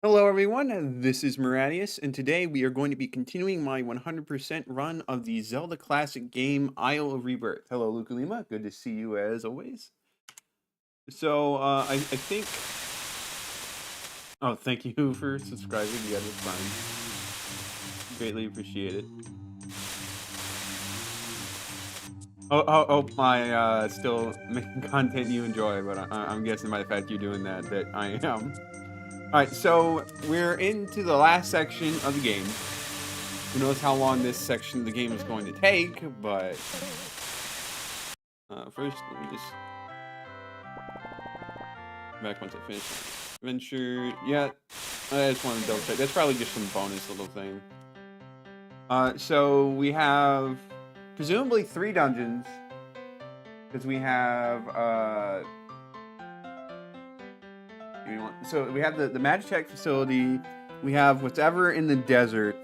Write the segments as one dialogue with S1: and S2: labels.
S1: Hello, everyone. This is Maradius, and today we are going to be continuing my 100% run of the Zelda Classic game Isle of Rebirth. Hello, Luca Lima. Good to see you as always. I think. Oh, thank you for subscribing. You guys are fine. Greatly appreciate it. My still making content you enjoy, but I'm guessing by the fact you're doing that I am. Alright, so we're into the last section of the game. Who knows how long this section of the game is going to take, but first let me just back once I finish my adventure. Yeah, I just want to double check. That's probably just some bonus little thing. So we have presumably 3 dungeons because we have so we have the Magitech facility, we have whatever in the desert,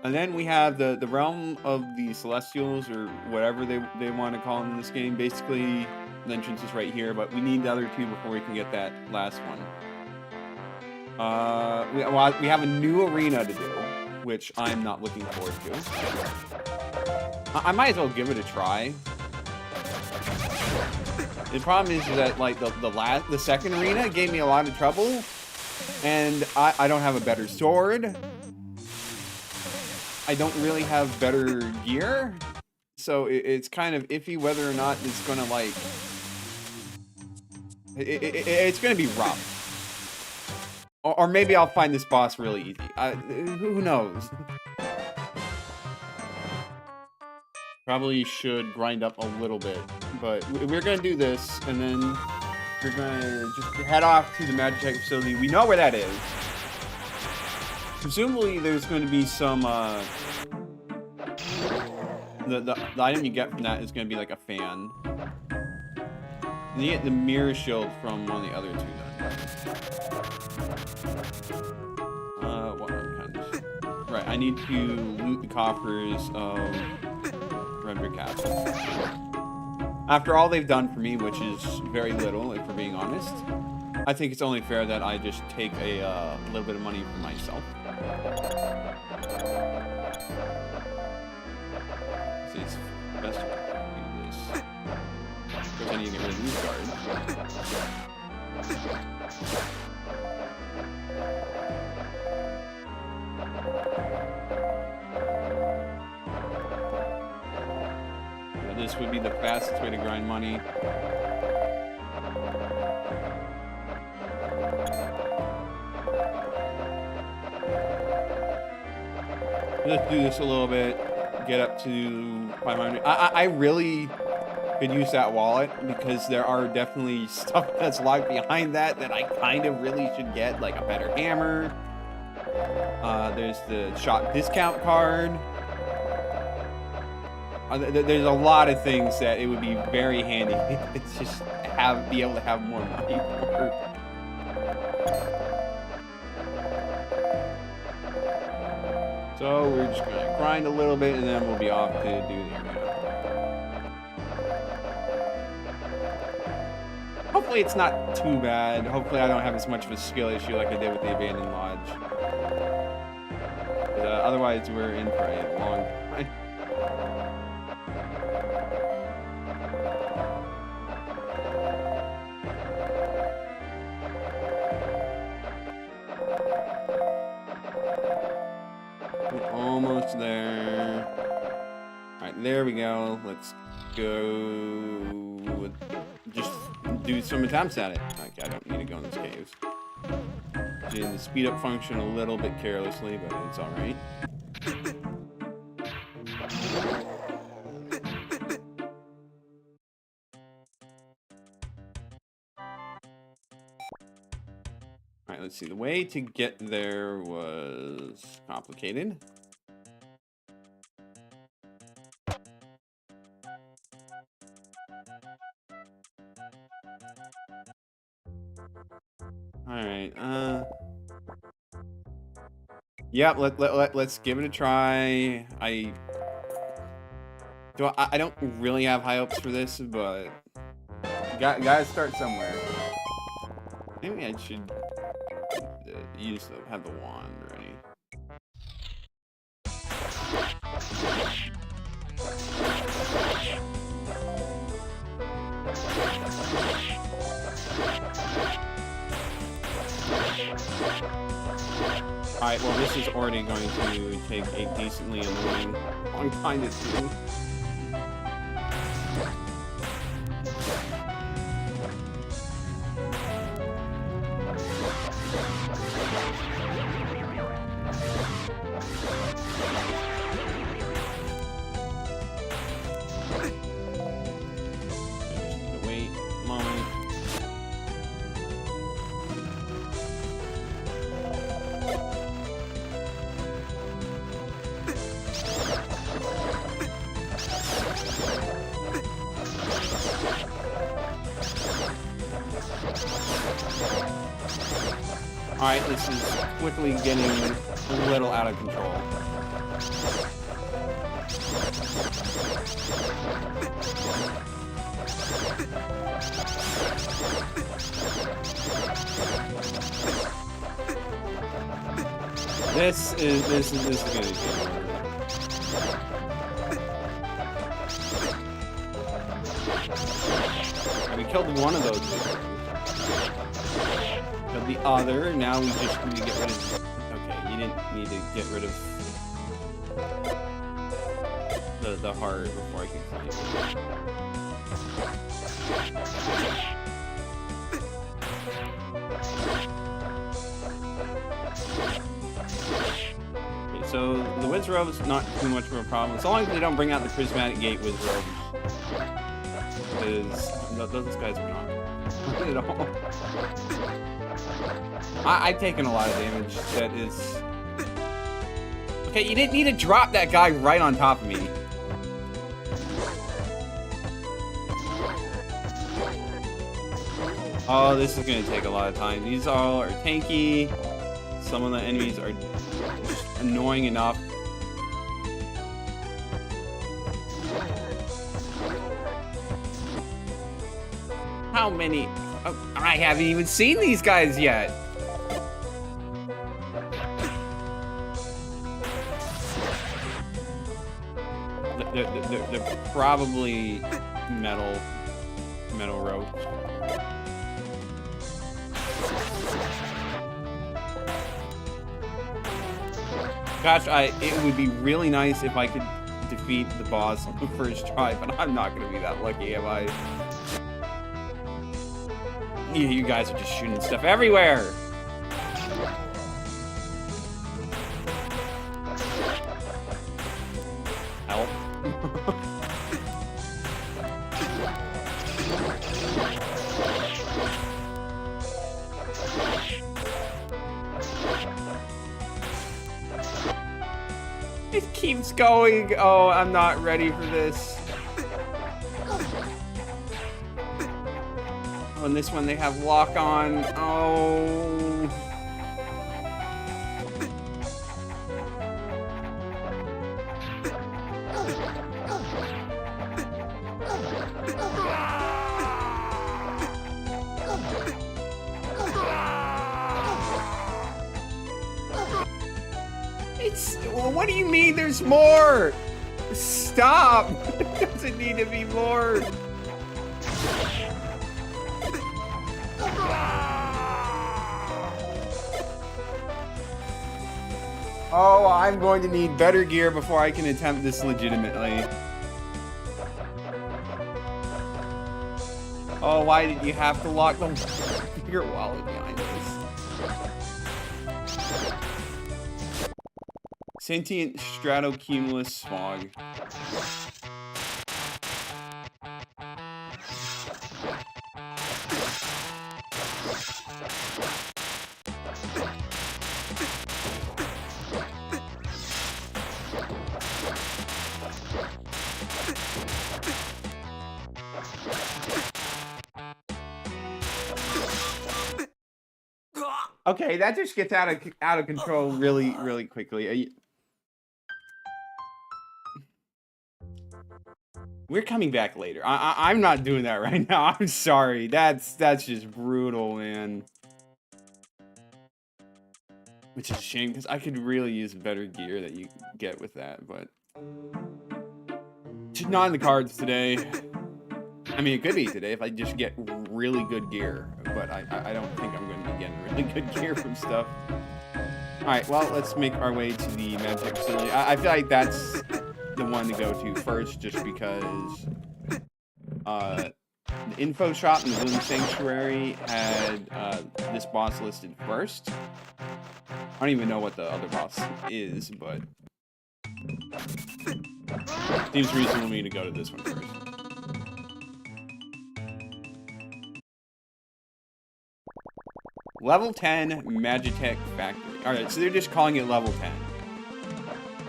S1: and then we have the realm of the Celestials, or whatever they want to call them in this game. Basically, the entrance is right here, but we need the other 2 before we can get that last one. We have a new arena to do, which I'm not looking forward to. I might as well give it a try. The problem is that like the second arena gave me a lot of trouble, and I don't have a better sword. I don't really have better gear, so it's kind of iffy whether or not it's gonna like it's gonna be rough, or maybe I'll find this boss really easy. Who knows? Probably should grind up a little bit, but we're gonna do this, and then we're gonna just head off to the Magitech facility. We know where that is. Presumably, there's going to be some the item you get from that is going to be like a fan. And you get the mirror shield from one of the other 2 dungeons. What kind of? Right, I need to loot the coffers of Rebirth Castle. After all they've done for me, which is very little, if we're being honest, I think it's only fair that I just take a little bit of money for myself. See, it's best to do this. Because I need to get rid of these guards. This would be the fastest way to grind money. Let's do this a little bit. Get up to 500. I really could use that wallet because there are definitely stuff that's locked behind that I kind of really should get, like a better hammer. There's the shop discount card. There's a lot of things that it would be very handy to just be able to have more money for. So we're just gonna grind a little bit, and then we'll be off to do the arena. Hopefully it's not too bad. Hopefully I don't have as much of a skill issue like I did with the Abandoned Lodge. Otherwise we're in for a long time. Almost there. Alright, there we go. Let's go. Just do some attempts at it. Like, I don't need to go in this cave. Doing the speed up function a little bit carelessly, but it's alright. Alright, let's see. The way to get there was complicated. Alright, yep, let's give it a try. I don't really have high hopes for this, but gotta start somewhere. Maybe I should have the wand ready. Alright, well this is already going to take a decently annoying long time to do. Wait a moment. Alright, this is quickly getting a little out of control. This is gonna be we killed one of those. Killed the other. Now we just need to get rid of. Okay, you didn't need to get rid of the heart before I could kill you. Okay, so the Wiz Robe's not too much of a problem, as long as they don't bring out the Prismatic Gate Wiz Robes. Because those guys are not at all. I've taken a lot of damage. That is... Okay, you didn't need to drop that guy right on top of me. Oh, this is going to take a lot of time. These all are tanky. Some of the enemies are just annoying enough. How many? Oh, I haven't even seen these guys yet. They're probably metal ropes. Gosh, it would be really nice if I could defeat the boss on the first try, but I'm not gonna be that lucky, am I? You guys are just shooting stuff everywhere. Help. It keeps going. Oh, I'm not ready for this. On this one they have lock on. Oh. Well, what do you mean there's more? Stop. There doesn't need to be more. Oh, I'm going to need better gear before I can attempt this legitimately. Oh, why did you have to lock your wallet behind this? Sentient stratocumulus smog. Okay, that just gets out of control really quickly. We're coming back later. I'm not doing that right now. I'm sorry. That's just brutal, man. Which is a shame, because I could really use better gear that you get with that, but... Just not in the cards today. I mean, it could be today if I just get really good gear, but I don't think I'm going to be getting really good gear from stuff. Alright, well, let's make our way to the Magic Facility. I feel like that's the one to go to first, just because the info shop in the Bloom Sanctuary had this boss listed first. I don't even know what the other boss is, but seems reasonable to me to go to this one first. Level 10 Magitech Factory. Alright, so they're just calling it level 10.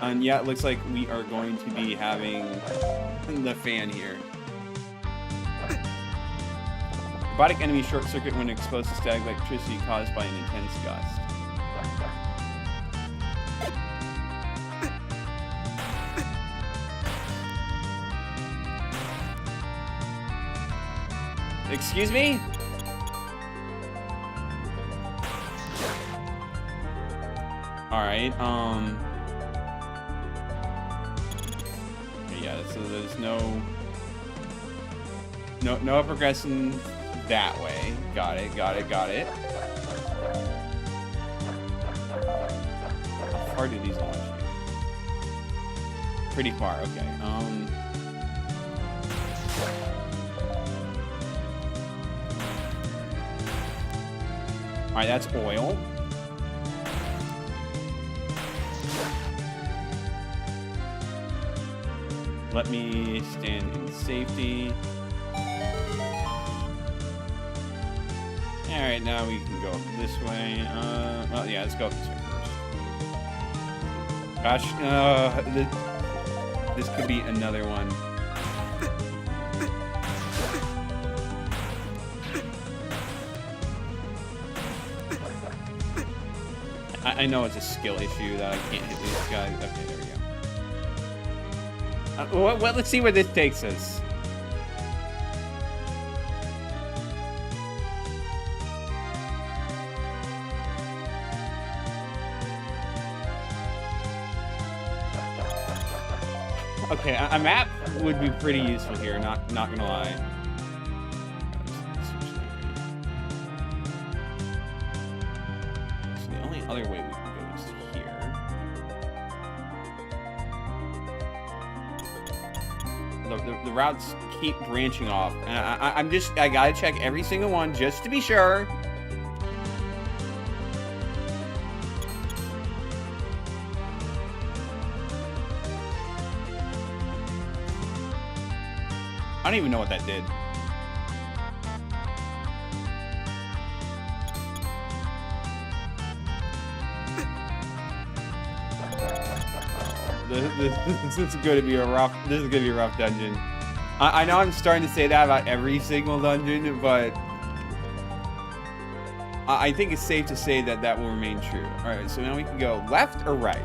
S1: And yeah, it looks like we are going to be having the fan here. Robotic enemy short circuit when exposed to static electricity caused by an intense gust. Excuse me? Alright, yeah, so there's no progressing that way. Got it. How far do these launch you? Pretty far, okay. Alright, that's oil. Let me stand in safety. Alright, now we can go this way. Well, yeah, let's go this way first. Gosh, this could be another one. I know it's a skill issue that I can't hit these guys. Okay, there we go. Let's see where this takes us. Okay, a map would be pretty useful here, not gonna lie. So the only other way we can go is here. The routes keep branching off, and I gotta check every single one just to be sure. I don't even know what that did. This is going to be a rough. This is going to be a rough dungeon. I know I'm starting to say that about every single dungeon, but I think it's safe to say that that will remain true. All right, so now we can go left or right.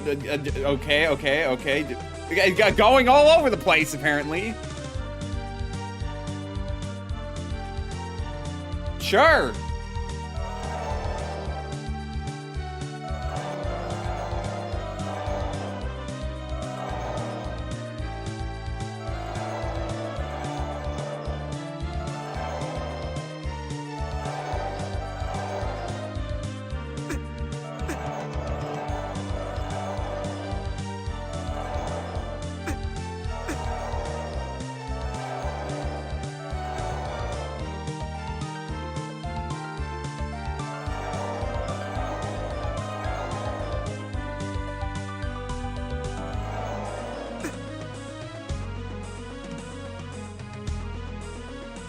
S1: Okay. Going all over the place, apparently. Sure.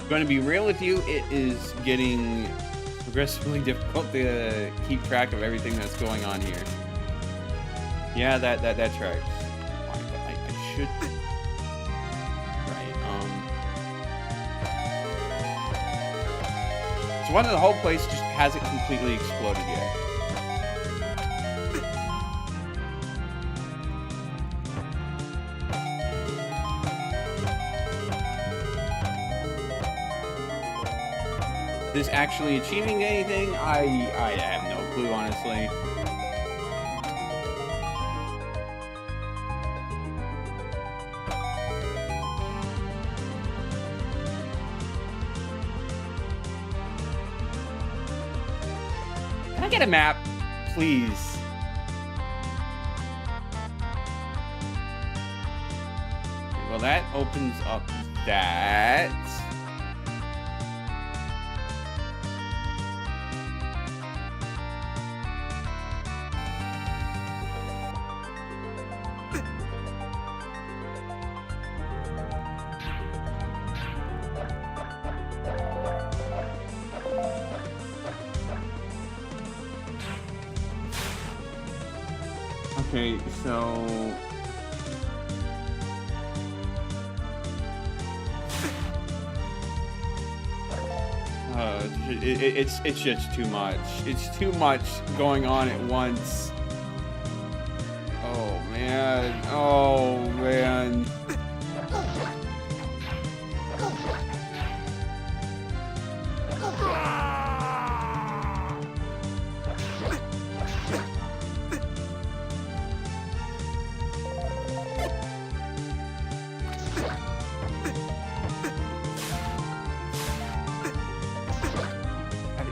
S1: Going to be real with you, it is getting progressively difficult to keep track of everything that's going on here. Yeah, that tracks. Fine, but I should. Right. So one of the whole place just hasn't completely exploded yet. this actually achieving anything? I have no clue, honestly. Can I get a map, please? Okay, well, that opens up that. Okay, so it's just too much. It's too much going on at once. Oh man. Oh man.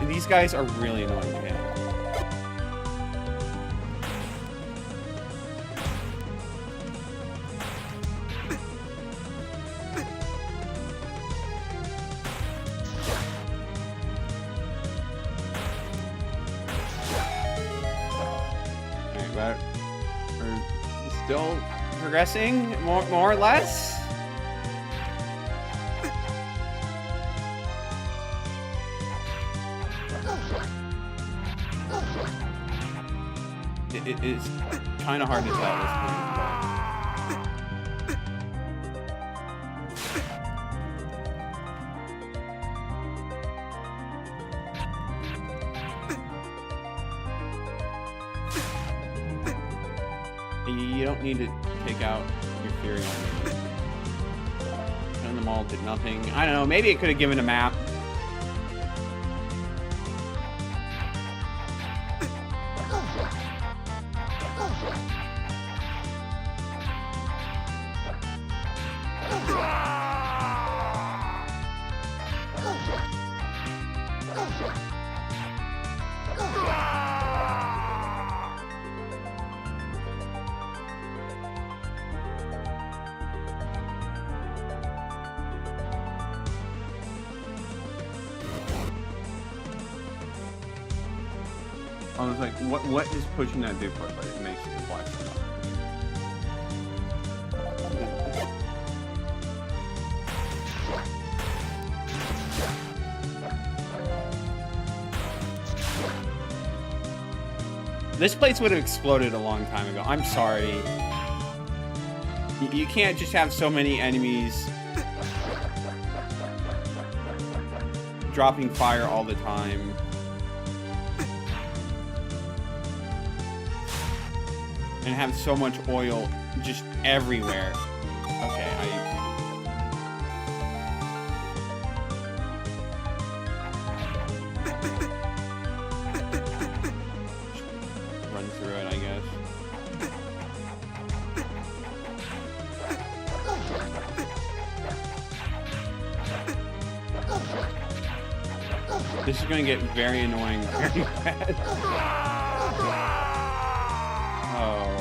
S1: These guys are really annoying to hit. Alright, but we're still progressing, more or less. It is kind of hard to tell at this point. You don't need to take out your Fury on me. Killing them all did nothing. I don't know, maybe it could have given a map. I was like, what is pushing that dude for? But it makes it black. This place would have exploded a long time ago. I'm sorry. You can't just have so many enemies dropping fire all the time. And have so much oil just everywhere. Okay, run through it, I guess. This is gonna get very annoying very fast. Oh.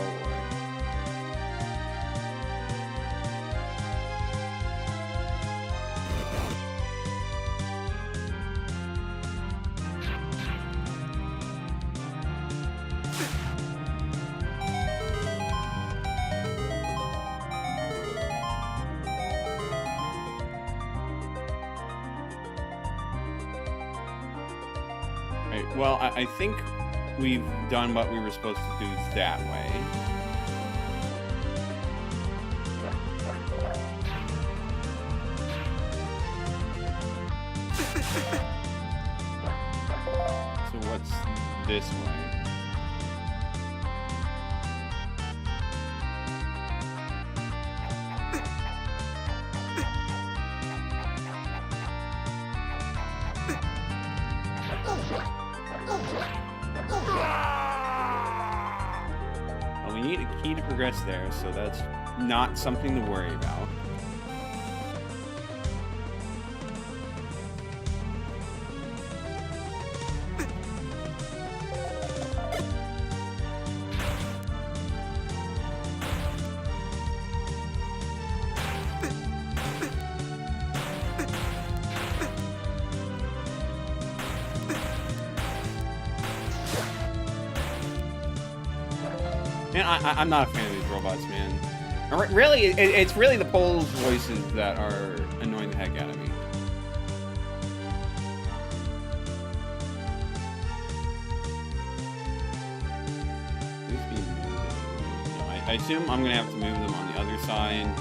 S1: Right, well, I think we've done what we were supposed to do that way. So what's this way? need a key to progress there, so that's not something to worry about. Man, I'm not a fan of these robots, man. Really, it's really the Pole's voices that are annoying the heck out of me. No, I assume I'm gonna have to move them on the other side.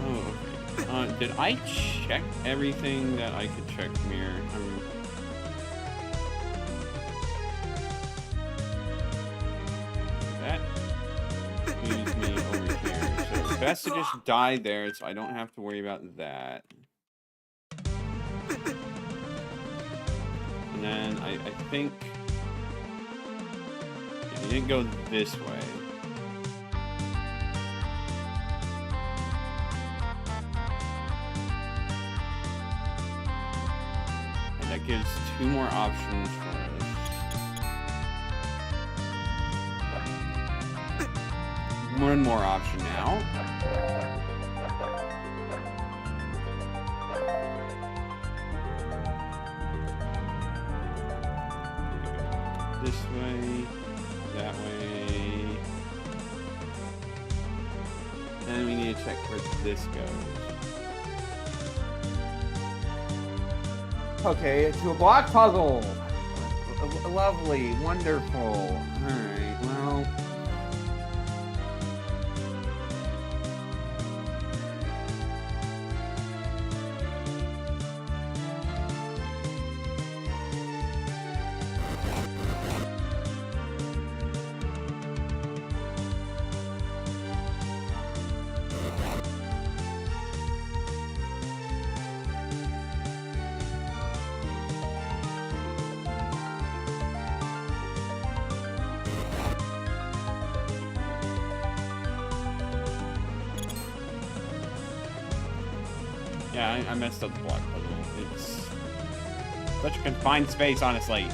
S1: Oh, okay. Did I check everything that I could check from here? Leaves me over here. So it's best to just die there so I don't have to worry about that. And then I think it didn't go this way. And that gives 2 more options for us. One more option now. This way, that way. And we need to check where this goes. Okay, to a block puzzle. Lovely, wonderful. Alright, well. Yeah, I messed up the block puzzle. It's such a confined space, honestly.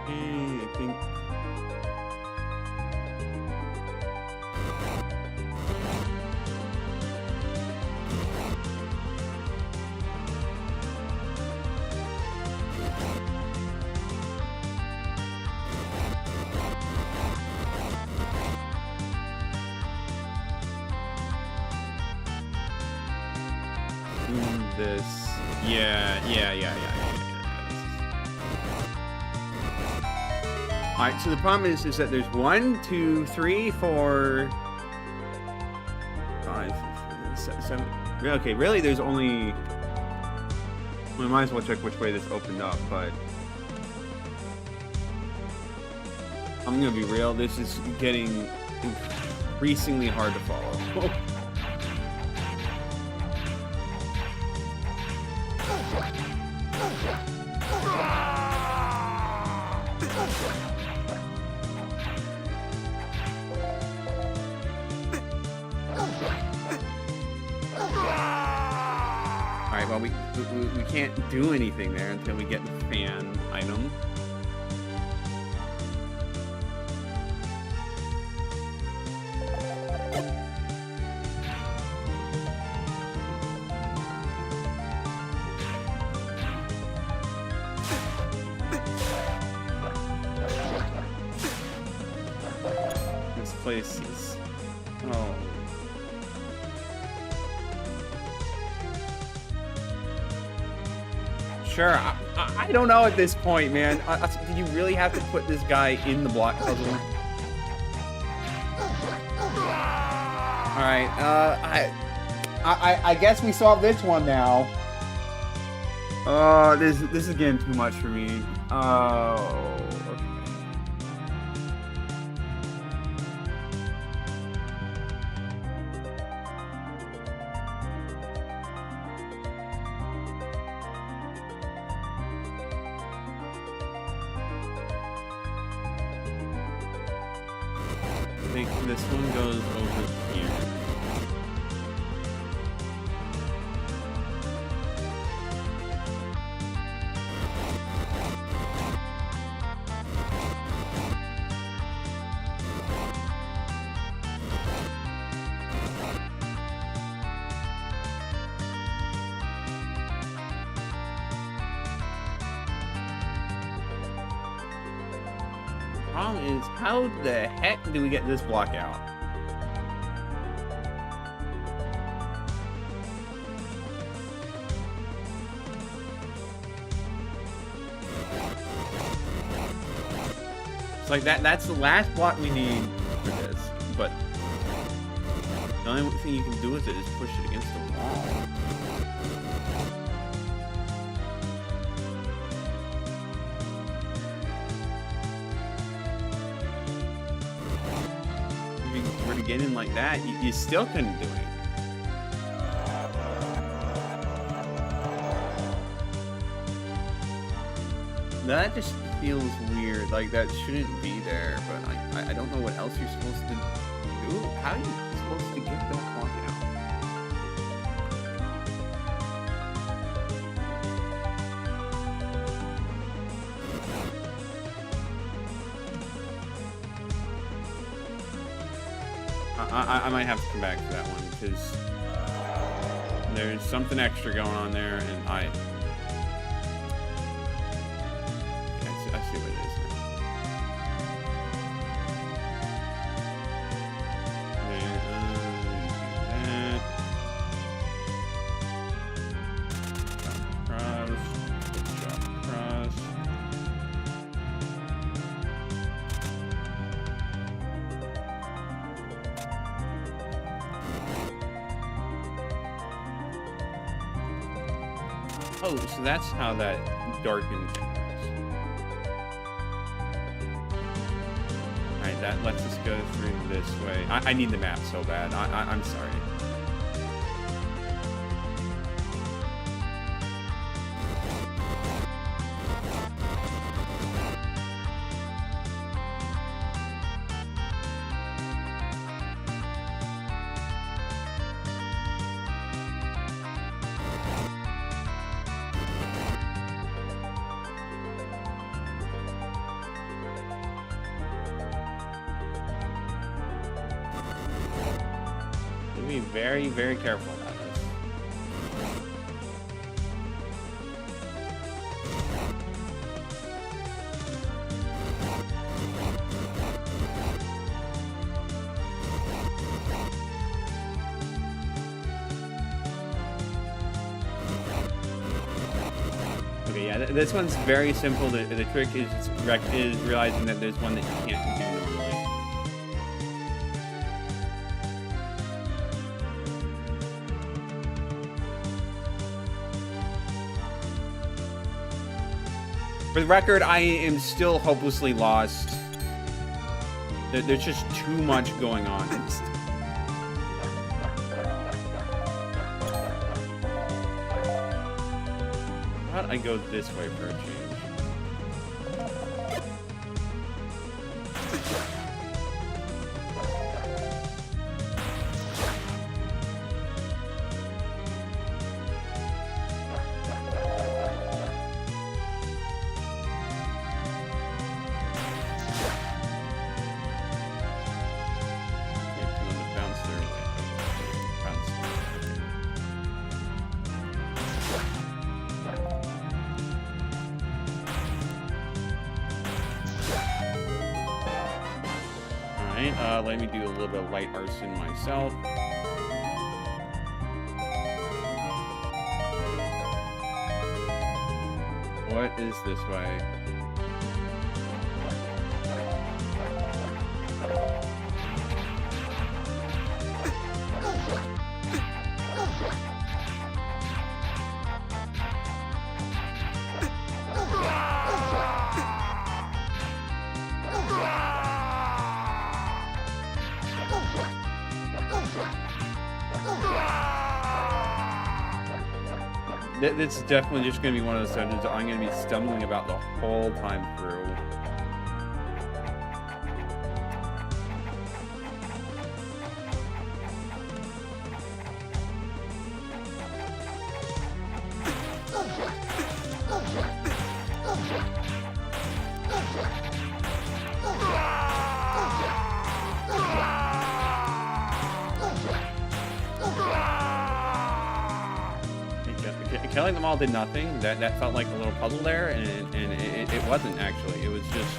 S1: I think this. Yeah. Alright, so the problem is that there's 1, 2, 3, 4, 5, 6, 7. Okay, really there's only. We might as well check which way this opened up, but I'm gonna be real, this is getting increasingly hard to follow. Alright, well, we can't do anything there until we get the fan item. This place is... oh... Sure. I don't know at this point, man. Did you really have to put this guy in the block puzzle? All right. I guess we solved this one now. Oh, this is getting too much for me. Oh. I think this one goes over here. Problem is, how the heck do we get this block out? It's like that's the last block we need for this, but the only thing you can do with it is push it against the wall. Get in like that, you still couldn't do it. That just feels weird. Like that shouldn't be there, but I don't know what else you're supposed to do. How are you supposed to get that block out? I might have to come back to that one because there's something extra going on there, and I see what it is Oh, so that's how that darkened thing works. Alright, that lets us go through this way. I need the map so bad. I'm sorry. Be very, very careful about this. Okay, yeah, this one's very simple. The trick is realizing that there's one that you can't do normally. For the record, I am still hopelessly lost. There's just too much going on. How about I go this way for a change? Let me do a little bit of light arson myself. What is this way? It's definitely just going to be one of those dungeons I'm going to be stumbling about the whole time through. Killing them all did nothing. That felt like a little puzzle there, and it wasn't actually. It was just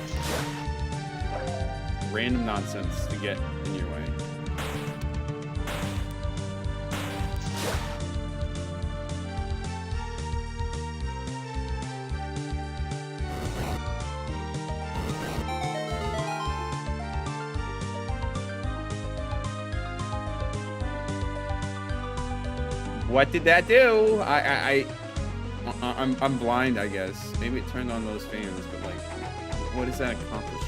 S1: random nonsense to get in your way. What did that do? I'm blind, I guess. Maybe it turned on those fans, but like, what does that accomplish?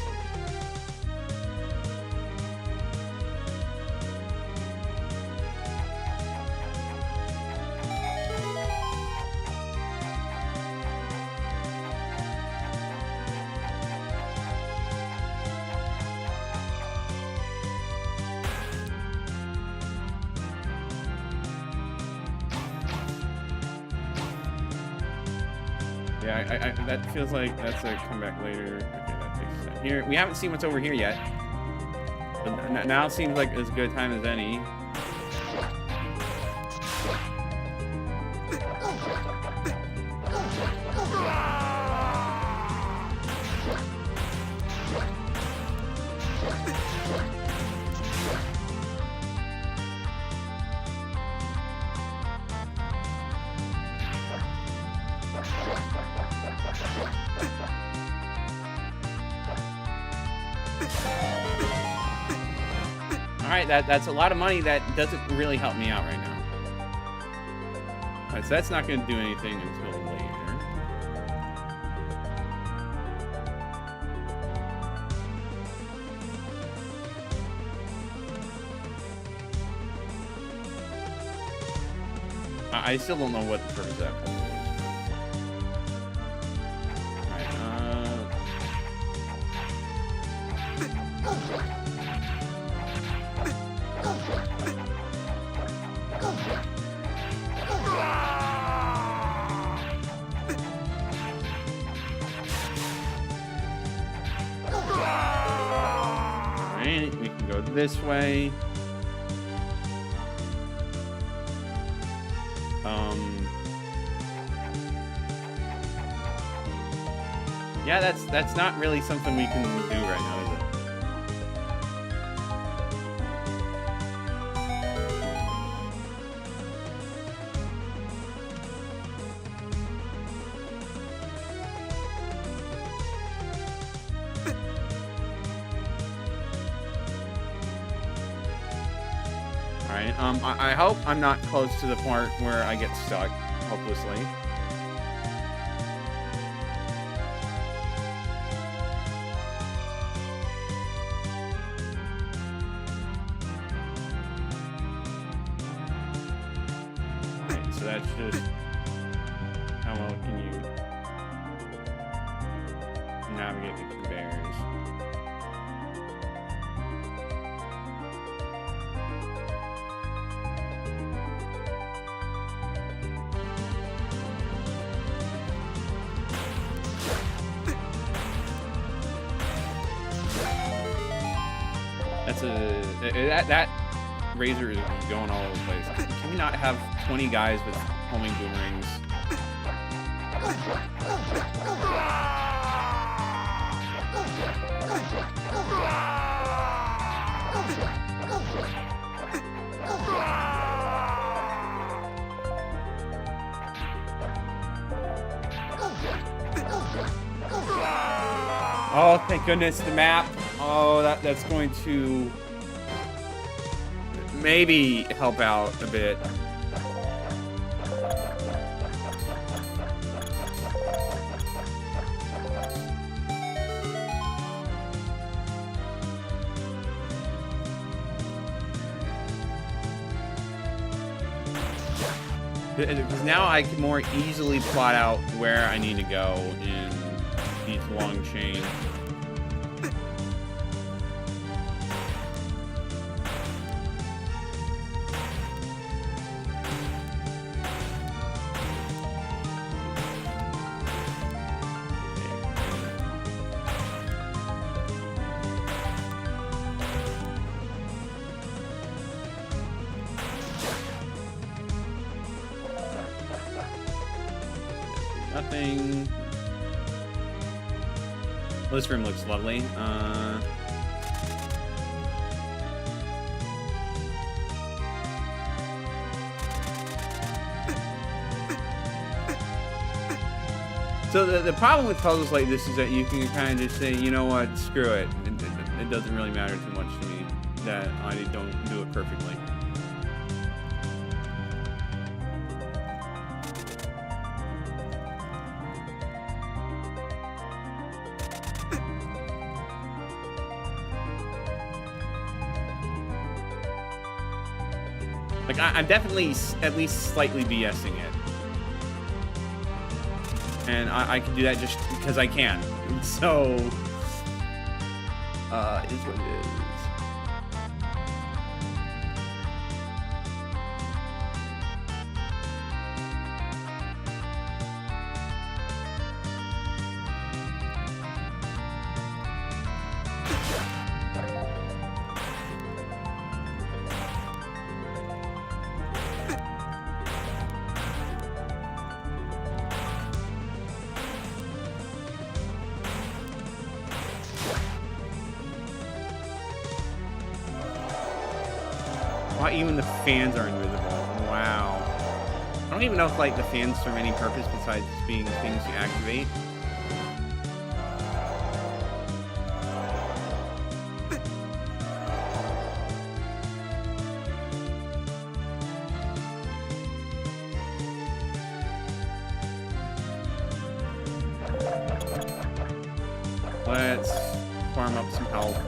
S1: Yeah, that feels like that's a comeback later. Okay, that takes a second. Here, we haven't seen what's over here yet. But now it seems like as good a time as any. Alright, that's a lot of money that doesn't really help me out right now. Alright, so that's not going to do anything until later. I still don't know what the purpose of that puzzle is. We can go this way. Yeah, that's not really something we can do right now, is it? I hope I'm not close to the part where I get stuck, hopelessly. Alright, so that's just... How well can you navigate the conveyors? That razor is going all over the place. Can we not have 20 guys with homing boomerangs? Oh, thank goodness, the map. Oh, that's going to maybe help out a bit. Because now I can more easily plot out where I need to go in these long chains. Nothing. Well, this room looks lovely. So the problem with puzzles like this is that you can kind of just say, you know what, screw it. It doesn't really matter too much to me that I don't do it perfectly. Like, I'm definitely at least slightly BSing it. And I can do that just because I can. So, it is what it is. Wow, even the fans are invisible. Wow. I don't even know if, like, the fans serve any purpose besides being things you activate. Let's farm up some health.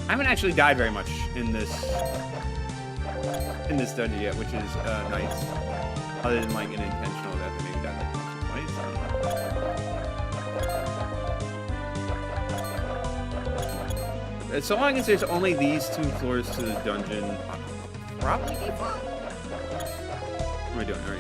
S1: I haven't actually died very much in this dungeon yet, which is nice. Other than like an intentional death, I maybe died like once or twice. So long as there's only these 2 floors to the dungeon, I'll probably be fine. What am I doing? All right.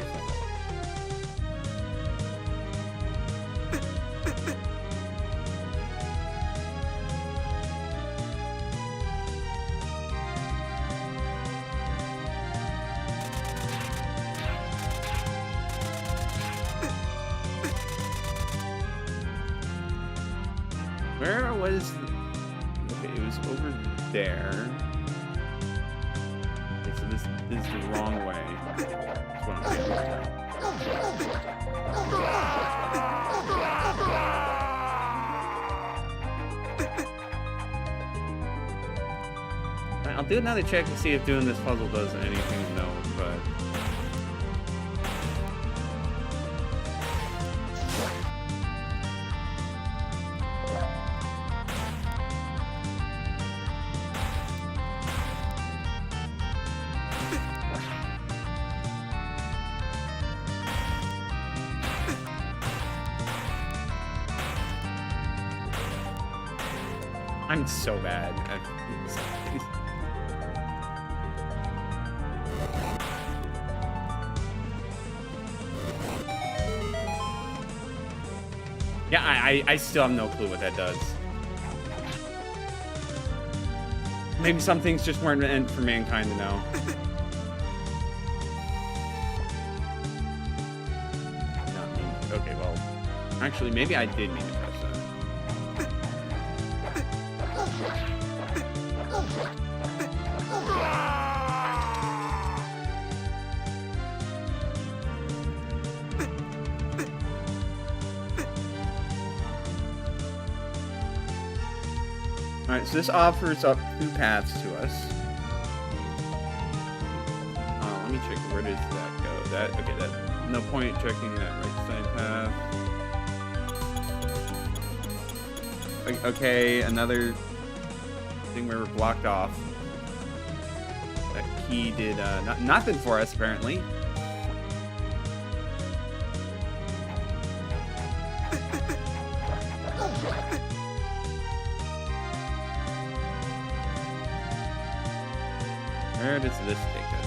S1: Where was... Okay, it was over there. Okay, so this is the wrong way. That's what I'm saying. I'll do another check to see if doing this puzzle does anything. No, but... I'm so bad at these things. Yeah, I still have no clue what that does. Maybe some things just weren't meant for mankind to know. Not me. Okay, well, actually, maybe I did mean to press that. Alright, so this offers up 2 paths to us. Let me check, where does that go? Okay, no point checking that right side path. Okay, another thing where we're blocked off. That key did nothing for us, apparently. Where does this take us?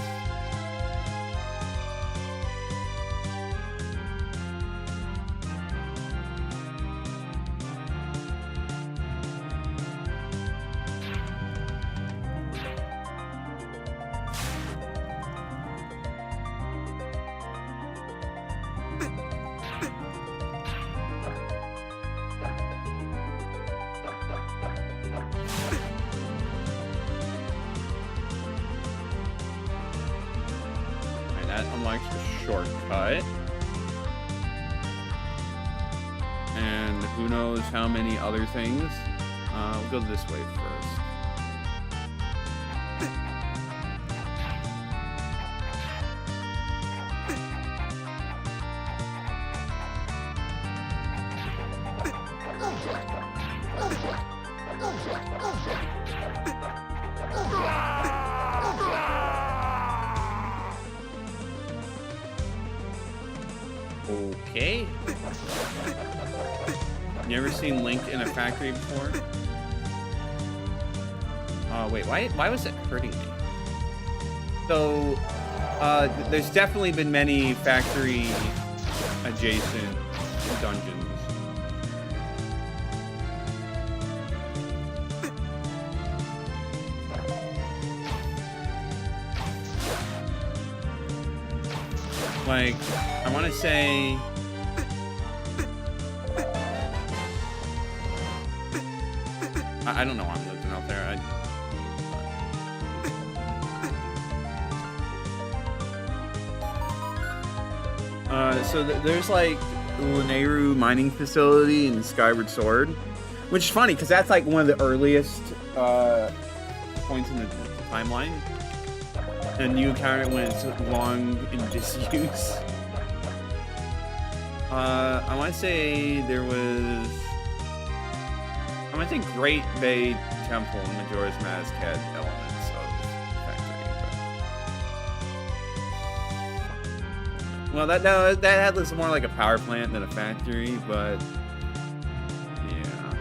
S1: Unlocks the shortcut. And who knows how many other things. We'll go this way first. Okay. You ever seen Link in a factory before? Wait, why was it hurting me? So, there's definitely been many factory adjacent dungeons. Like, I want to say... I don't know why I'm looking out there. So there's like Luneru mining facility in Skyward Sword, which is funny because that's like one of the earliest points in the timeline. And you encounter it when it's long in disuse. I want to say there was... I want to say Great Bay Temple and Majora's Mask had elements of factory. But... Well, that had looks more like a power plant than a factory, but... Yeah.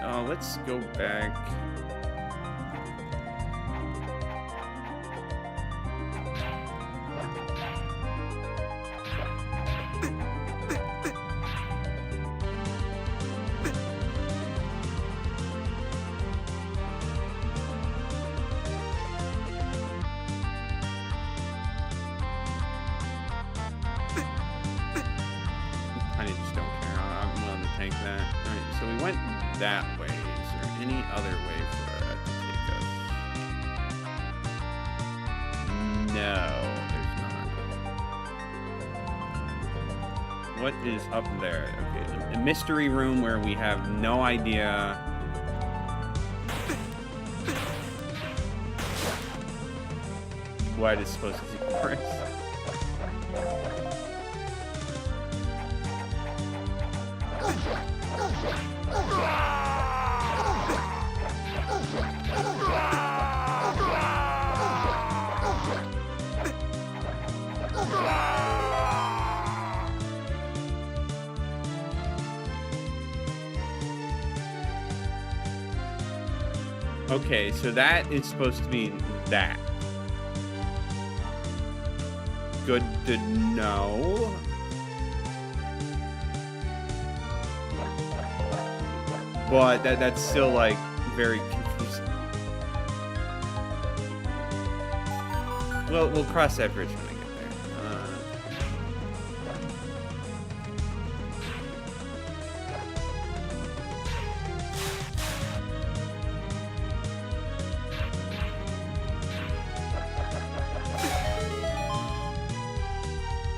S1: Alright, let's go back... that way. Is there any other way for it to take us? No, there's not. What is up there? Okay, the mystery room where we have no idea. What is supposed to be for us. Okay, so that is supposed to be that. Good to know. But that's still like very confusing. Well, we'll cross that bridge when I get there.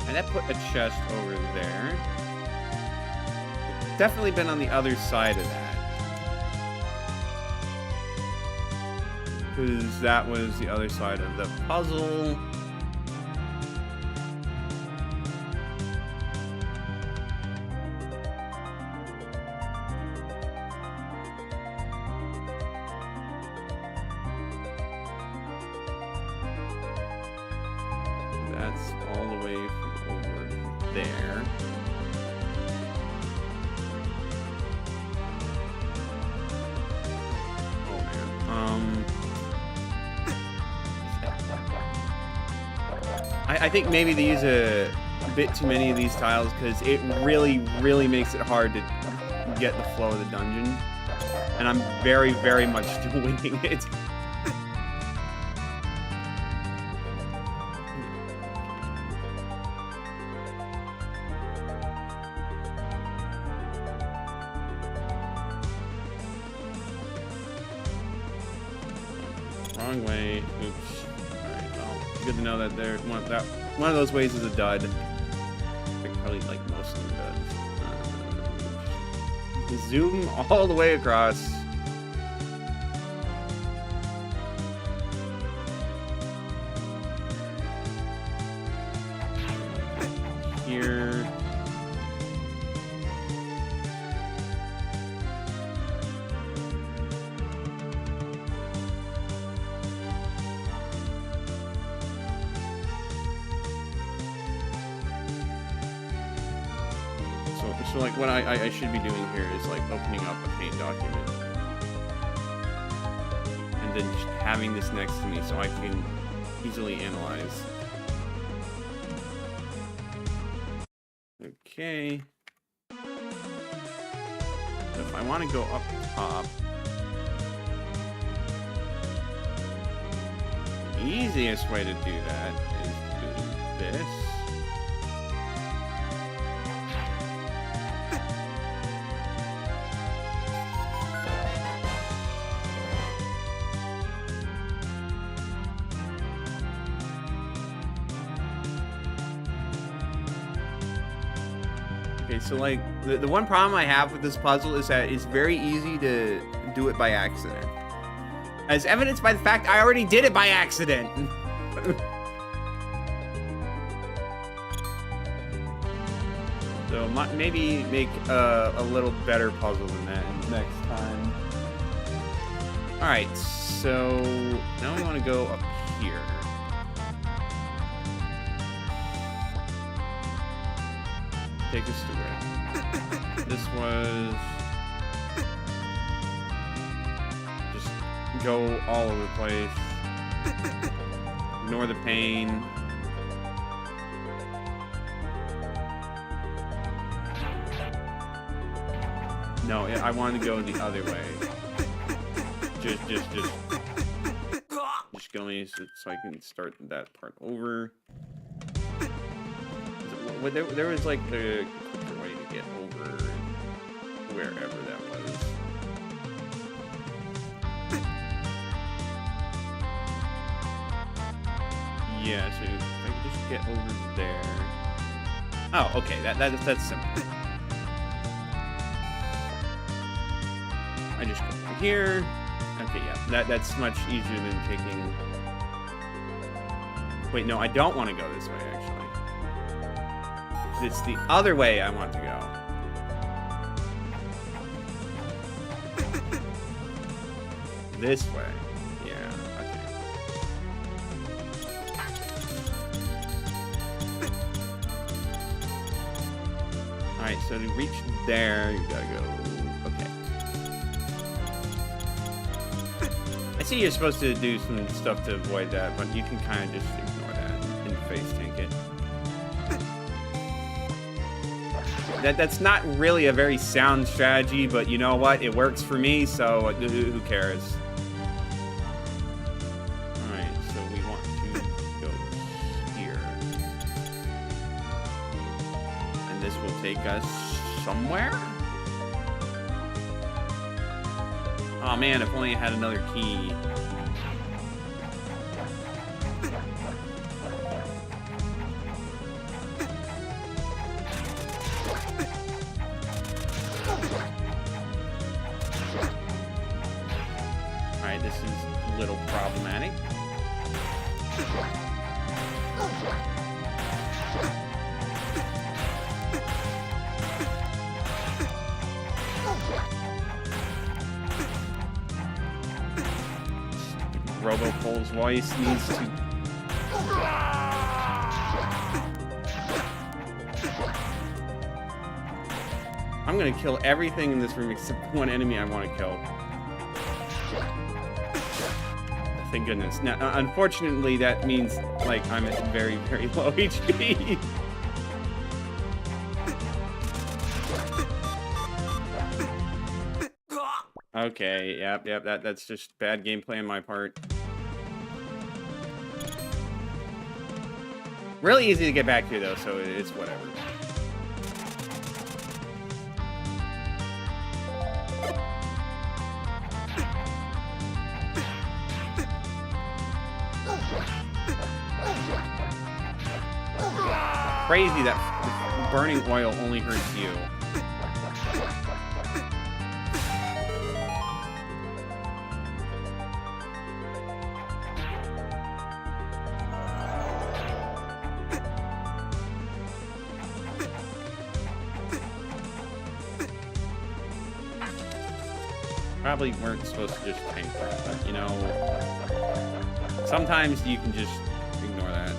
S1: And that put a chest over there. Definitely been on the other side of that. because that was the other side of the puzzle. That's all the way from over there. I think maybe they use a bit too many of these tiles because it really, really makes it hard to get the flow of the dungeon. And I'm very, very much still winging it. Wrong way. Oops. Alright, well, good to know that there's one of those ways is a dud. I probably like most of them duds. Zoom all the way across. Here. So like what I should be doing here is like opening up a paint document and then just having this next to me so I can easily analyze. Okay. So if I want to go up top, the easiest way to do that is doing this. Okay, so like the one problem I have with this puzzle is that it's very easy to do it by accident. As evidenced by the fact I already did it by accident. So maybe make a little better puzzle than that next time. Alright, so now we want to go up here. Take us to where? This was... Just go all over the place. Ignore the pain. No, I wanted to go the other way. Just kill me so I can start that part over. There was like a quicker way to get over wherever that was. Yeah, so if I could just get over there. Oh, okay, that's simple. I just go over here. Okay, yeah, that's much easier than taking. Wait, no, I don't want to go this way actually. It's the other way I want to go. This way. Yeah, okay. Alright, so to reach there, you gotta go. Okay. I see you're supposed to do some stuff to avoid that, but you can kind of just ignore that and face tank it. That's not really a very sound strategy, but you know what? It works for me, so who cares? Alright, so we want to go here. And this will take us somewhere? Oh man, if only I had another key. Alright, this is a little problematic. Robopole's voice needs to... I'm gonna kill everything in this room except one enemy I want to kill. Thank goodness. Now, unfortunately, that means, like, I'm at very, very low HP. Okay, yep, that's just bad gameplay on my part. Really easy to get back to, though, so it's whatever. Crazy that burning oil only hurts you. Probably weren't supposed to just tank that, but you know, sometimes you can just ignore that.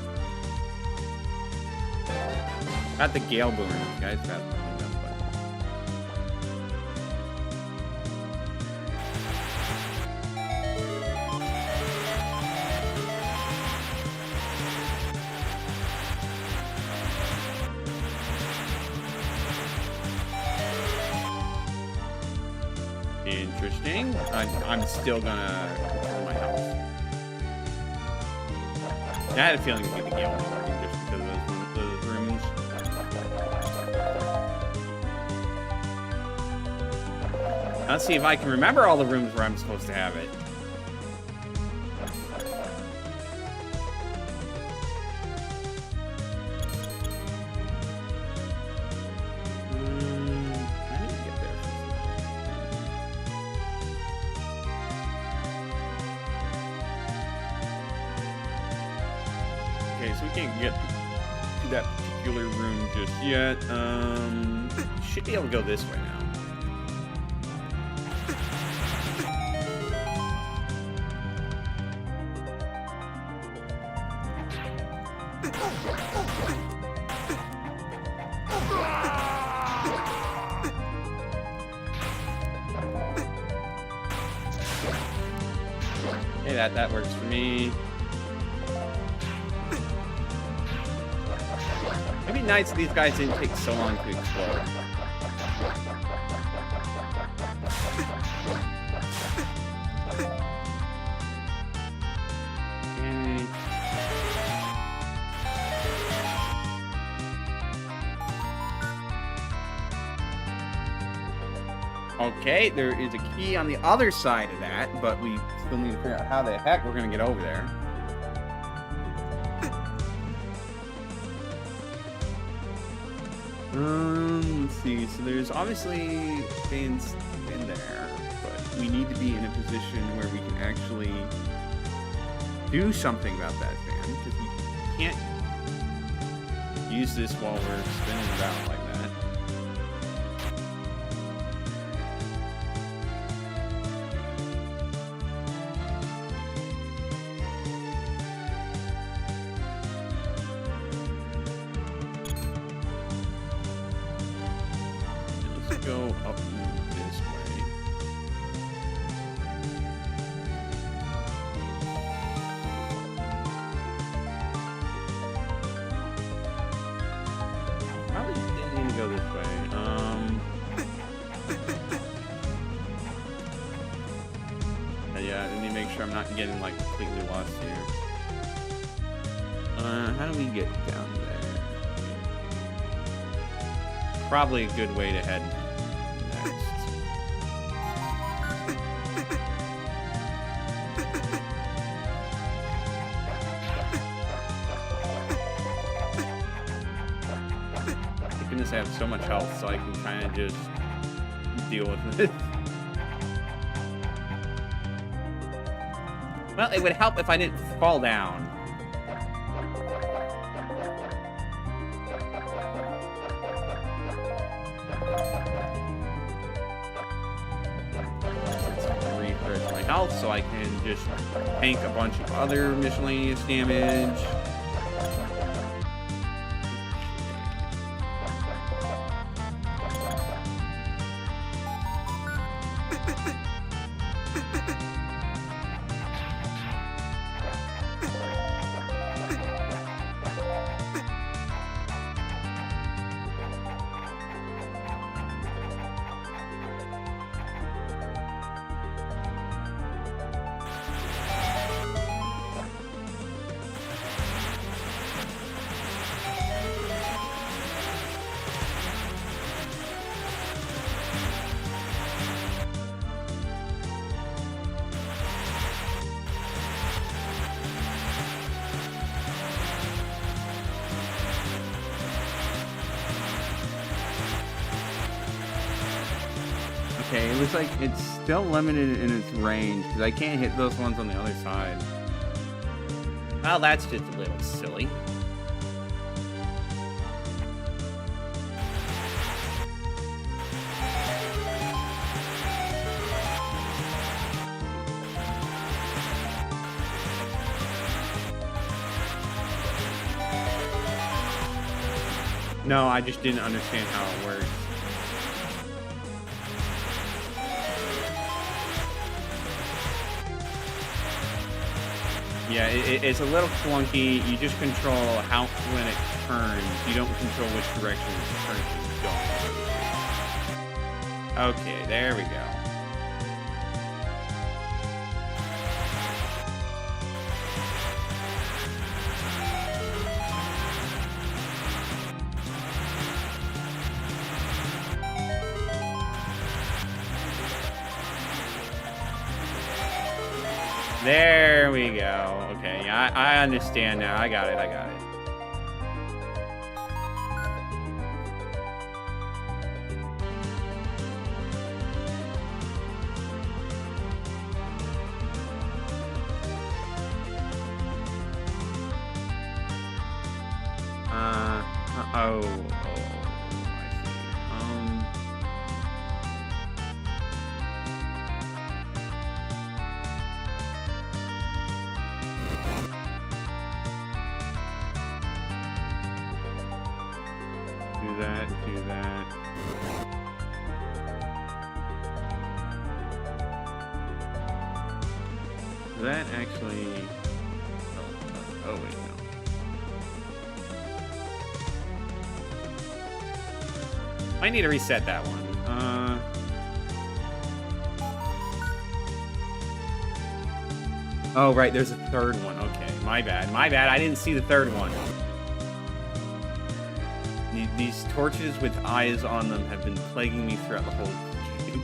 S1: Got the Gale Boomer, guys. Got interesting. I'm still gonna control my health. I had a feeling it would be the Gale Boomer just because of those rooms. Let's see if I can remember all the rooms where I'm supposed to have it. I need to get there. Okay, so we can't get to that particular room just yet. Should be able to go this way now. Hey, that works for me. It'd be nice if these guys didn't take so long to explode. Okay, there is a key on the other side of that, but we still need to figure out how the heck we're gonna get over there. Let's see. So there's obviously fans in there, but we need to be in a position where we can actually do something about that fan, because we can't use this while we're spinning around like that. Go up this way. Probably didn't need to go this way. Yeah, I need to make sure I'm not getting like completely lost here. How do we get down there? Probably a good way to head. I have so much health, so I can kind of just deal with it. Well, it would help if I didn't fall down. Refresh my health so I can just tank a bunch of other miscellaneous damage. Okay, it looks like it's still limited in its range, because I can't hit those ones on the other side. Well, that's just a little silly. No, I just didn't understand how it works. Yeah, it's a little clunky. You just control how when it turns. You don't control which direction it turns going. Okay, there we go. There we go. Okay, I understand now. I got it. Oh, I see. Do that. That actually... Oh, wait, no. Might need to reset that one. Oh, right, there's a third one. Okay, my bad. I didn't see the third one. These torches with eyes on them have been plaguing me throughout the whole game.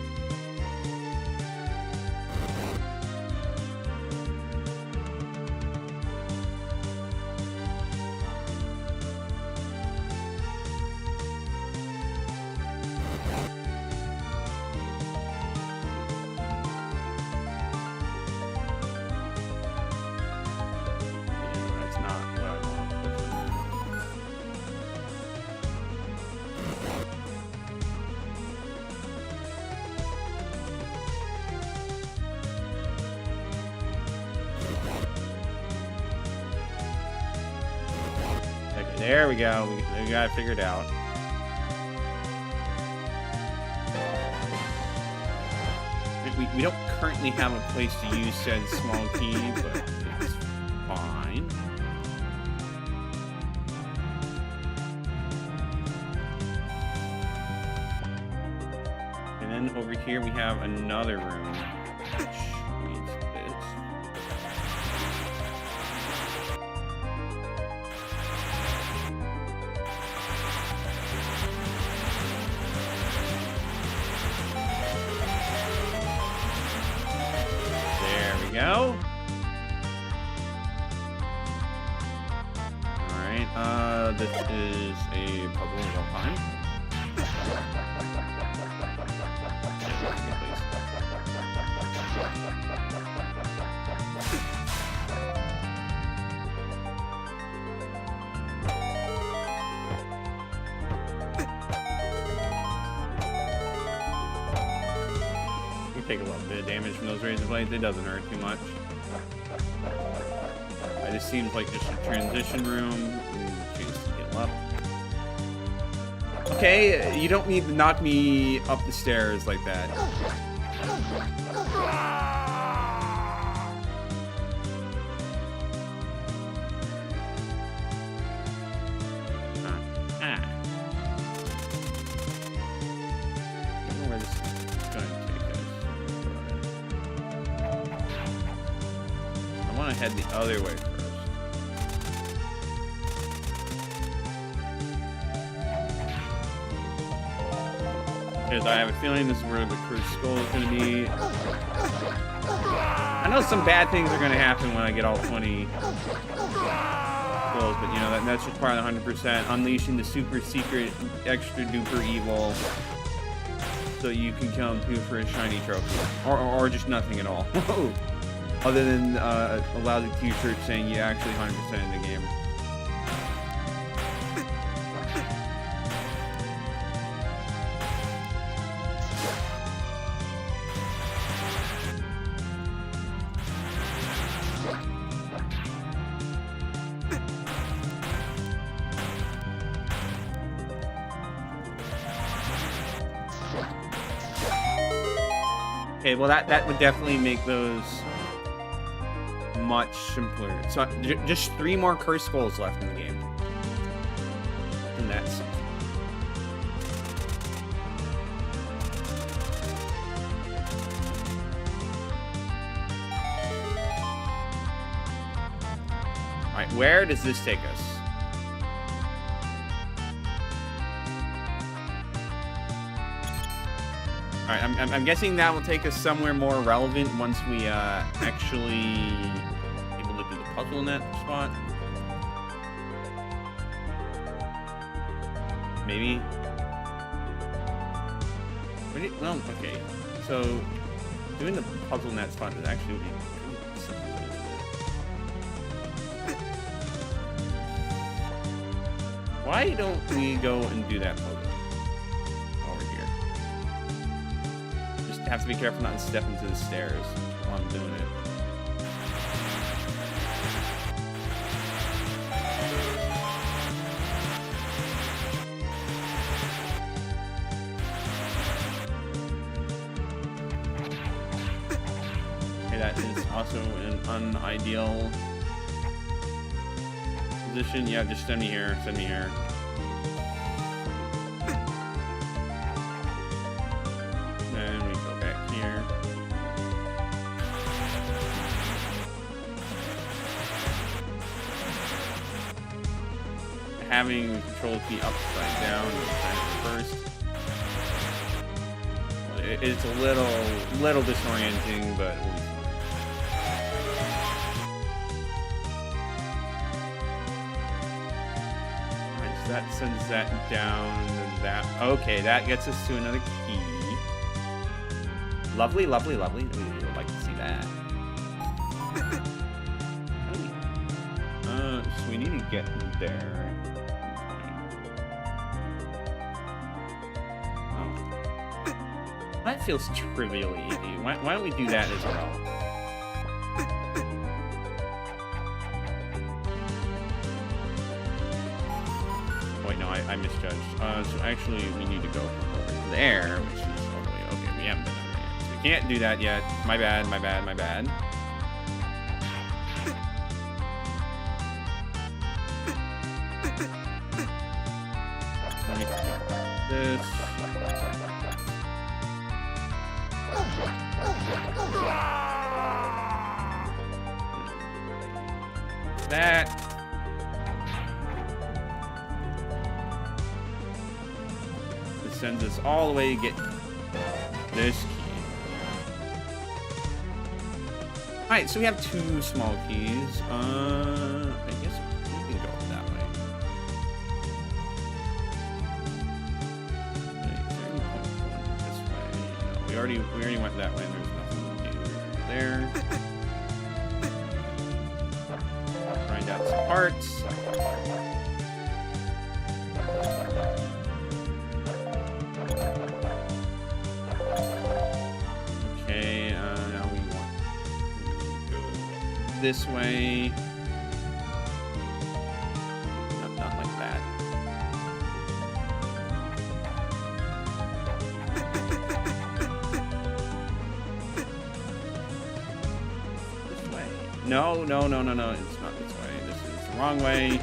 S1: There we go. We got it figured out. We don't currently have a place to use said small key, but it's fine. And then over here we have another room, which needs this. Go. Alright, this is a puzzle of all time. take a little bit of damage from those razor blades. It doesn't hurt too much. It just seems like just a transition room. Chance to heal up. Okay, you don't need to knock me up the stairs like that. Head the other way first. Because I have a feeling this is where the cursed skull is going to be. I know some bad things are going to happen when I get all 20 skulls, but you know, that's just part of the 100%. Unleashing the super secret, extra duper evil, so you can kill him too for a shiny trophy. Or just nothing at all. Other than a lousy t-shirt saying you actually 100% in the game. Okay, well that would definitely make those much simpler. So just 3 more curse skulls left in the game. And that's alright, where does this take us? Alright, I'm guessing that will take us somewhere more relevant once we actually able to do the puzzle in that spot. Maybe. Well, okay. So doing the puzzle in that spot is actually would be why don't we go and do that puzzle over here? Just have to be careful not to step into the stairs while I'm doing it. Okay, that is also an unideal position. Yeah, just send me here. Send me here. Then we go back here. Having the control key upside down first. It's a little disorienting, but we'll be fine. That sends that down, and that. Okay, that gets us to another key. Lovely, lovely, lovely. We would like to see that. So we need to get there. Oh. That feels trivially easy. Why don't we do that as well? I misjudged. So actually, we need to go over there, which is totally okay. We haven't done that yet. So we can't do that yet. My bad, my bad, my bad. Let me do this. That. Sends us all the way to get this key. Alright, so we have 2 small keys. I guess we can go that way. Is there any point going this way? No, we already went that way and there's nothing to do there. Grind out some parts. this way. No, not like that. This way. No, no, no, no, no. It's not this way. This is the wrong way.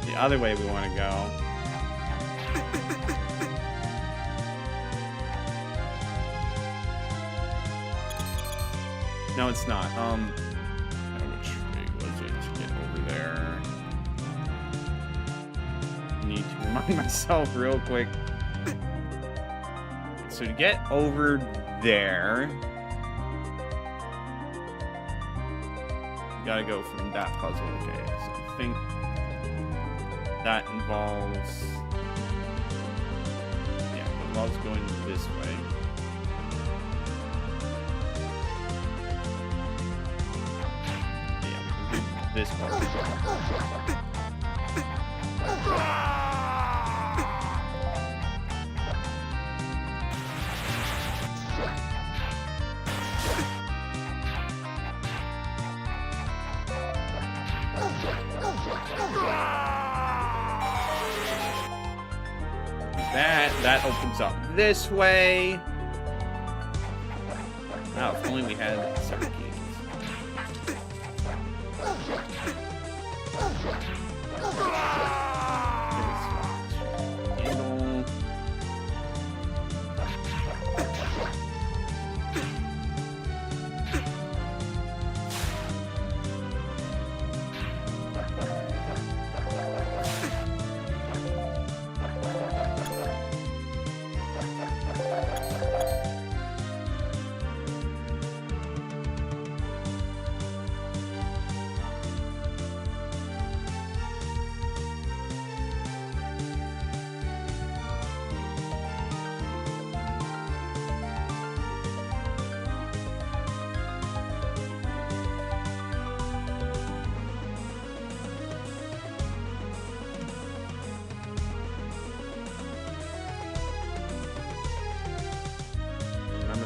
S1: The other way we want to go. No, it's not. Which way was it to get over there? Need to remind myself real quick. So to get over there, you gotta go from that puzzle. Okay, so I think that involves, yeah, it involves going this way. Yeah, we can do this part. That opens up this way. Wow, if only we had separate keys. Handle.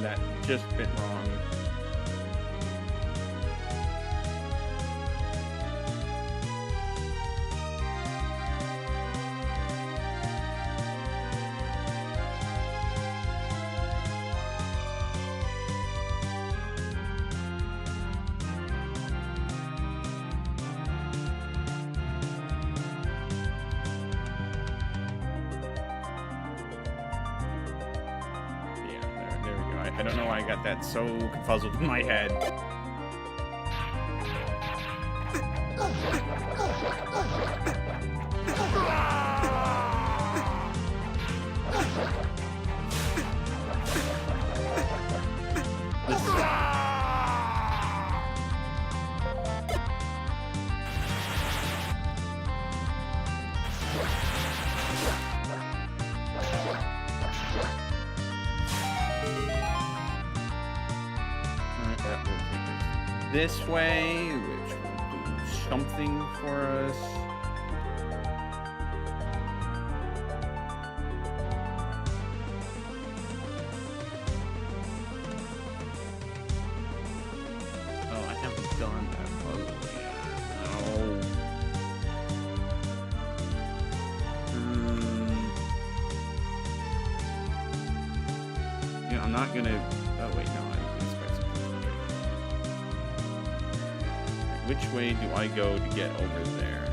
S1: That just bit wrong. I don't know why I got that so confuzzled in my head. This way, which will do something for us. Oh, I haven't done that puzzle yet. No. Yeah, I'm not gonna. Oh wait, no. Which way do I go to get over there?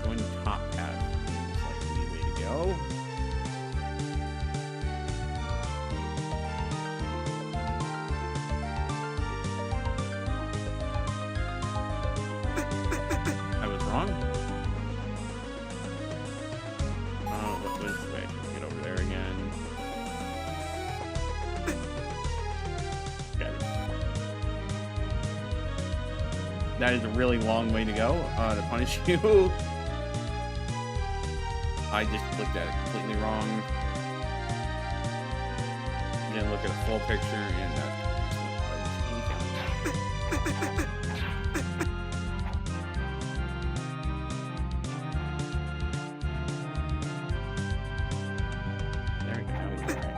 S1: Going top path seems like the way to go. I was wrong. That is a really long way to go to punish you. I just looked at it completely wrong. Didn't look at a full picture, and There we go. Now we do it right.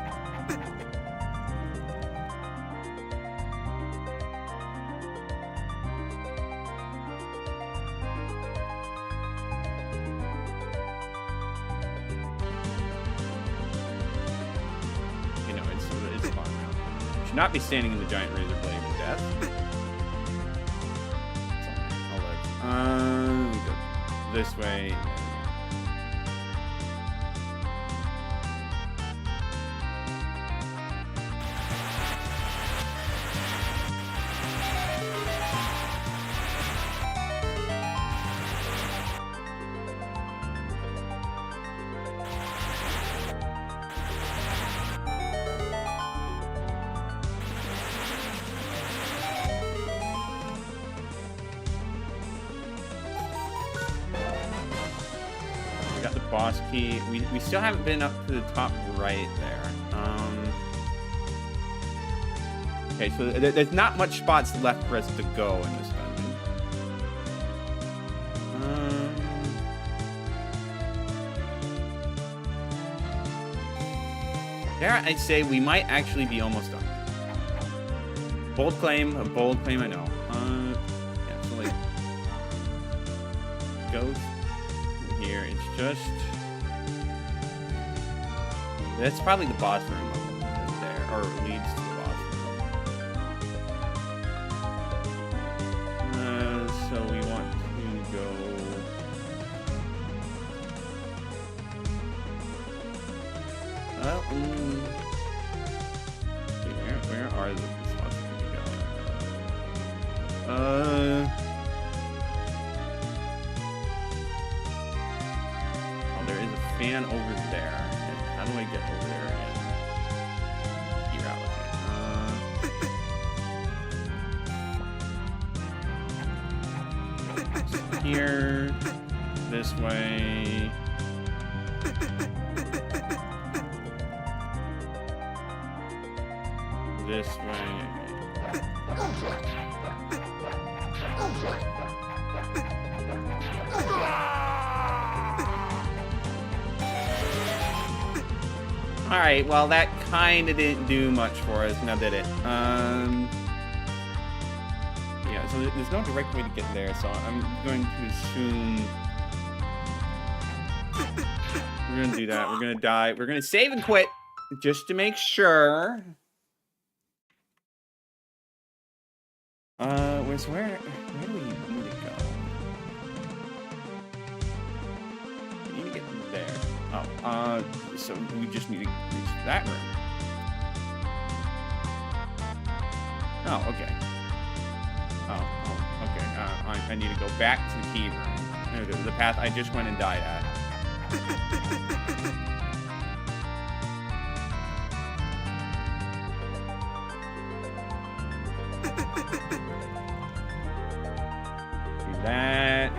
S1: You know, it's fun now. Should not be standing in the giant razor blade of death. I'll live. We go this way. Got the boss key. We still haven't been up to the top right there. Okay, so there's not much spots left for us to go in this dungeon. Dare I say we might actually be almost done. Bold claim, a bold claim, I know. Yeah, so like goes here. It's just that's probably the boss room there, or leads to the boss room. So we want to go. Where are the spots we need to go? There is a fan over there. And how do I get over there again? Here, this way. This way. All right, well, that kind of didn't do much for us, now did it? Yeah, so there's no direct way to get there, so I'm going to assume we're going to do that. We're going to die. We're going to save and quit just to make sure. Where do we need to go? We need to get there. Oh, so we just need to reach that room. Oh, okay. Oh, okay. I need to go back to the key room. There we go. The path I just went and died at. Do that.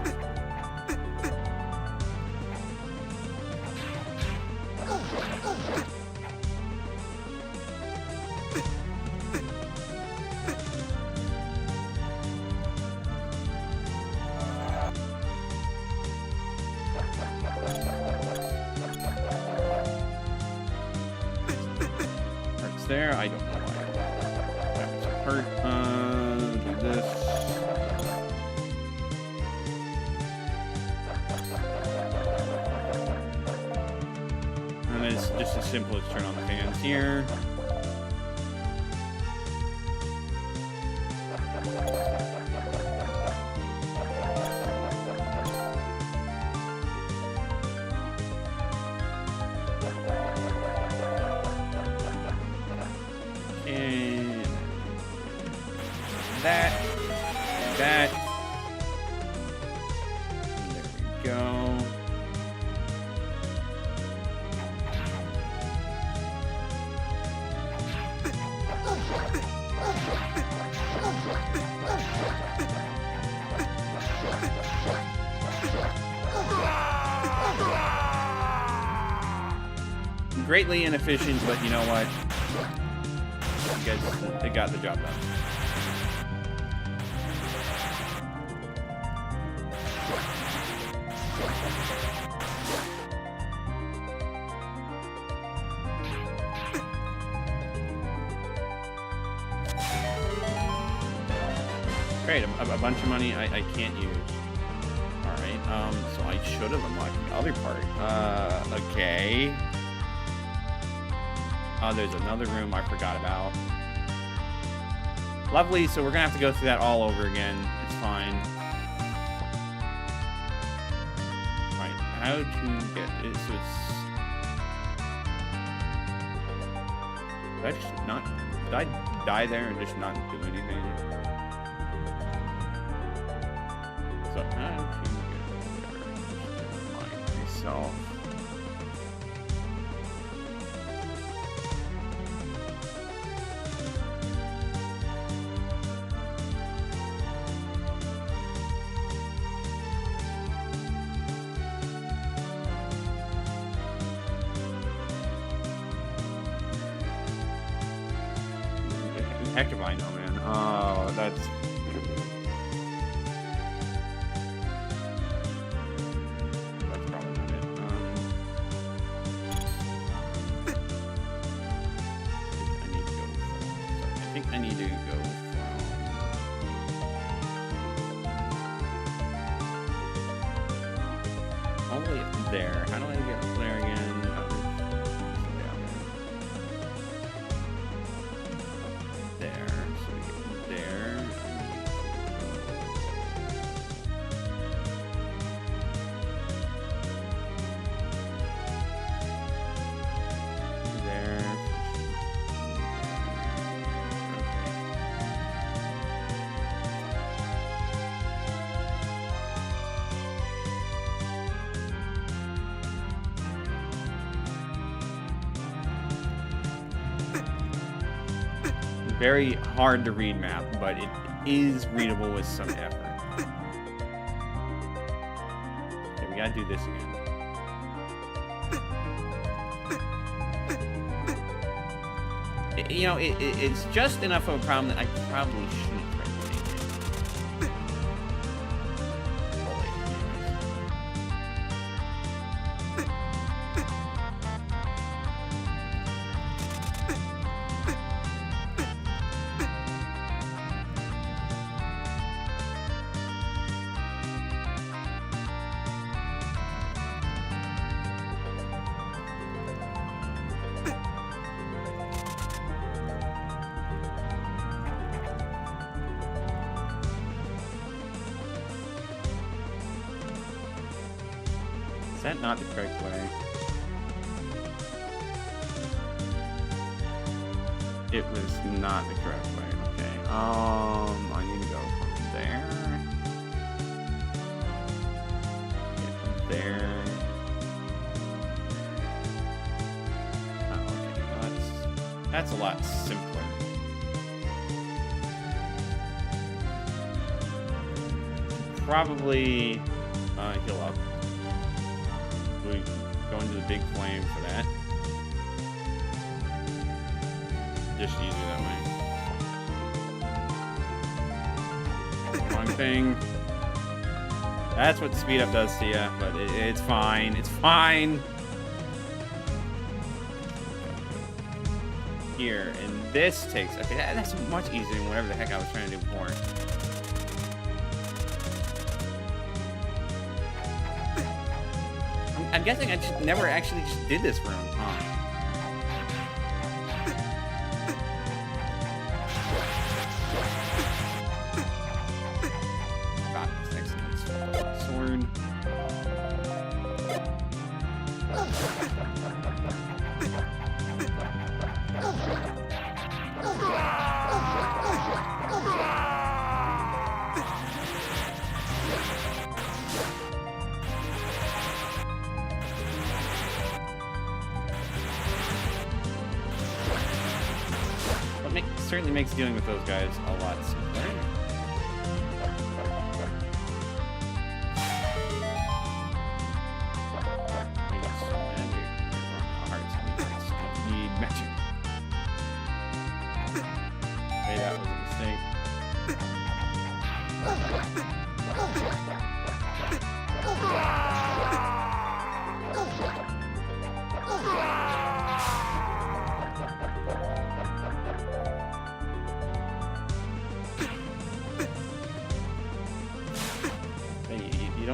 S1: There, I don't know why that was hurt. Do this. And it's just as simple as turn on the fans here. That. There we go. Greatly inefficient, but you know what? You guys, they got the job done. Great, a bunch of money I can't use. Alright, so I should have unlocked the other part. Okay. Oh, there's another room I forgot about. Lovely, so we're gonna have to go through that all over again. It's fine. Right, how to get it? So it's... Did I just not... Did I die there and just not do anything? So how to get there? Just remind myself. Heck if I know, man. Oh, that's... That's probably not it. I think I need to go from... all the way up there. How do I get up there again? Very hard to read map, but it is readable with some effort. Okay, we gotta do this again. You know, it's just enough of a problem that I probably shouldn't try to make it. Is that not the correct way? It was not the correct way. Okay. I need to go from there. Get there. Oh, okay. Well, that's a lot simpler. Probably heal up. We go into the big flame for that. Just easier that way. Wrong thing. That's what speed up does to you, but it's fine. It's fine. Here, and this takes... Okay, that's much easier than whatever the heck I was trying to do before. I'm guessing I just never actually just did this room, huh? Got this excellent sword. Certainly makes dealing with those guys a lot simpler. Need magic. Hey, that was a mistake.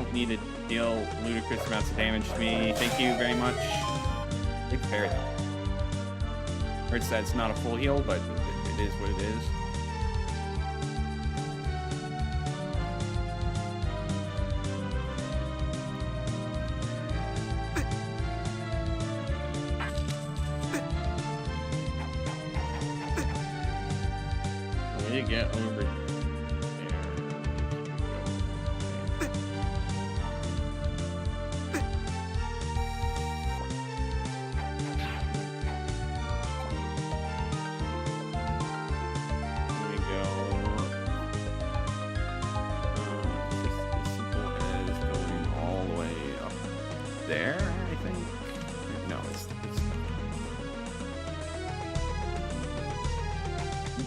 S1: don't need to deal ludicrous amounts of damage to me. Thank you very much. Big fair though. Hurts that it's not a full heal, but it is what it is. When you get over there.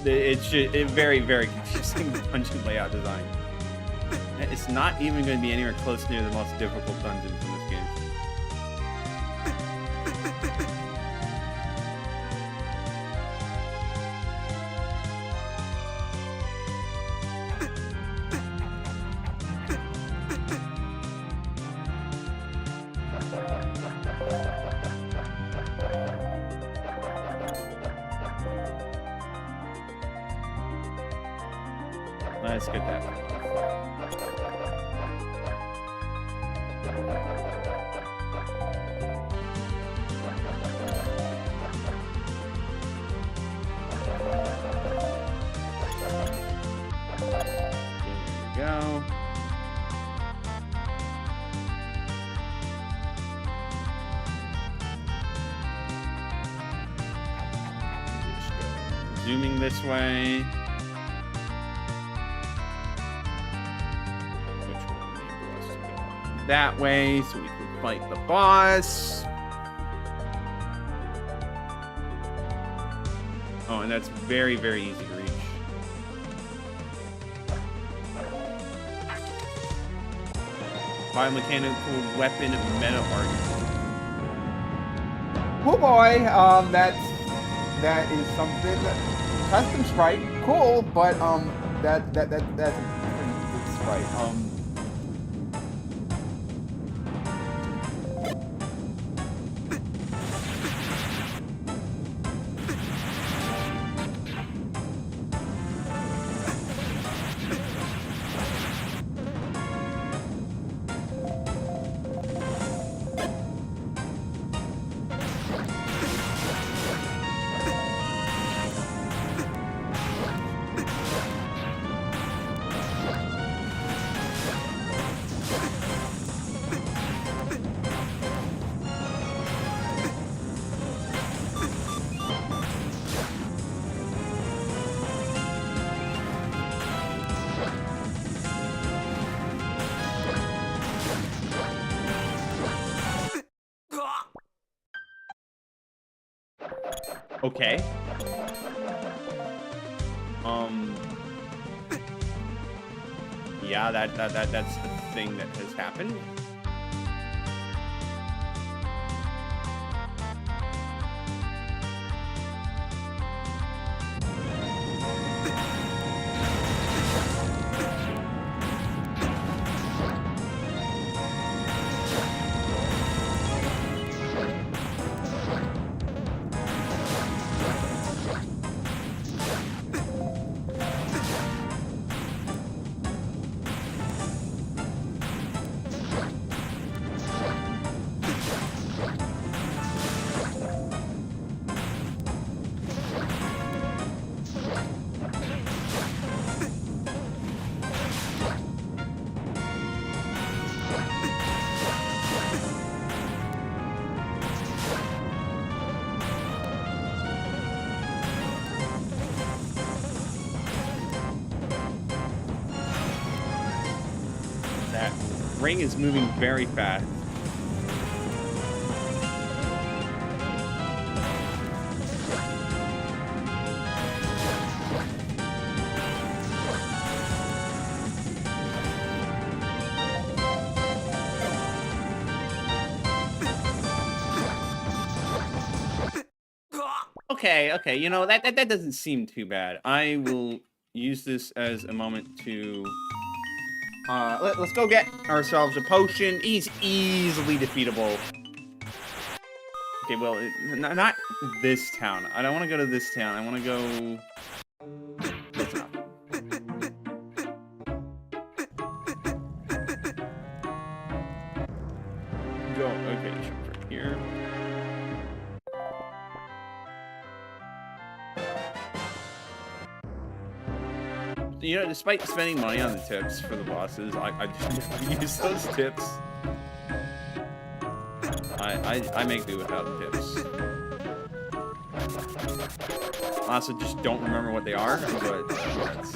S1: It's just very, very confusing dungeon layout design. It's not even going to be anywhere close near the most difficult dungeons in this game. Let's get that. Here we go. Just go zooming this way. That way, so we can fight the boss. Oh, and that's very, very easy to reach. Biomechanical weapon meta art. Oh boy, that is something. Custom sprite, cool, but that's a pretty good sprite. Okay. Yeah, that's the thing that has happened. Ring is moving very fast. Okay, you know, that doesn't seem too bad. I will use this as a moment to Let's go get ourselves a potion. He's easily defeatable. Okay, well, not this town. I don't want to go to this town. I want to go... That's enough. Go, okay, jump right here. You know, despite spending money on the tips for the bosses, I just never use those tips. I make do without the tips. I also just don't remember what they are, but that's...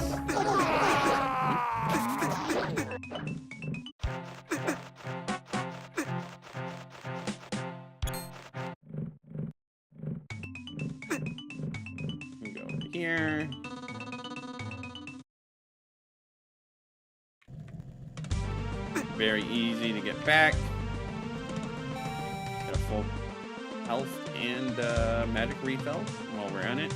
S1: Go over here. Very easy to get back. Got a full health and magic refill while we're on it.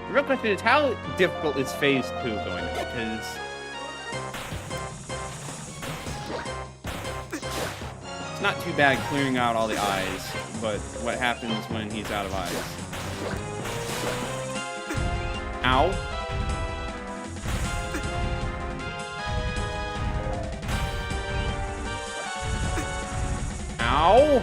S1: The real question is, how difficult is Phase 2 going to be? Because it's not too bad clearing out all the eyes, but what happens when he's out of eyes? Ow. Ow.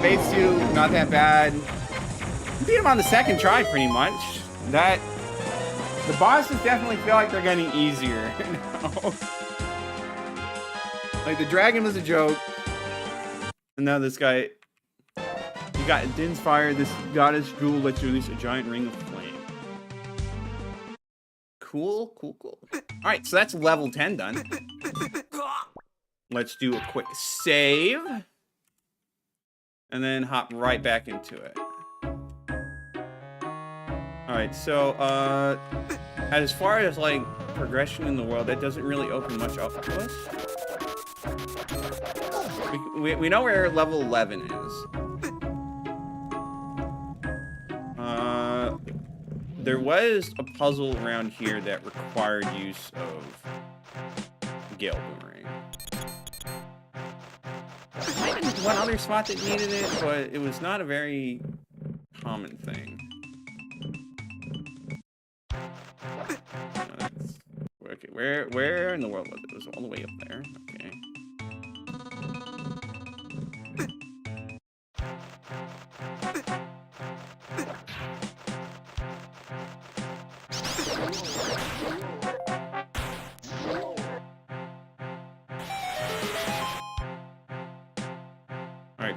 S1: Phase 2, not that bad. Beat him on the second try, pretty much. The bosses definitely feel like they're getting easier. No. Like, the dragon was a joke. And now this guy... You got Din's Fire, this goddess jewel lets you release a giant ring of flame. Cool, cool, cool. Alright, so that's level 10 done. Let's do a quick save. And then hop right back into it. Alright, so, as far as, like, progression in the world, that doesn't really open much up to us. We know where level 11 is. There was a puzzle around here that required use of Gale Boomerang. Might have been one other spot that needed it, but it was not a very common thing. Okay, where in the world was it? It was all the way up there. Okay.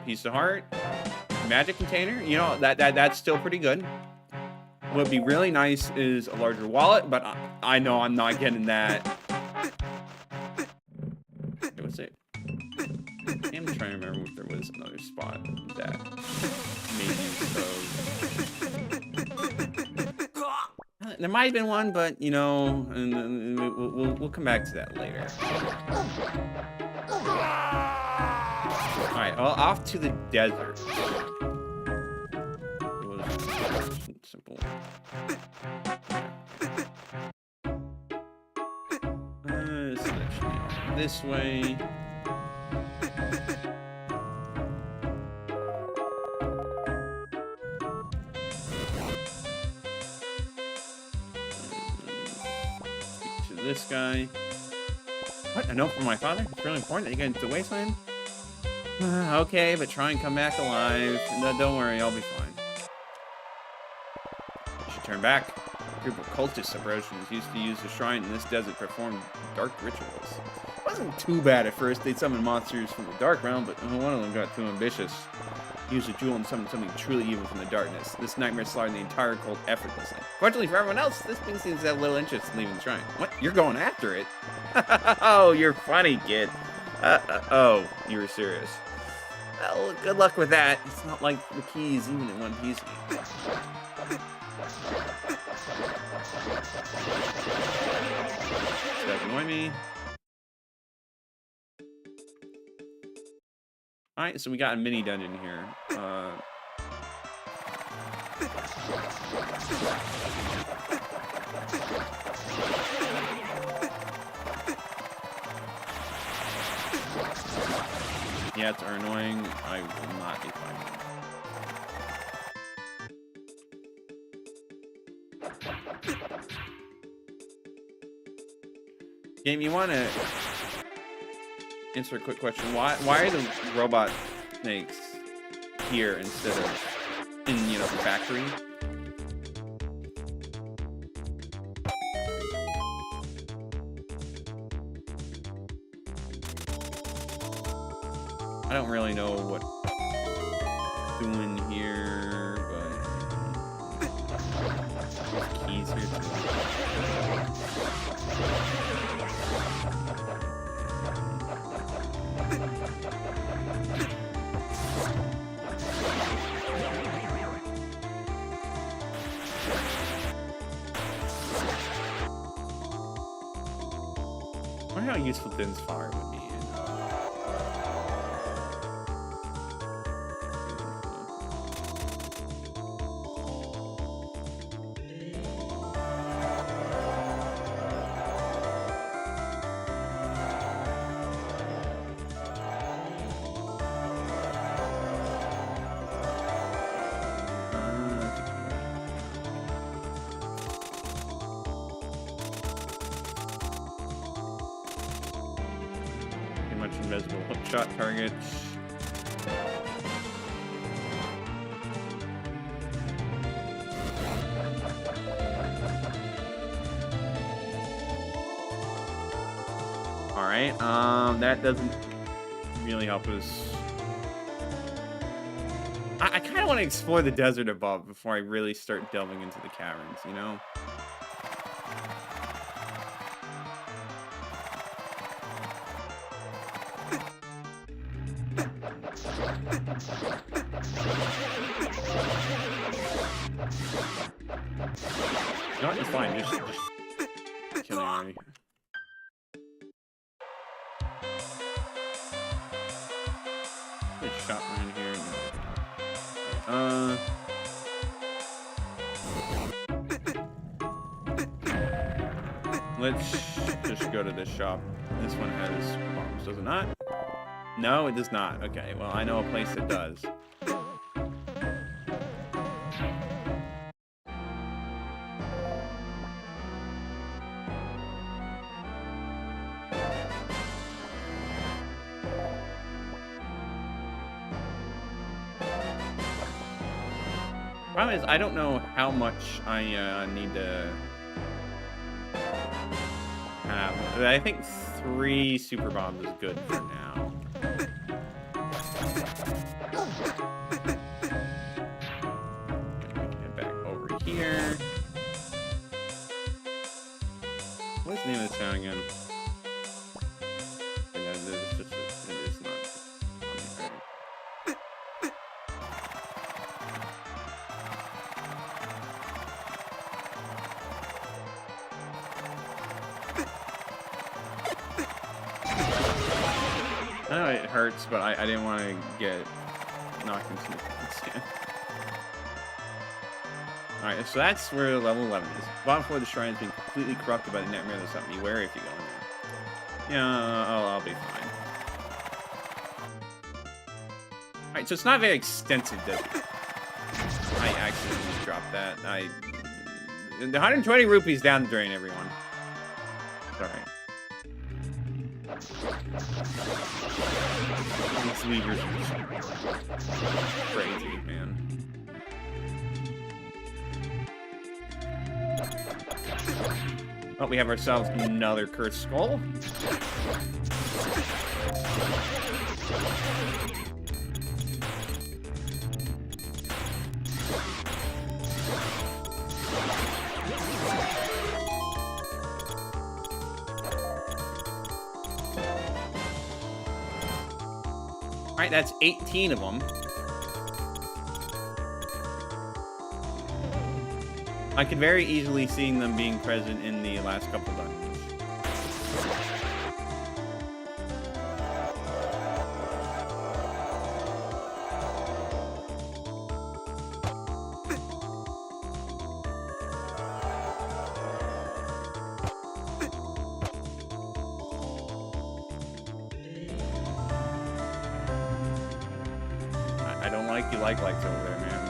S1: Piece of heart, magic container. You know, that's still pretty good. What would be really nice is a larger wallet, but I know I'm not getting that. Okay, what's it? I'm trying to remember if there was another spot that made use of. There might have been one, but you know, and we'll come back to that later. All right, well, off to the desert. It was simple. Selection this way. Speak to this guy. What? A note from my father? It's really important that you get into the wasteland? Okay, but try and come back alive. No, don't worry, I'll be fine. You should turn back. A group of cultist Abrosians used to use the shrine in this desert to perform dark rituals. It wasn't too bad at first. They'd summon monsters from the dark realm, but one of them got too ambitious. He used a jewel and summoned something truly evil from the darkness. This nightmare slaughtered the entire cult effortlessly. Fortunately for everyone else, this thing seems to have little interest in leaving the shrine. What? You're going after it? Oh, you're funny, kid. Oh, you were serious. Well, good luck with that. It's not like the keys even in one piece. That annoy me. Alright, so we got a mini dungeon here. Yeah, it's annoying. I will not be fine. Game, you want to answer a quick question? Why are the robot snakes here instead of in, you know, the factory? I don't really know what doing here, but keys here too. I wonder how useful Din's fire would be. Invisible hookshot targets. All right, that doesn't really help us. I kind of want to explore the desert above before I really start delving into the caverns, you know? No, it's fine. Just kill him already. Shot around here. Let's just go to this shop. This one has bombs, does it not? No, it does not. Okay, well, I know a place that does. Problem is, I don't know how much I need to have. I think 3 super bombs is good for now. Get back over here. What's the name of this town again? It's not. I know it hurts, but I didn't want to get knocked into the skin. Alright, so that's where level 11 is. Bottom floor of the shrine has been completely corrupted by the nightmare that's up. Beware if you go in there. Yeah, I'll be fine. Alright, so it's not very extensive, does it? I accidentally dropped that. The 120 rupees down the drain, everyone. It's alright. These levers are crazy, man. Oh, we have ourselves another cursed skull. All right, that's 18 of them. I could very easily see them being present in the last couple of dungeons. I don't like you lights over there, man.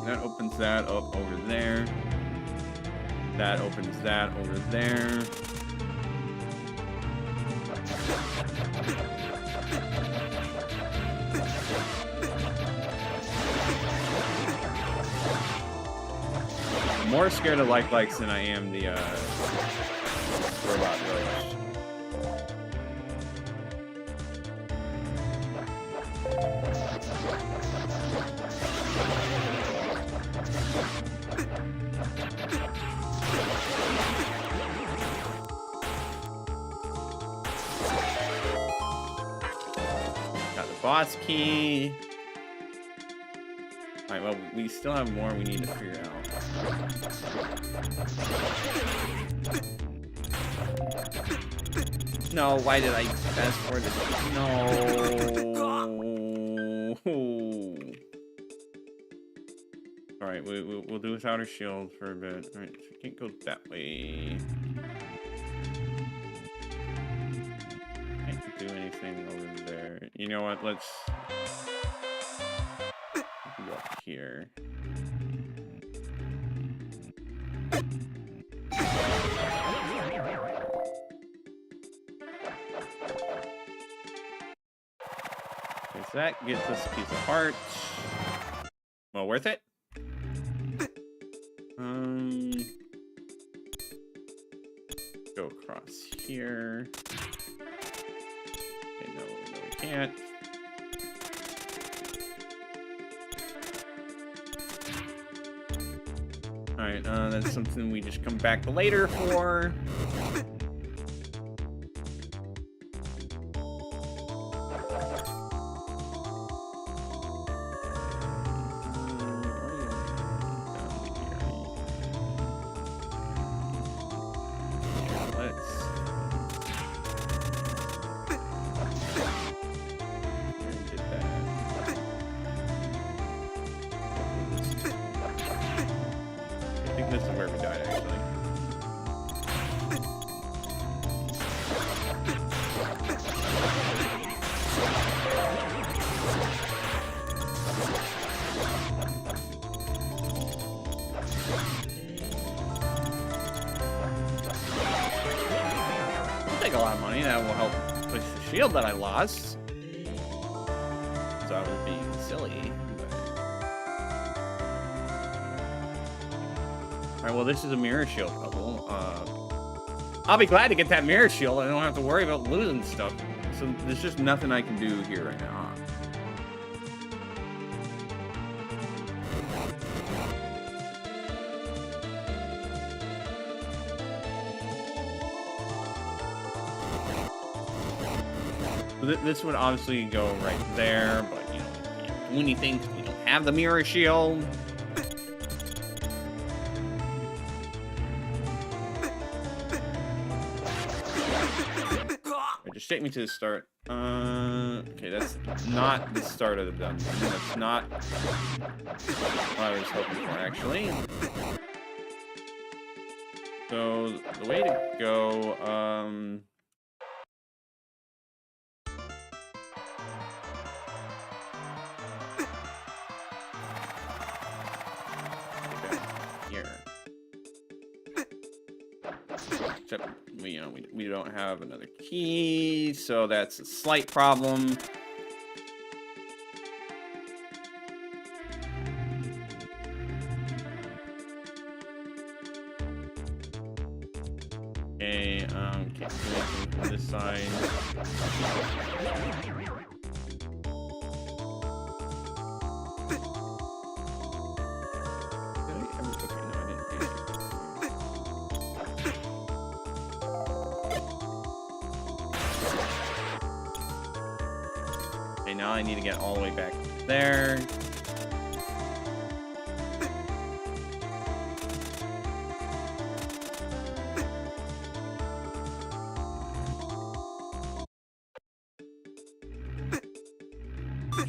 S1: That opens that up over there. That opens that over there. I'm more scared of likes than I am the robot roach. Boss key. Alright, well, we still have more we need to figure out. No, why did I fast forward this? No. Alright, we'll do without our shield for a bit. Alright, so we can't go that way. Can't do anything over there. You know what? Let's go up here. Okay, so that gets us a piece of heart. Well, worth it. Go across here. Okay, no, we can't. Alright, that's something we just come back later for. This is where we died, actually. It'll take a lot of money. That will help push the shield that I lost. So I was being silly. Alright, well, this is a mirror shield puzzle. I'll be glad to get that mirror shield. I don't have to worry about losing stuff. So there's just nothing I can do here right now. So this would obviously go right there, but Looney thing, we don't have the mirror shield. Just take me to the start. Okay, that's not the start of the dungeon. That's not what I was hoping for, actually. So, the way to go, here. Except, you know, we don't have another key, so that's a slight problem. Okay, can't do anything from this side. Okay, now I need to get all the way back there.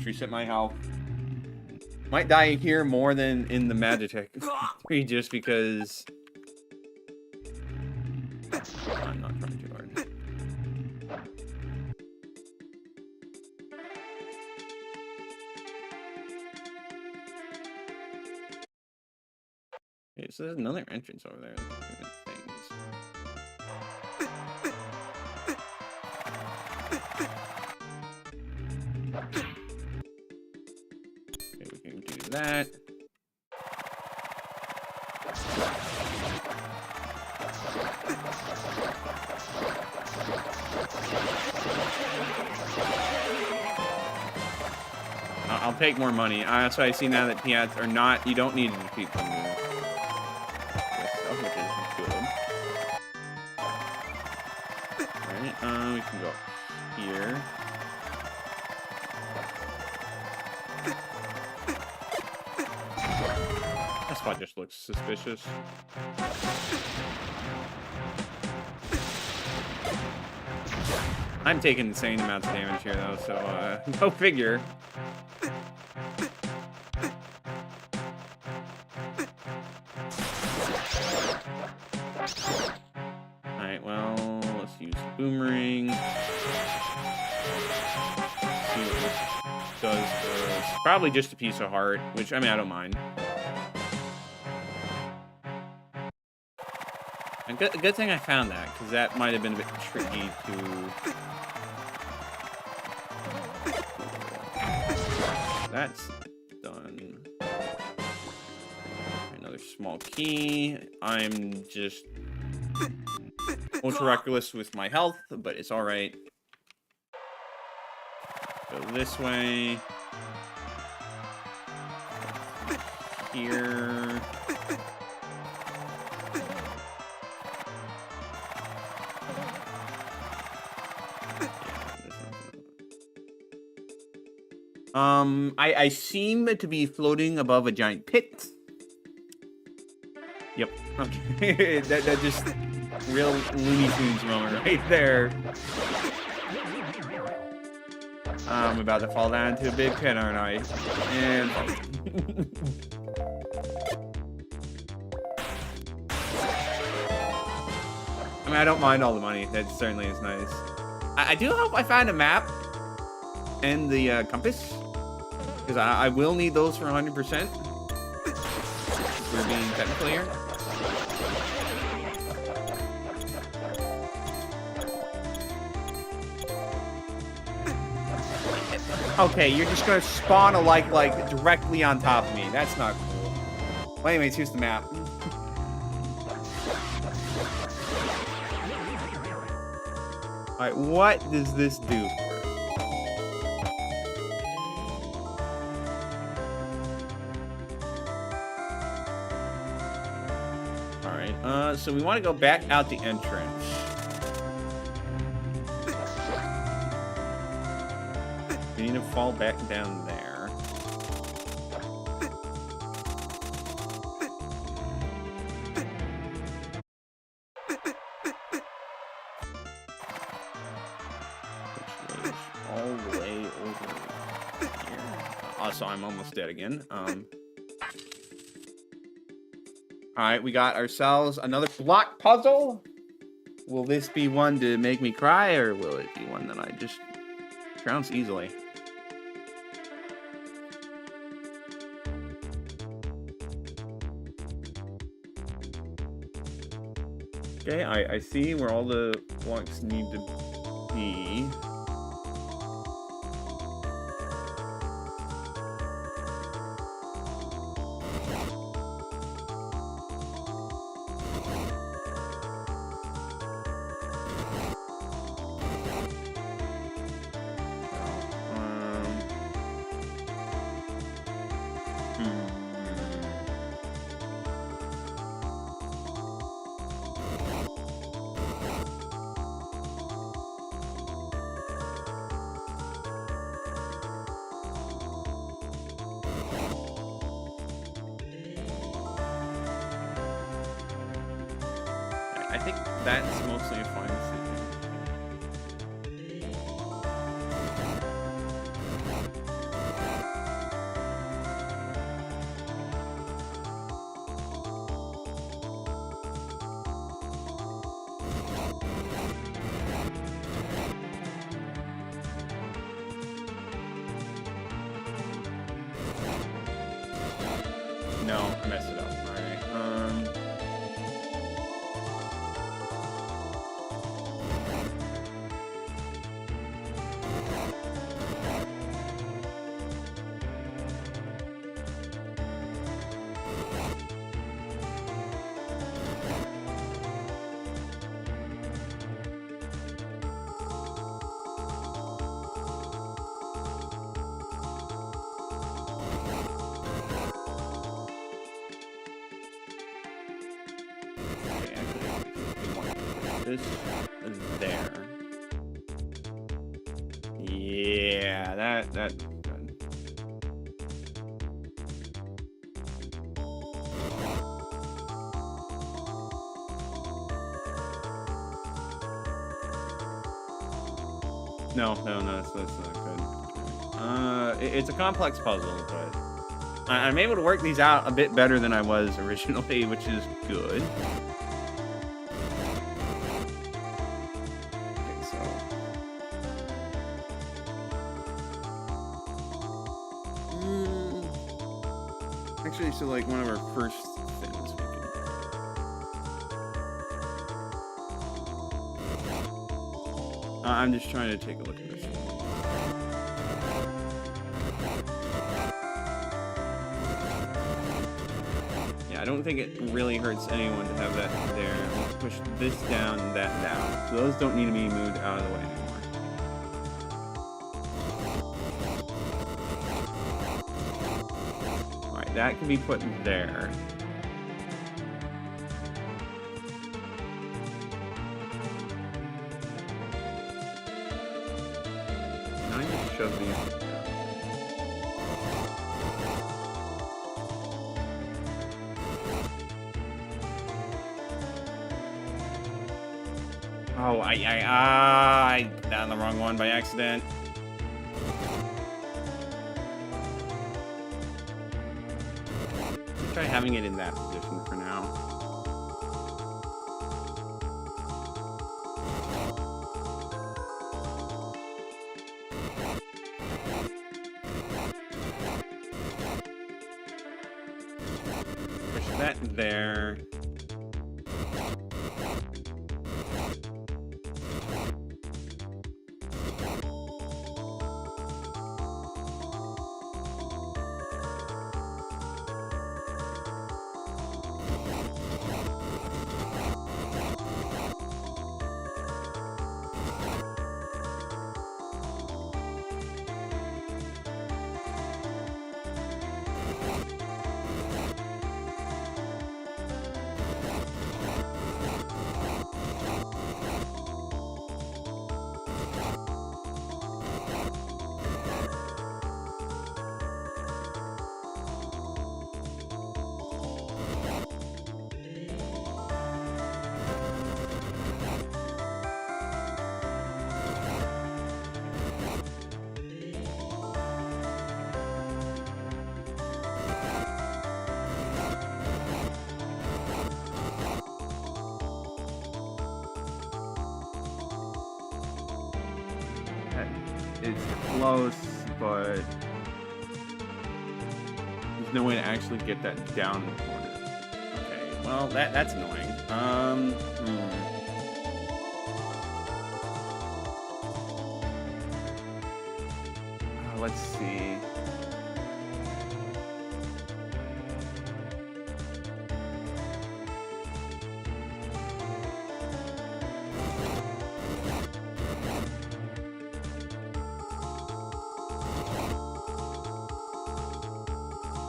S1: Reset my health. Might die here more than in the Magitech just because I'm not trying too hard. Okay, so there's another entrance over there. That. I'll take more money. That's why I see now that Piats are not. You don't need to defeat them. Which is good. All right. We can go here. That spot just looks suspicious. I'm taking insane amounts of damage here, though, so go figure. Alright, well, let's use boomerang. See what this does for us. Probably just a piece of heart, which, I mean, I don't mind. A good thing I found that, because that might have been a bit tricky to... That's done. Another small key. I'm just ultra reckless with my health, but it's alright. Go this way. Here. I seem to be floating above a giant pit. Yep. Okay. that just real Looney Tunes moment right there. I'm about to fall down into a big pit, aren't I? And I mean, I don't mind all the money. That certainly is nice. I do hope I find a map and the compass, because I will need those for 100%. We're being technical here. Okay, you're just gonna spawn a like directly on top of me. That's not cool. Well, anyways, here's the map. Alright, what does this do? So we want to go back out the entrance. We need to fall back down there. so I'm almost dead again. Alright, we got ourselves another block puzzle. Will this be one to make me cry, or will it be one that I just trounce easily? Okay, I see where all the blocks need to be. I think that's mostly a fine decision. No, I messed it up. Alright. This is there. Yeah, that's good. No, that's not good. It's a complex puzzle, but I'm able to work these out a bit better than I was originally, which is good. Actually, so like one of our first things we can... I'm just trying to take a look at this one. Yeah, I don't think it really hurts anyone to have that there. Let's push this down and that down. So those don't need to be moved out of the way anymore. That can be put there. Now I just shove these down. Oh, I down the wrong one by accident. Try having it in that position for now. Push that there. it's close, but there's no way to actually get that down the corner. Okay, well, that's annoying. Let's see.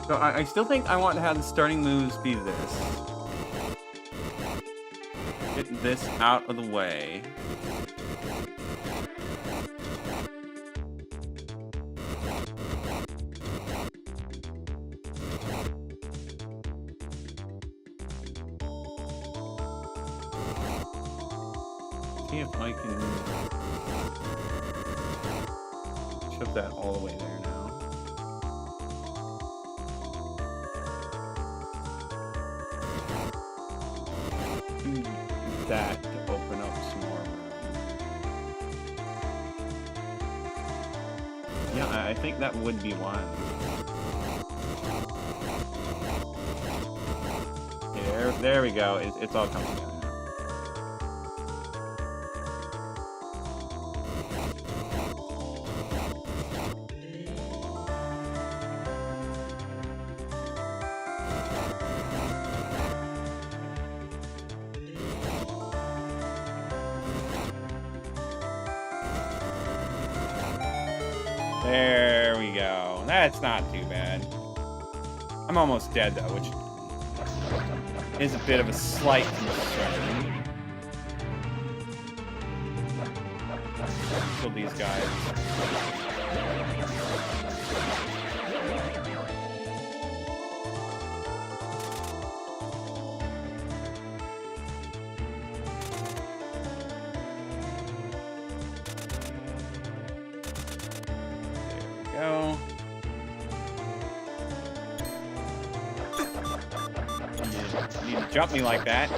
S1: So I still think I want to have the starting moves be this. Get this out of the way. See if I can shove that all the way there now. That to open up some more room. Yeah, I think that would be one. There we go. It's all coming together now. There we go. That's not too bad. I'm almost dead, though, which is a bit of a slight concern. Kill these guys. Go. You need to jump me like that.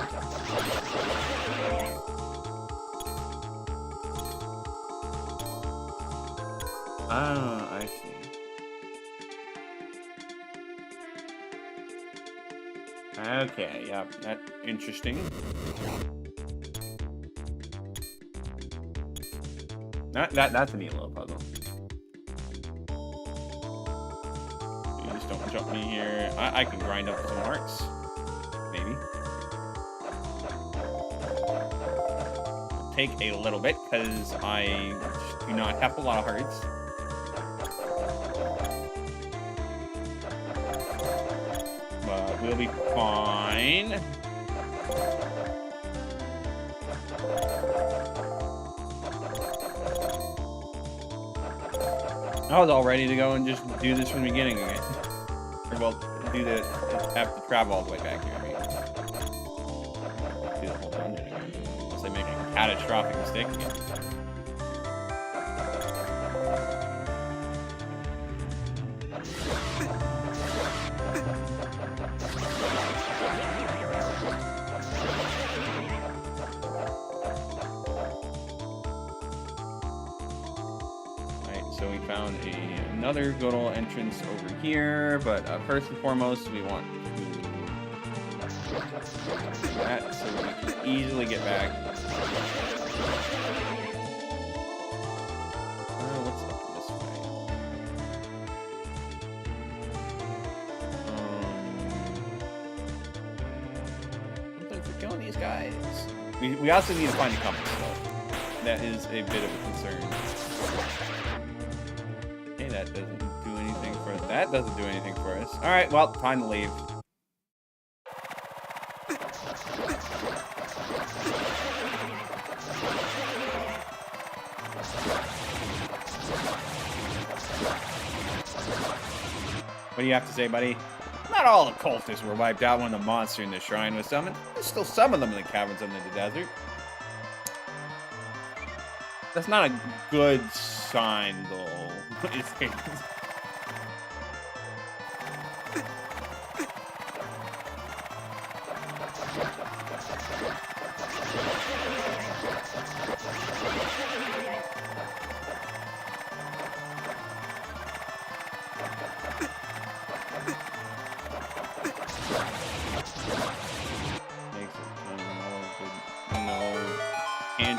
S1: Ah, I see. Okay, yeah, that's interesting. That's a neat little puzzle. Don't jump me here. I can grind up some hearts. Maybe. It'll take a little bit because I do not have a lot of hearts. But we'll be fine. I was all ready to go and just do this from the beginning again. Well, have to travel all the way back here. I mean, do the whole dungeon again. Unless I make a catastrophic mistake again. Alright, so we found another good old entrance over here, but first and foremost, we want to do that so we can easily get back. What's up this way? Something for killing these guys. We also need to find a compass, though. That is a bit of a concern. That doesn't do anything for us. That doesn't do anything for us. All right, well, time to leave. What do you have to say, buddy? Not all the cultists were wiped out when the monster in the shrine was summoned. There's still some of them in the caverns under the desert. That's not a good sign, though. What is it?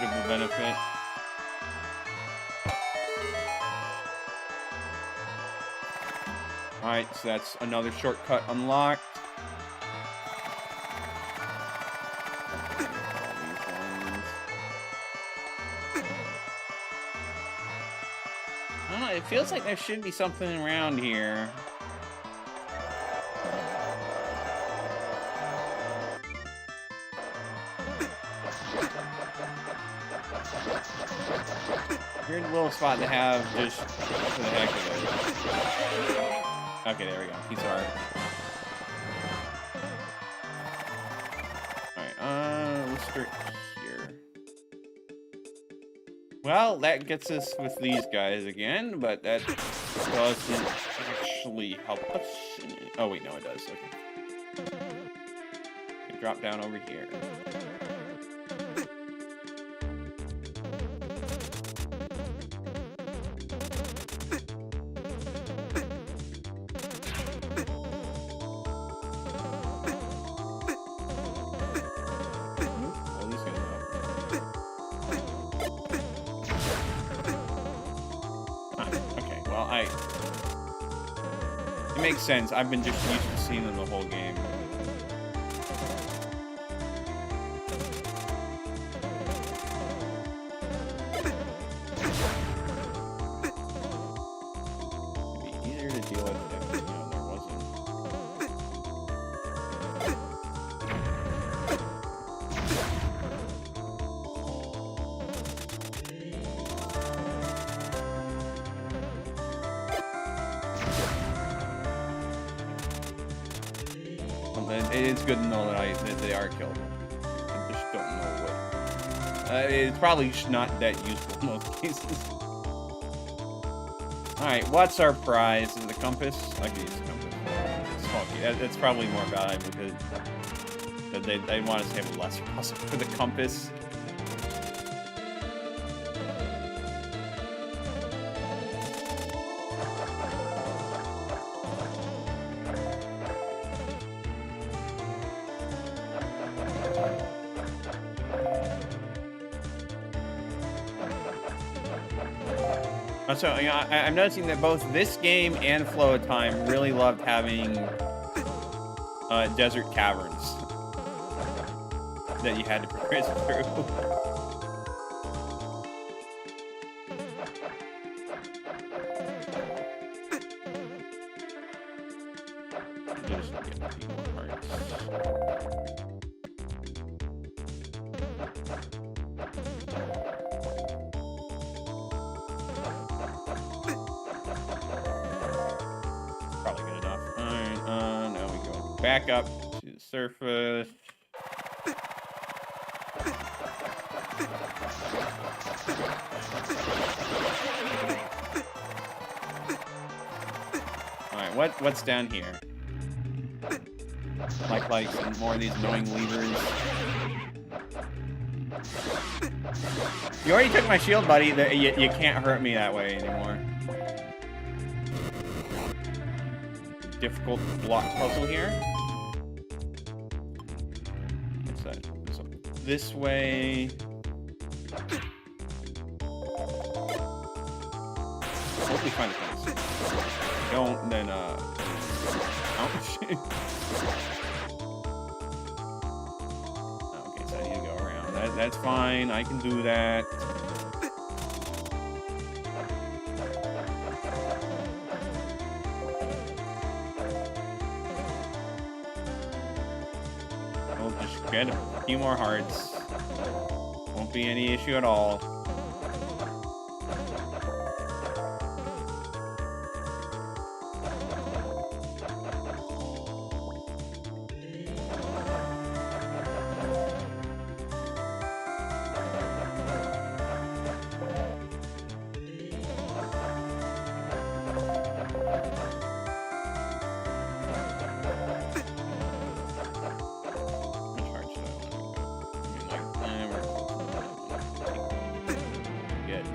S1: tangible benefit. Alright, so that's another shortcut unlocked. I don't know, it feels like there should be something around here. Weird little spot to have just for the heck of it. Okay, there we go. He's hard. Alright, let's start here. Well, that gets us with these guys again, but that doesn't actually help us. Oh, wait, no, it does. Okay. Drop down over here. It makes sense. I've been just used to seeing them the whole game. It'd be easier to deal with if, you know, there wasn't. It is good to know that they are killable. I just don't know what. It's probably just not that useful in most cases. Alright, what's our prize? Is it a compass? I can use the compass. It's funky. That's probably more valuable because they want us to have a lesser puzzle for the compass. So, you know, I'm noticing that both this game and Flow of Time really loved having desert caverns that you had to progress through. Just get a few more parts. Back up to the surface. Alright, what's down here? Like some more of these annoying levers. You already took my shield, buddy. You can't hurt me that way anymore. Difficult block puzzle here. What's that? So this way. Hope we find a fence. Don't, then ouch. Okay, so I need to go around. That's fine. I can do that. Get a few more hearts. Won't be any issue at all.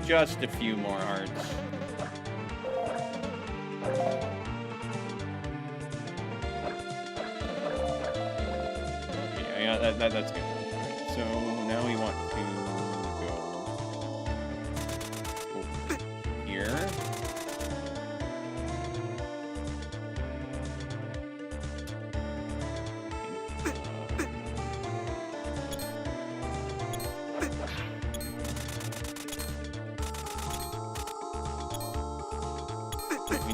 S1: Just a few more hearts. Yeah, that's good. Right, so now we want to go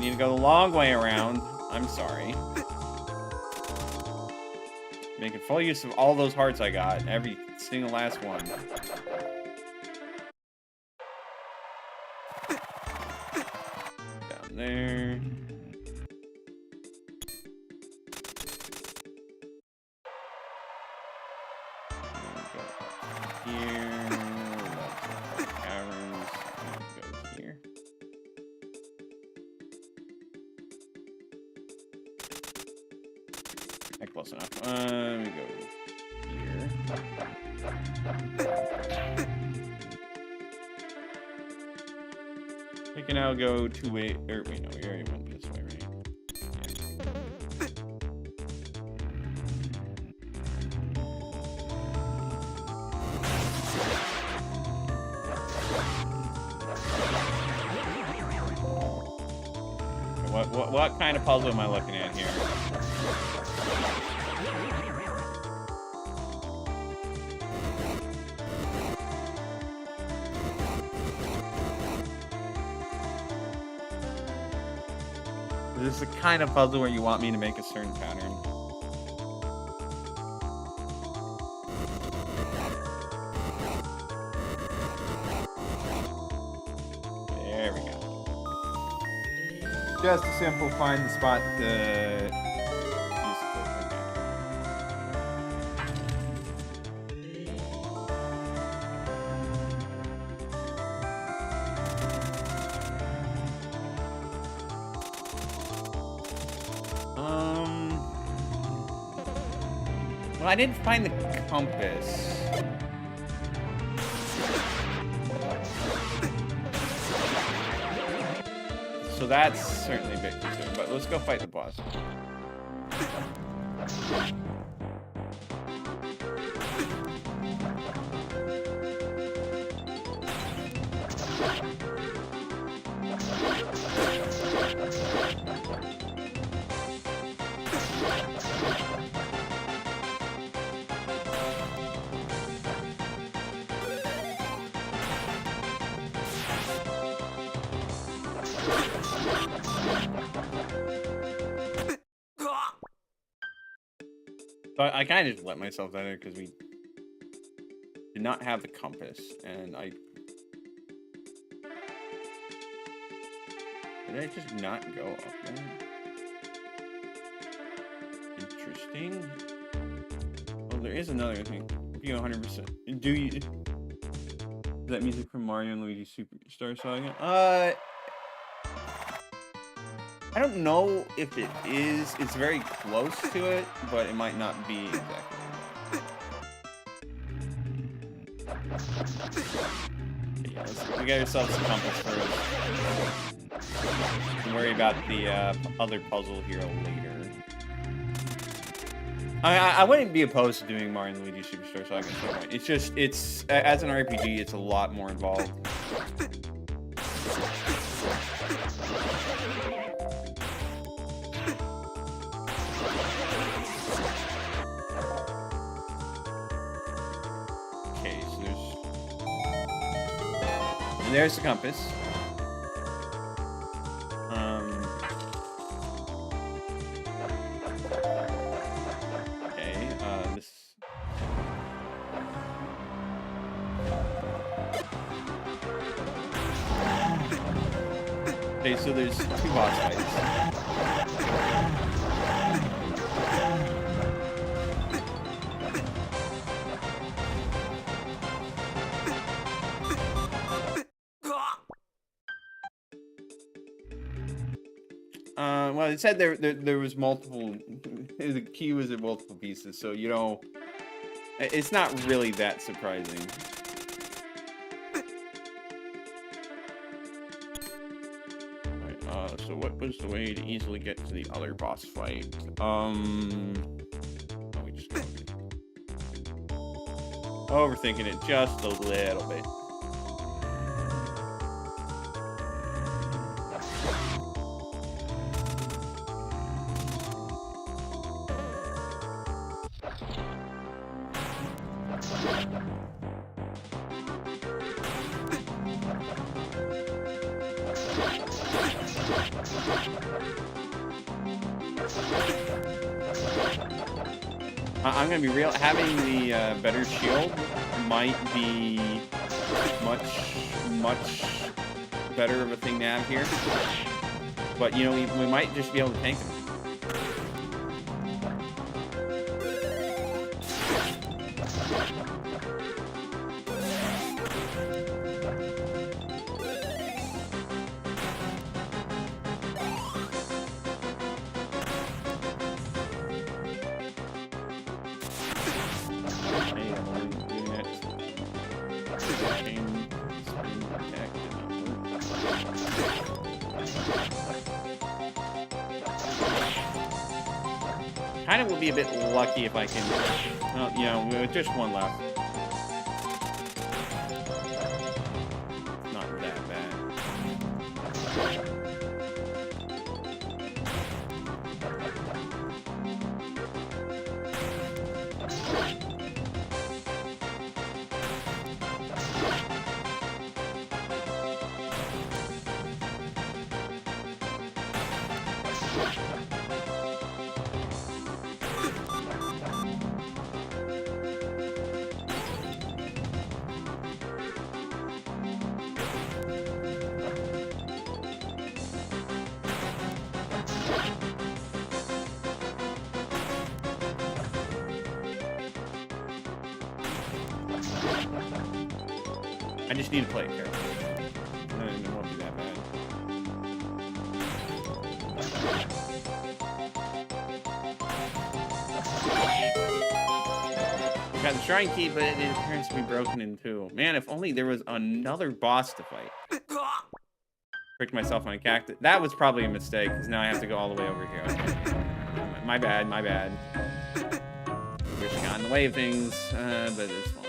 S1: need to go the long way around. I'm sorry. Making full use of all those hearts I got. Every single last one. Down there. Here. Caverns. Go here. Close enough. Let me go here. We can now go 2 way. Or wait, no, we already went this way, right? Yeah. What kind of puzzle am I looking at here? This is the kind of puzzle where you want me to make a certain pattern. There we go. Just a simple find the spot to use the clip. Well, I didn't find the compass. So that's certainly a bit concerning, but let's go fight the boss. So I kind of just let myself down there because we did not have the compass, and did I just not go up there? Interesting. Oh, there is another thing. You 100%. Do you? Is that music from Mario and Luigi Superstar Saga? I don't know if it is. It's very close to it, but it might not be exactly that. Okay, yeah, we got ourselves a compass first. Don't worry about the other puzzle here later. I wouldn't be opposed to doing Mario and Luigi Superstar Saga at some point. It's just, as an RPG, it's a lot more involved. There's the compass. Okay, this... Okay, so there's 2 boss fights. Well, it said there was multiple. The key was in multiple pieces, so you know, it's not really that surprising. Alright, so what was the way to easily get to the other boss fight? We just go overthinking it just a little bit. I'm gonna be real. Having the better shield might be much better of a thing to have here. But you know, we might just be able to tank him. Kind of will be a bit lucky if I can, well, you know, with just one left. Not that bad. I just need to play it carefully. It won't be that bad. Got the shrine key, but it appears to be broken in two. Man, if only there was another boss to fight. Pricked myself on a cactus. That was probably a mistake, because now I have to go all the way over here. Okay. My bad, my bad. We just got in the way of things, but it's fine.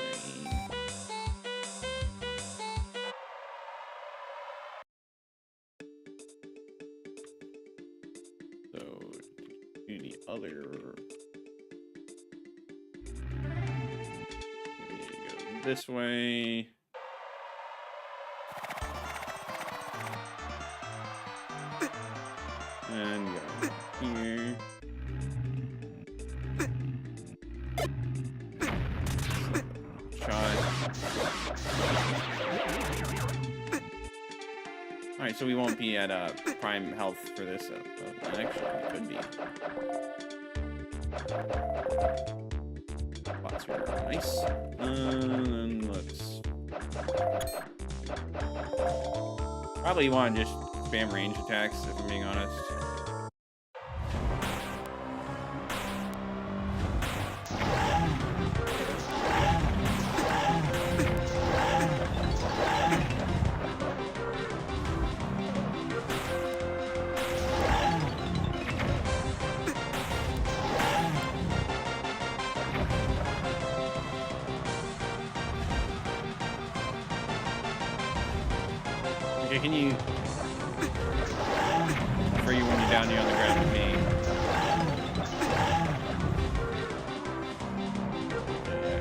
S1: Other go this way. And go here. Shot. Alright, so we won't be at prime health for this. Actually, it could be. Spots here are nice. And let's probably want to just spam range attacks, if I'm being honest. Can you for you when you're down here on the ground with me?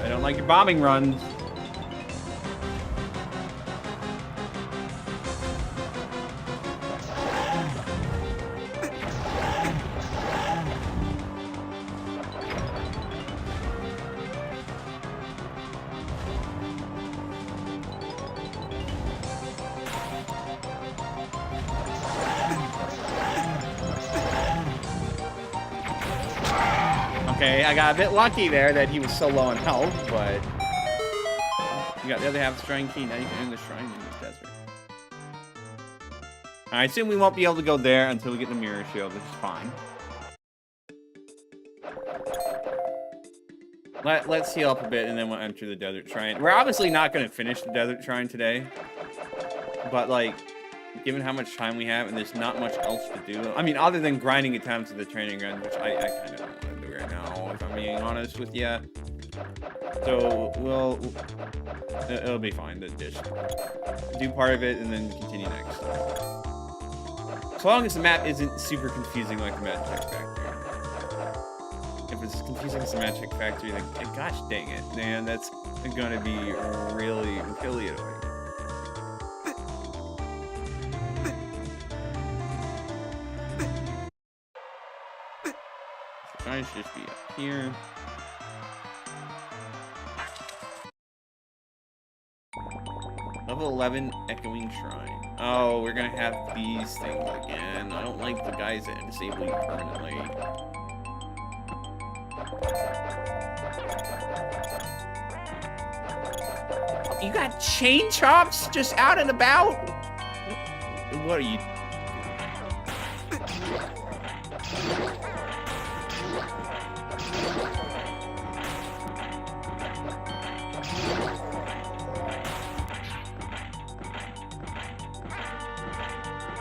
S1: I don't like your bombing runs. Okay, I got a bit lucky there that he was so low on health, but you got the other half of the shrine key. Now you can end the shrine in the desert. I assume we won't be able to go there until we get the mirror shield, which is fine. Let's heal up a bit and then we'll enter the desert shrine. We're obviously not going to finish the desert shrine today, but like, given how much time we have and there's not much else to do. I mean, other than grinding attempts at the training ground, which I kind of don't want to do right now, if I'm being honest with you. So it'll be fine to just do part of it and then continue next. So long as the map isn't super confusing like the Magic Factory. If it's confusing as the Magic Factory, then gosh dang it, man, that's gonna be really, really annoying. guys just be up here. Level 11 Echoing Shrine. Oh, we're gonna have these things again. I don't like the guys that disable you permanently. You got chain chops just out and about? What are you?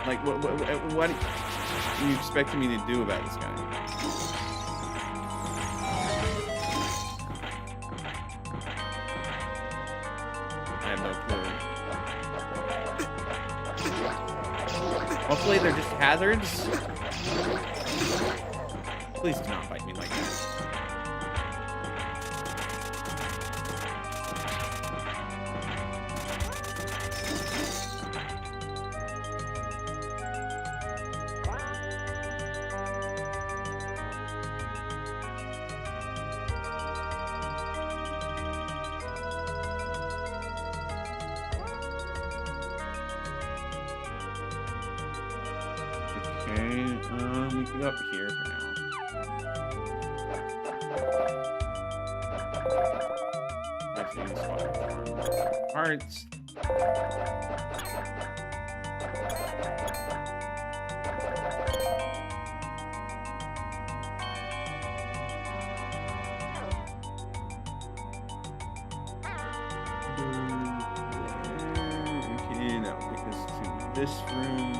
S1: Like, what are you expecting me to do about this guy? I have no clue. Hopefully they're just hazards. Please do not fight me like that. We can go up here for now. Actually, swap parts. Okay, that will take us to this room.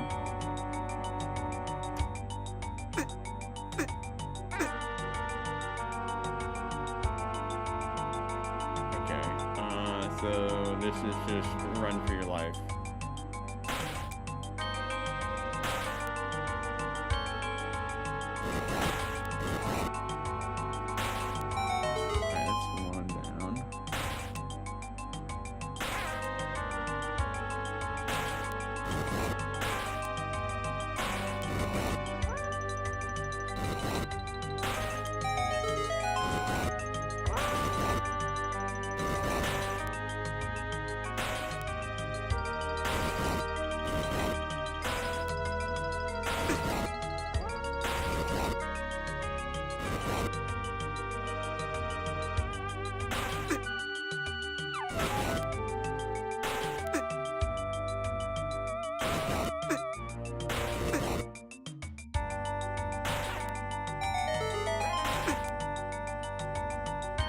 S1: So this is just run for your life. Alright, that's one down.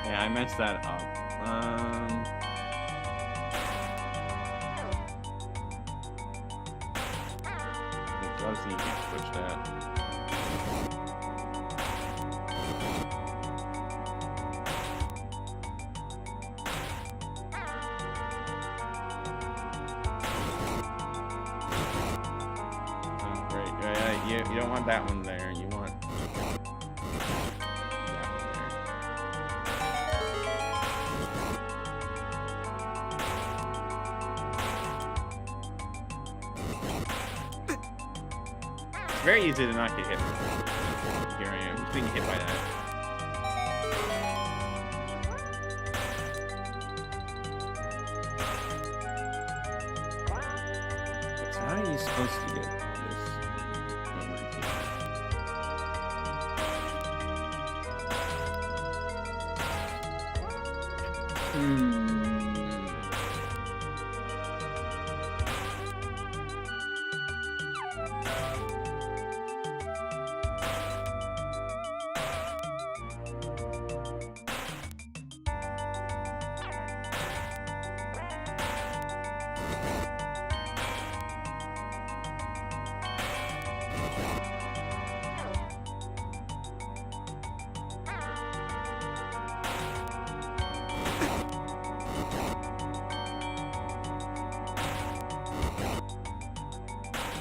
S1: Yeah, I messed that up. Obviously you can't switch that. Oh, great. Yeah, you don't want that one there. You want very easy to not get hit. Here I am, just being hit by that. So how are you supposed to get this over here?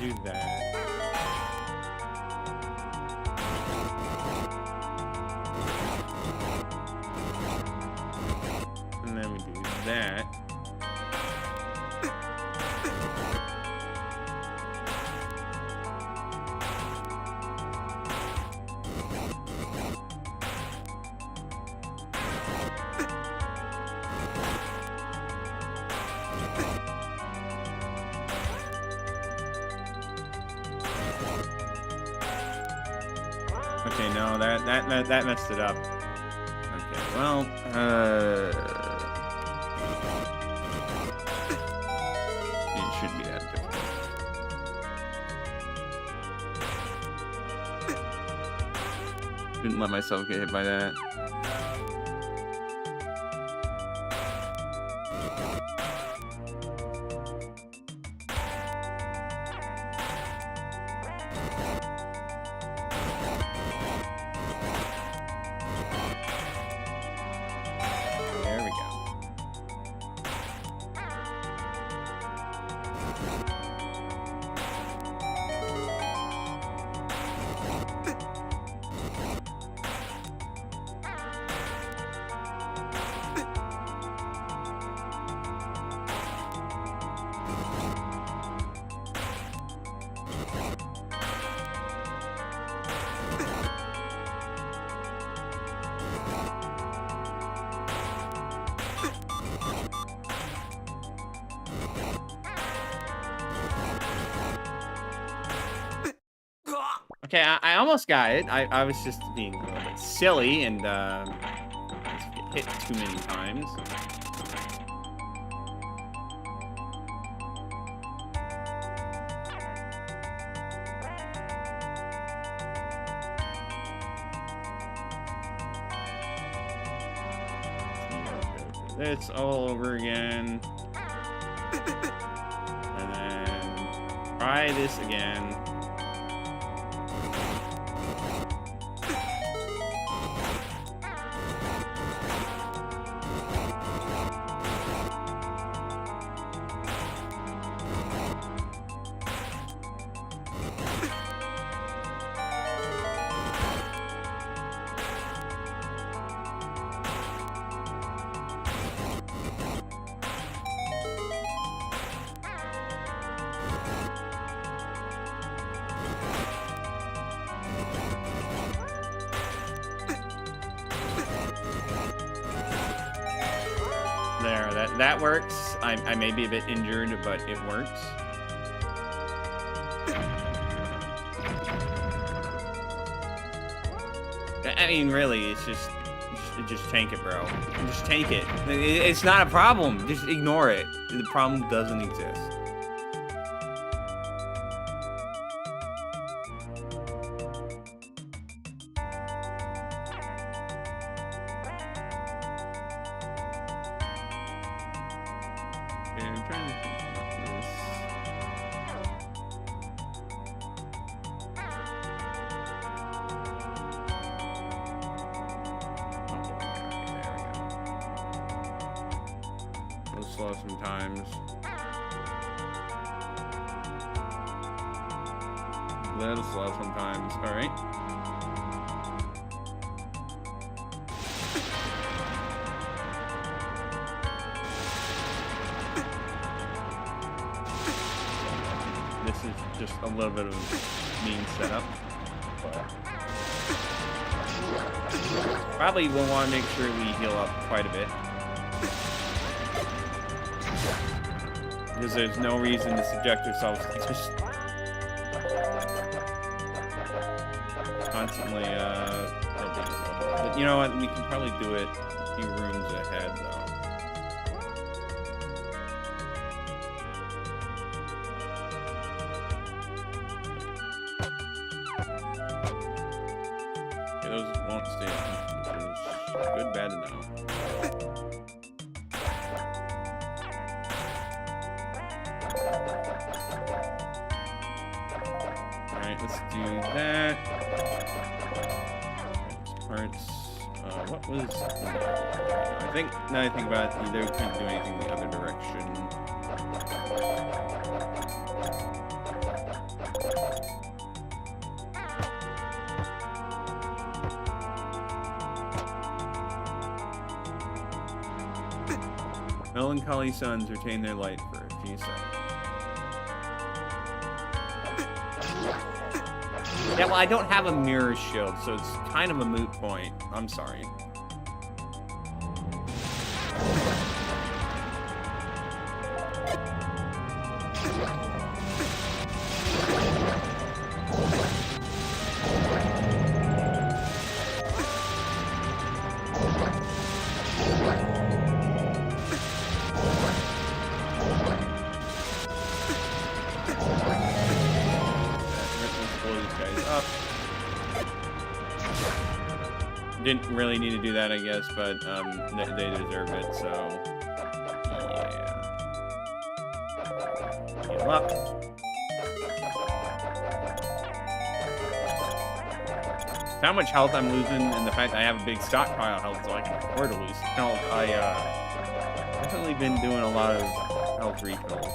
S1: Do that. And then we do that. Okay, no, that messed it up. Okay, well, it shouldn't be that difficult. Didn't let myself get hit by that. Okay, I almost got it. I was just being a little bit silly and hit too many times. This all over again. And then try this again. There, that works. I may be a bit injured, but it works. I mean, really, it's just tank it, bro. Just tank it. It's not a problem. Just ignore it. The problem doesn't exist. Slow sometimes. A little slow sometimes. All right. This is just a little bit of a mean setup. Probably we'll want to make sure we heal up quite a bit. Because there's no reason to subject ourselves to just constantly, but you know what, we can probably do it a few rooms ahead, though. Okay, those won't stay on. Good, bad to know. Let's do that. Parts. What was... I think, now I think about it, either couldn't do anything the other direction. Melancholy suns retain their light for a few seconds. Yeah, well, I don't have a mirror shield, so it's kind of a moot point. I'm sorry. Didn't really need to do that, I guess, but they deserve it, so yeah. Heal up. How much health I'm losing, and the fact that I have a big stockpile of health, so I can afford to lose health. I definitely been doing a lot of health refills.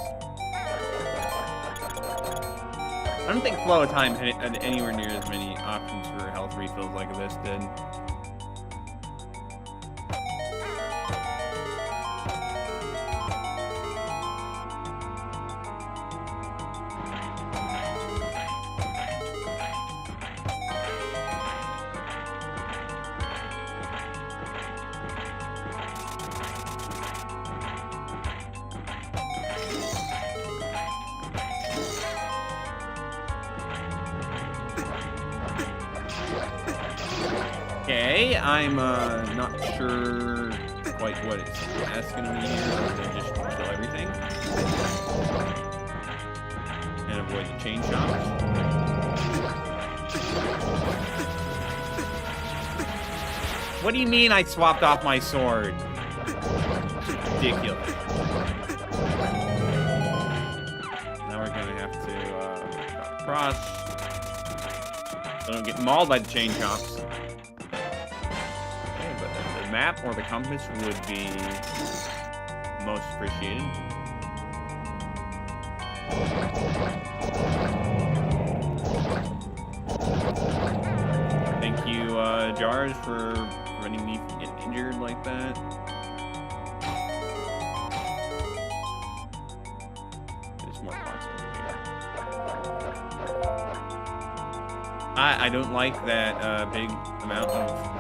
S1: I don't think Flow of Time had anywhere near as many options for health refills like this did. Okay, I'm not sure quite what it's asking me here. So just kill everything and avoid the chain shots. What do you mean I swapped off my sword? It's ridiculous. Now we're gonna have to cut across so I don't get mauled by the chain chops. Map or the compass would be most appreciated. Thank you, Jars, for running me from getting injured like that. There's more consoles here. I don't like that big amount of.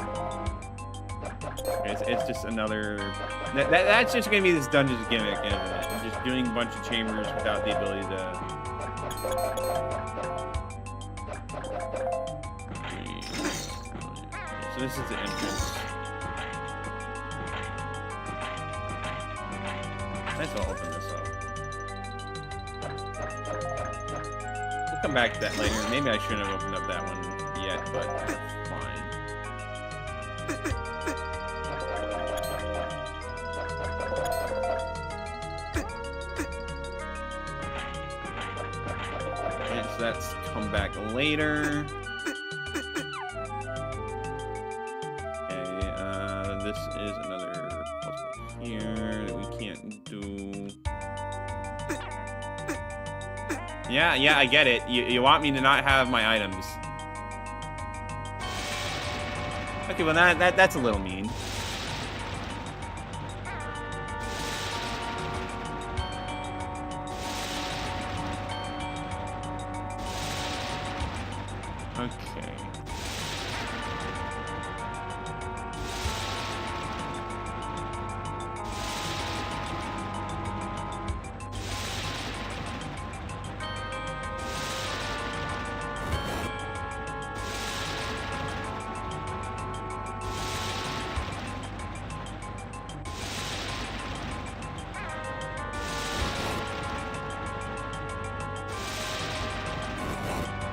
S1: It's just another. That's just gonna be this dungeon's gimmick, isn't it? Just doing a bunch of chambers without the ability to. So this is the entrance. Might as well open this up. We'll come back to that later. Maybe I shouldn't have opened up that one yet, but it's fine. So that's come back later. Okay, this is another puzzle here that we can't do. Yeah, I get it. You want me to not have my items. Okay, well that's a little mean. Okay.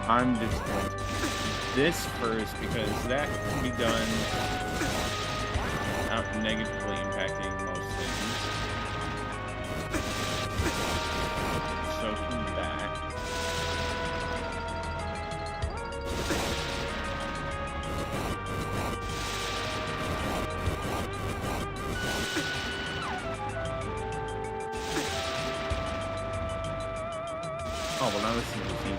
S1: I'm just going to do this first because that can be done without negatively impacting most things. So come back. Oh, well now this is easy.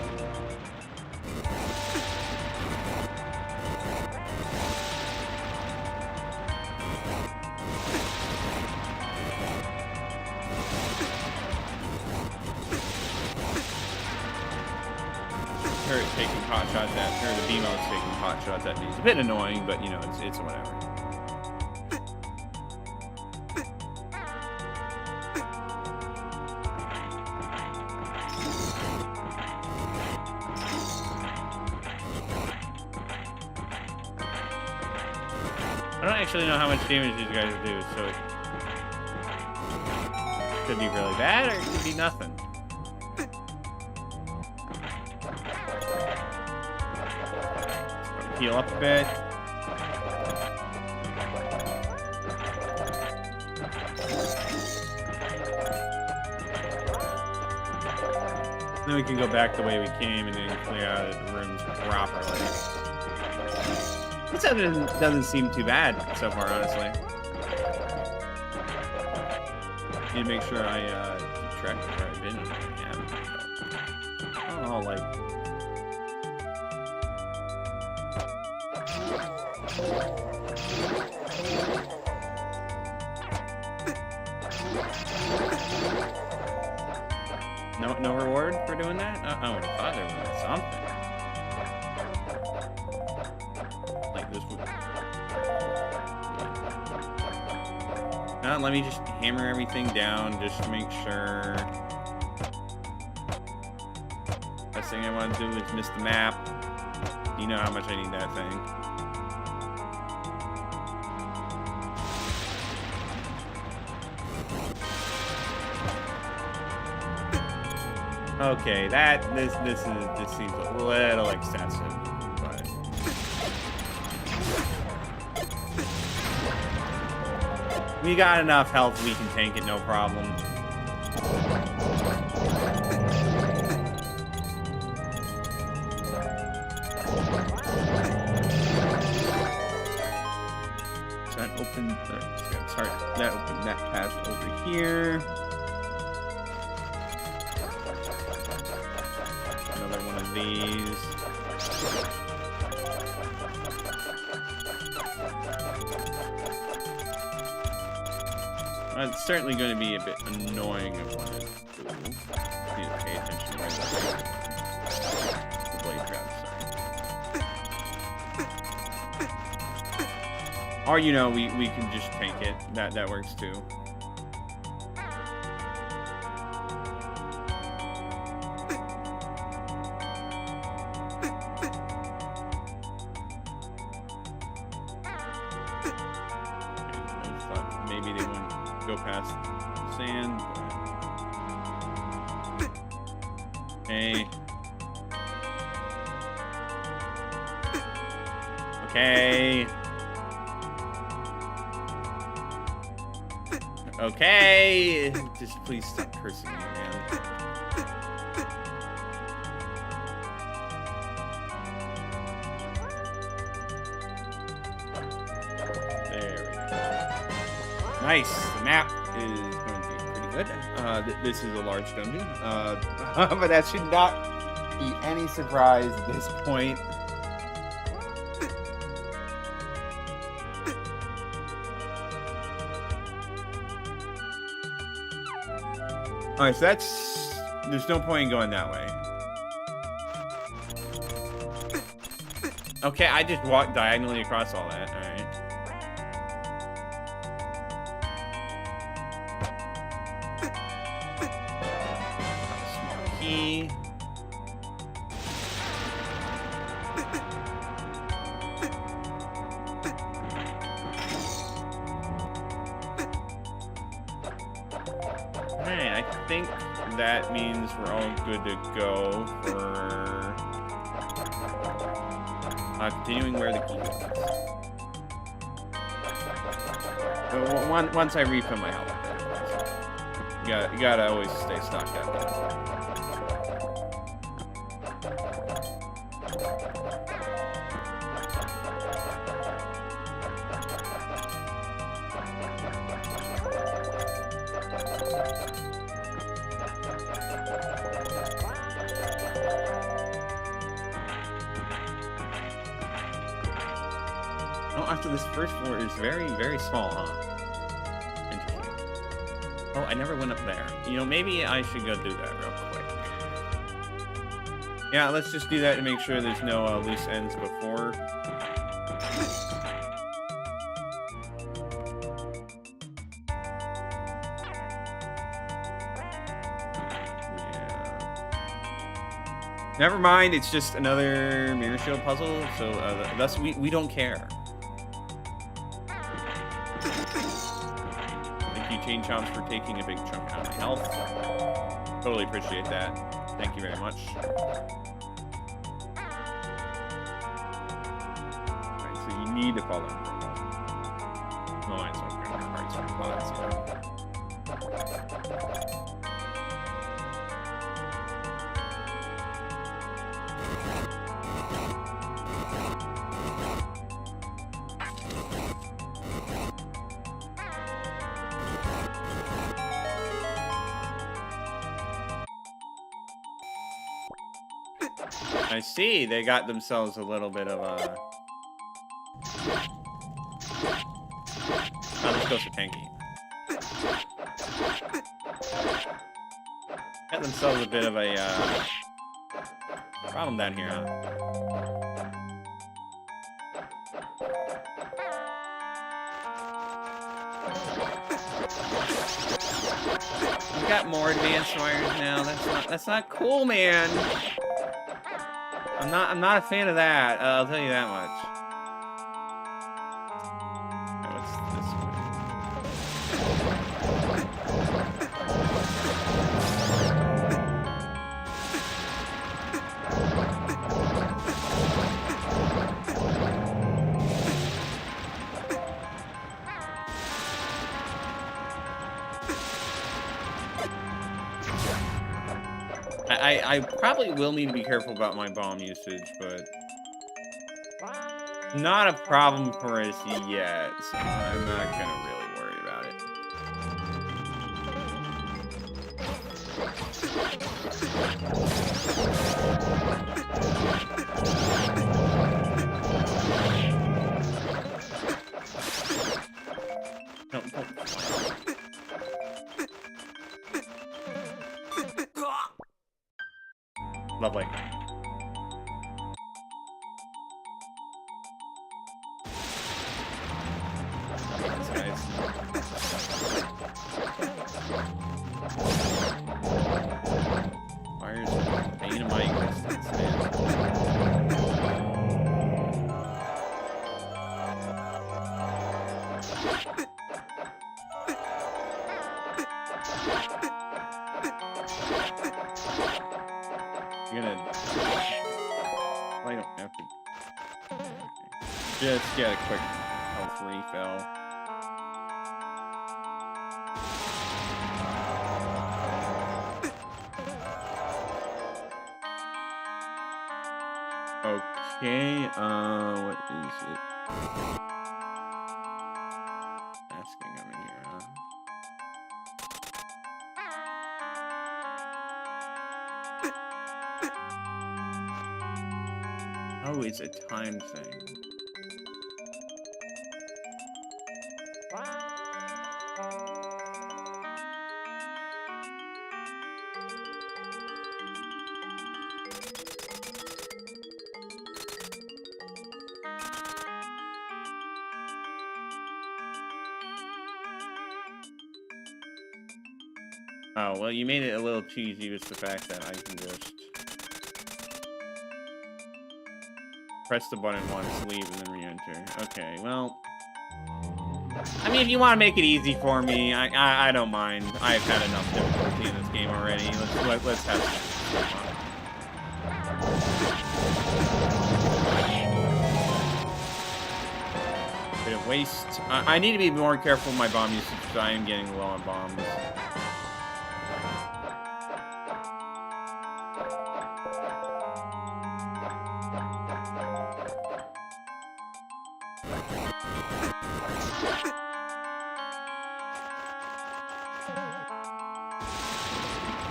S1: Her taking pot shots at her, the BMO's taking pot shots at me. It's a bit annoying, but you know, it's whatever. I don't actually know how much damage these guys do, so it could be really bad or it could be nothing. Heal up a bit. Then we can go back the way we came and then clear out the rooms properly. This doesn't seem too bad so far, honestly. Need to make sure I keep track of where I've been. Yeah. Oh, like. No reward for doing that? I would have thought there was something. Like this would. Now let me just hammer everything down just to make sure. Best thing I want to do is miss the map. You know how much I need that thing. Okay, this seems a little excessive, but we got enough health, we can tank it, no problem. So that opened, sorry, that opened that path over here. These. Well, it's certainly going to be a bit annoying if one is cool. Need to pay attention to where the blade traps are. Or, you know, we can just tank it. That works too. Maybe they wouldn't go past the sand, but... Okay. Okay. Okay. Just please stop cursing me, man. Nice. The map is going to be pretty good. This is a large dungeon, but that should not be any surprise at this point. All right, so there's no point in going that way. Okay, I just walked diagonally across all that. All right. Alright, I think that means we're all good to go for continuing where the key is. Once I refill my health. You gotta always stay stocked up. After this first floor is very, very small, huh? Interesting. Oh, I never went up there. You know, maybe I should go do that real quick. Yeah, let's just do that to make sure there's no loose ends before. Yeah. Never mind, it's just another mirror shield puzzle, so thus we don't care. Chain chomps for taking a big chunk out of my health. Totally appreciate that. Thank you very much. Alright, so you need to fall down for a while. Oh, I saw parts of pods, I see. They got themselves a little bit of a... Oh, let's go for tanky. Got themselves a bit of a problem down here, huh? We got more advanced wires now. That's not cool, man. I'm not a fan of that. I'll tell you that much. What's this one? I probably will need to be careful about my bomb usage, but not a problem for us yet, so I'm not gonna really worry about it. No. Lovely. Thanks, guys. Fire's a pain in my existence, man. I don't have to just get a quick health refill. Okay, what is it? Asking him in here, huh? Oh, it's a time thing. Oh, well, you made it a little cheesy with the fact that I can just press the button once, leave, and then re-enter. Okay, well, I mean, if you want to make it easy for me, I don't mind. I've had enough difficulty in this game already. Let's have some fun. Bit of waste. I need to be more careful with my bomb usage because I am getting low on bombs.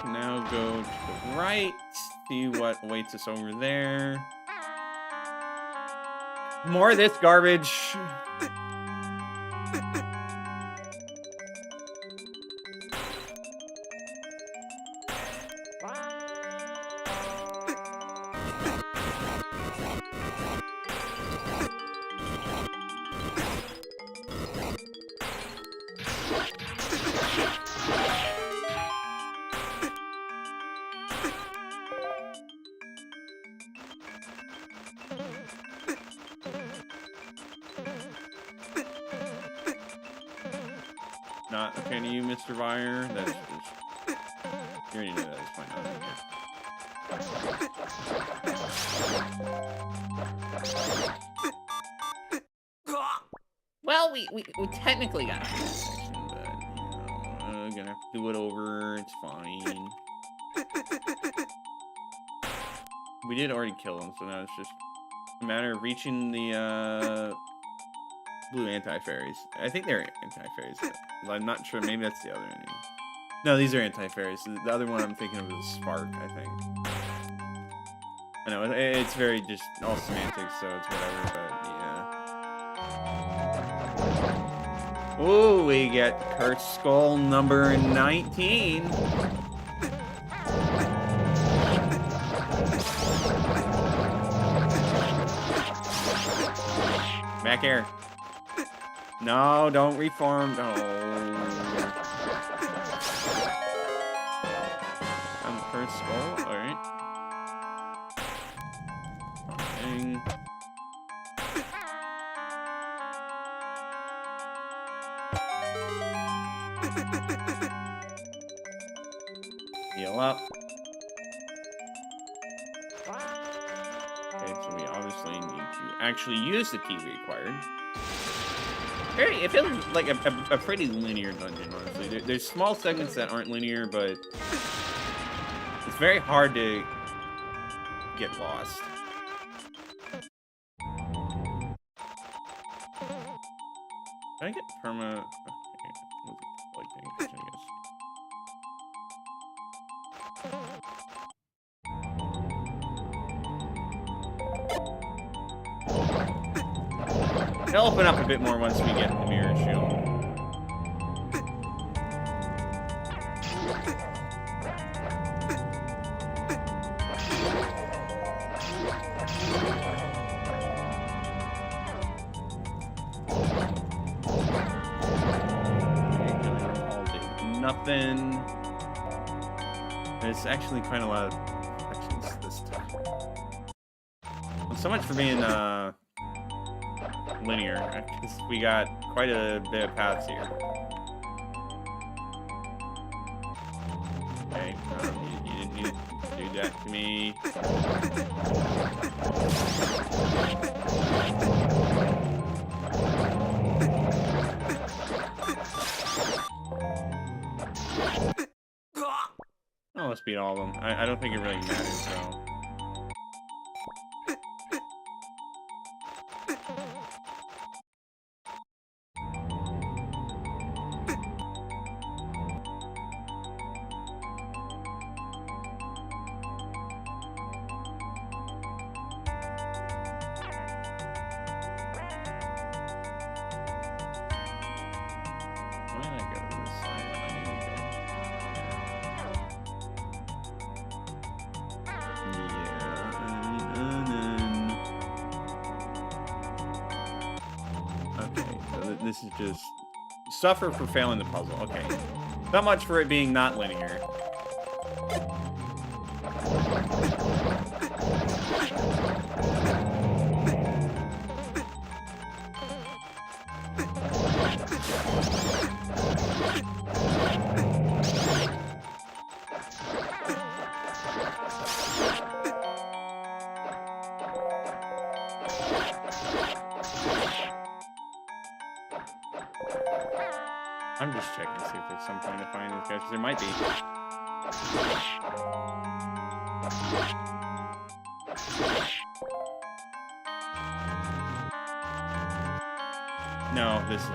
S1: Now go to the right, see what awaits us over there. More of this garbage. Not a fan of you, Mr. Vire. That's just... You already knew that was fine. Well, we technically got through this section, but, you know, gonna have to do it over. It's fine. We did already kill him, so now it's just a matter of reaching the, blue anti-fairies. I think they're anti-fairies. I'm not sure. Maybe that's the other enemy. No, these are anti-fairies. The other one I'm thinking of is Spark, I think. I know, it's very just all semantics, so it's whatever, but yeah. Ooh, we get Cursed Skull number 19. Back here. No, don't reform. No. I'm Cursed Skull. Alright. Okay. Heal up. Okay, so we obviously need to actually use the key we acquired. It feels like a pretty linear dungeon, honestly. There's small segments that aren't linear, but it's very hard to get lost. Can I get perma? Okay, like I guess. It'll open up a bit more once we get the mirror shield. Nothing. There's actually quite a lot of sections this time. Well, so much for being linear, because we got quite a bit of paths here. Okay, you didn't need to do that to me. Oh, let's beat all of them. I don't think it really matters, though. Why did I go to this side when I need to go? Yeah. Okay, so this is just suffer for failing the puzzle. Okay, not much for it being not linear. I'm just checking to see if there's some point to find these guys, because there might be. No, this is...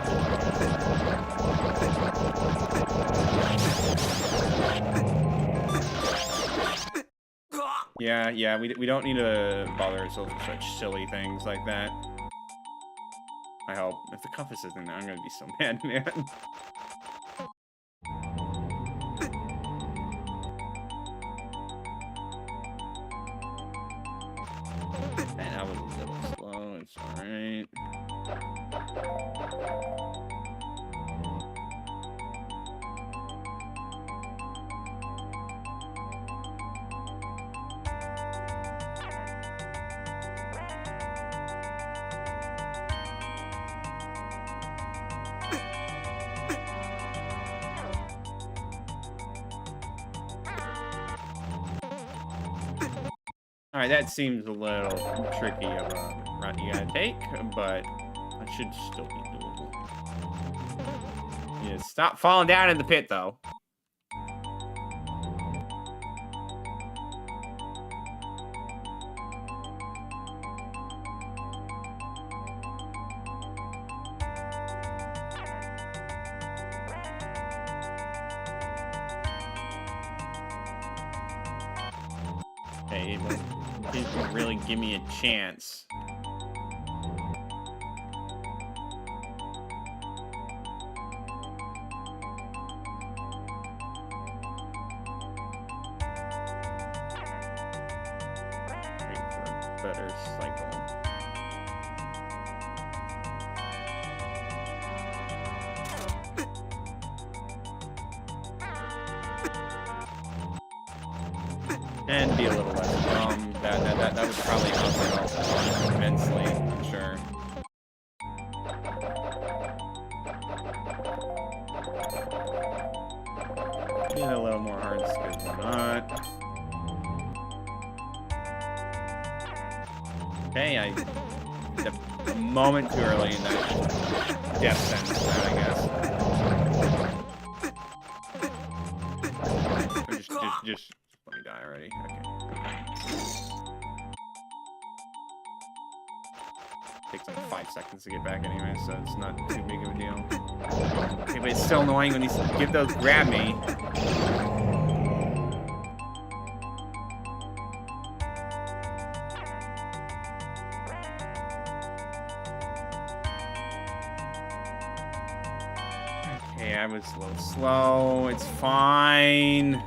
S1: Yeah, we don't need to bother ourselves with such silly things like that. I hope. If the compass isn't there, I'm gonna be so mad, man. And that was a little slow, it's alright. Alright, that seems a little tricky of a route you gotta take, but I should still be doable. Yeah, stop falling down in the pit, though. Hey, Didn't really give me a chance. Wait for a better cycle. And be a little less dumb. That would probably help me out immensely, I'm sure. Get a little more hard skills or not. Okay, I a moment too early in that death sentence, I guess. Or just let me die already. Okay. Takes like 5 seconds to get back anyway, so it's not too big of a deal. Okay, but it's still annoying when you give those grab me. Okay, I was a little slow. It's fine.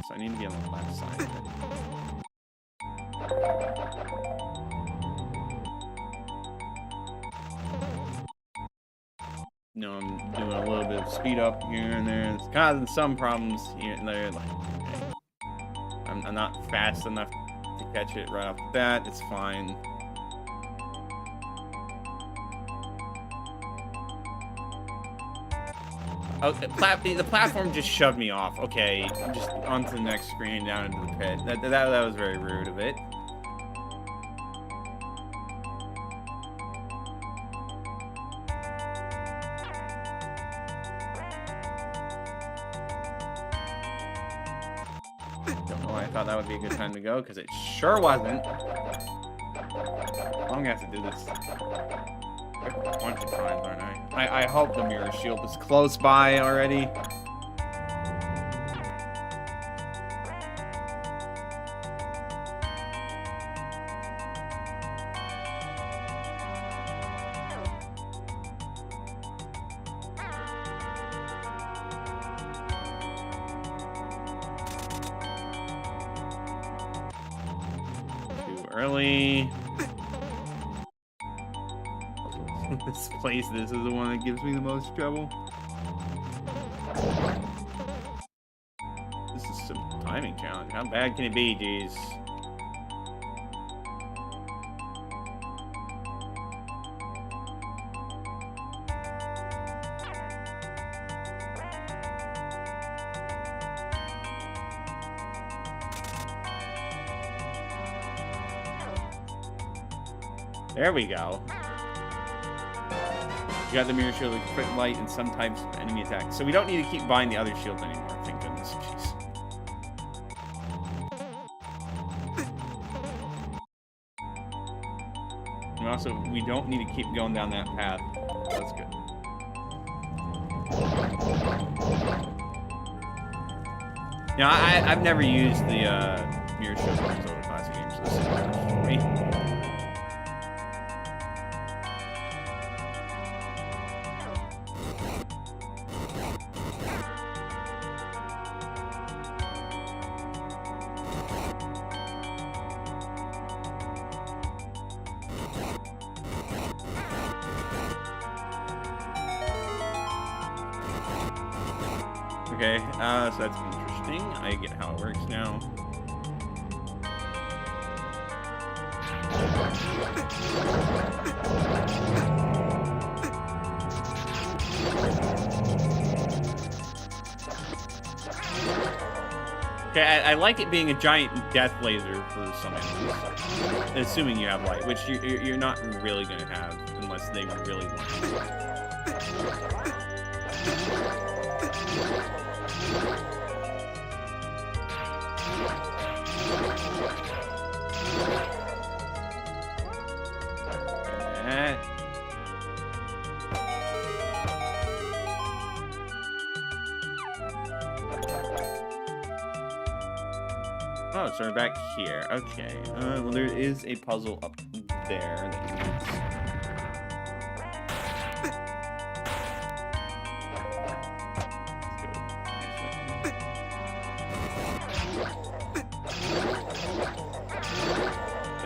S1: So I need to get on the left side of it. No, I'm doing a little bit of speed up here and there. It's causing some problems here and there. Like, okay. I'm not fast enough to catch it right off the bat. It's fine. Oh, the platform just shoved me off. Okay, just onto the next screen, down into the pit. That was very rude of it. Don't know why I thought that would be a good time to go, because it sure wasn't. I'm gonna have to do this a bunch of times, aren't I? I hope the mirror shield is close by already. Too early. This place, this is the one that gives me the most trouble. This is some timing challenge. How bad can it be, jeez? There we go. You got the mirror shield, like crit light, and some types of enemy attacks. So we don't need to keep buying the other shields anymore. Thank goodness. Jeez. And also, we don't need to keep going down that path. That's good. Now, I've never used the mirror shield in Zelda Classic games. So this is fresh for me. Okay, so that's interesting. I get how it works now. Okay, I like it being a giant death laser for some enemies, assuming you have light, which you're not really going to have unless they really want you. Oh, so we're back here. Okay. Well, there is a puzzle up there that you need.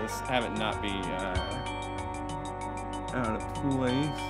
S1: Let's have it not be out of place.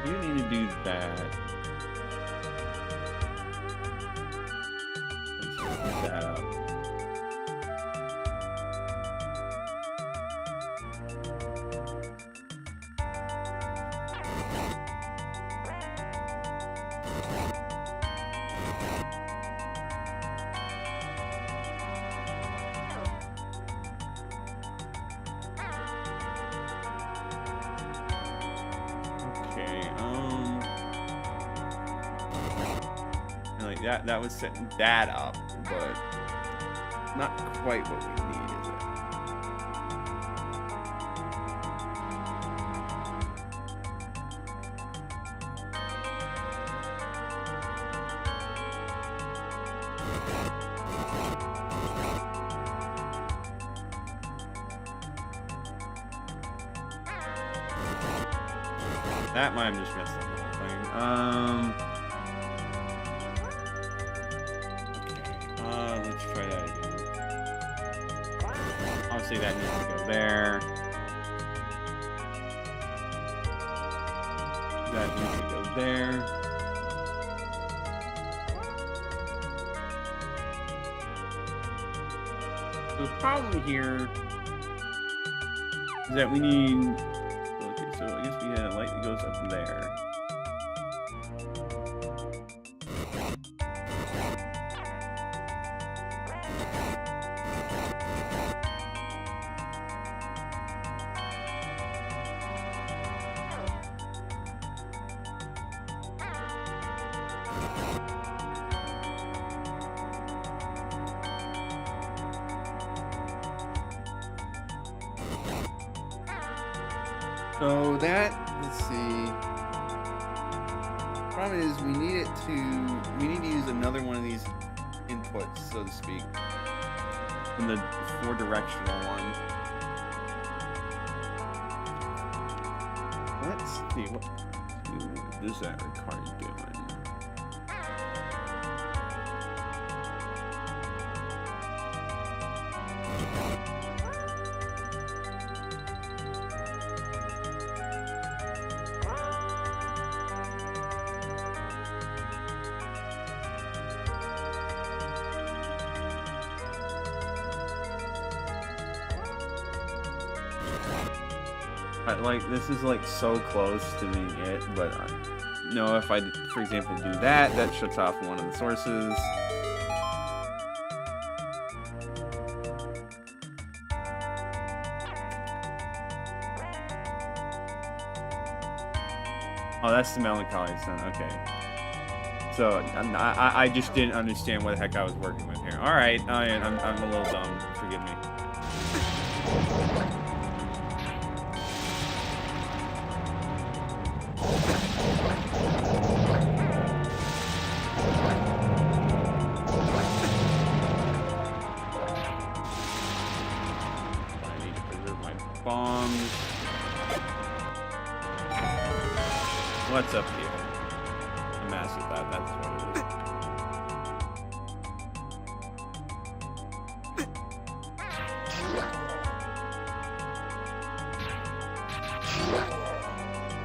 S1: You need to do that. Let's just put that up. That was setting that up, but not quite what we need, is it? That might have just messed up the whole thing. Let's try that again. Obviously that needs to go there. That needs to go there. So the problem here is that we need... Okay, so I guess we had a light that goes up there. So that, let's see. Problem is we need to use another one of these inputs, so to speak. From the 4-directional one. Let's see, what does that require doing? Like, this is like so close to being it, but no, if I, for example, do that, that shuts off one of the sources. Oh, that's the melancholy sound. Okay. So I just didn't understand what the heck I was working with here. All right, I'm a little dumb. Forgive me. Bombs. What's up here? A massive thought, that's what it is.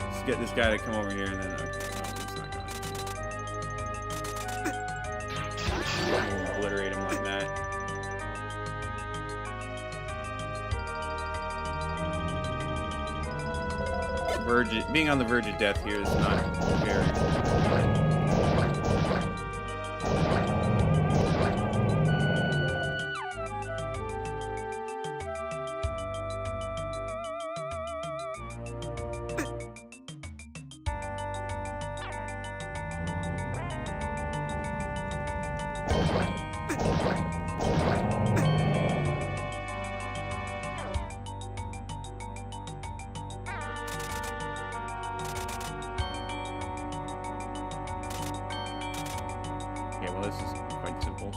S1: Let's get this guy to come over here and then, okay, no, he's not going. We'll obliterate him like that. Being on the verge of death here is not very good.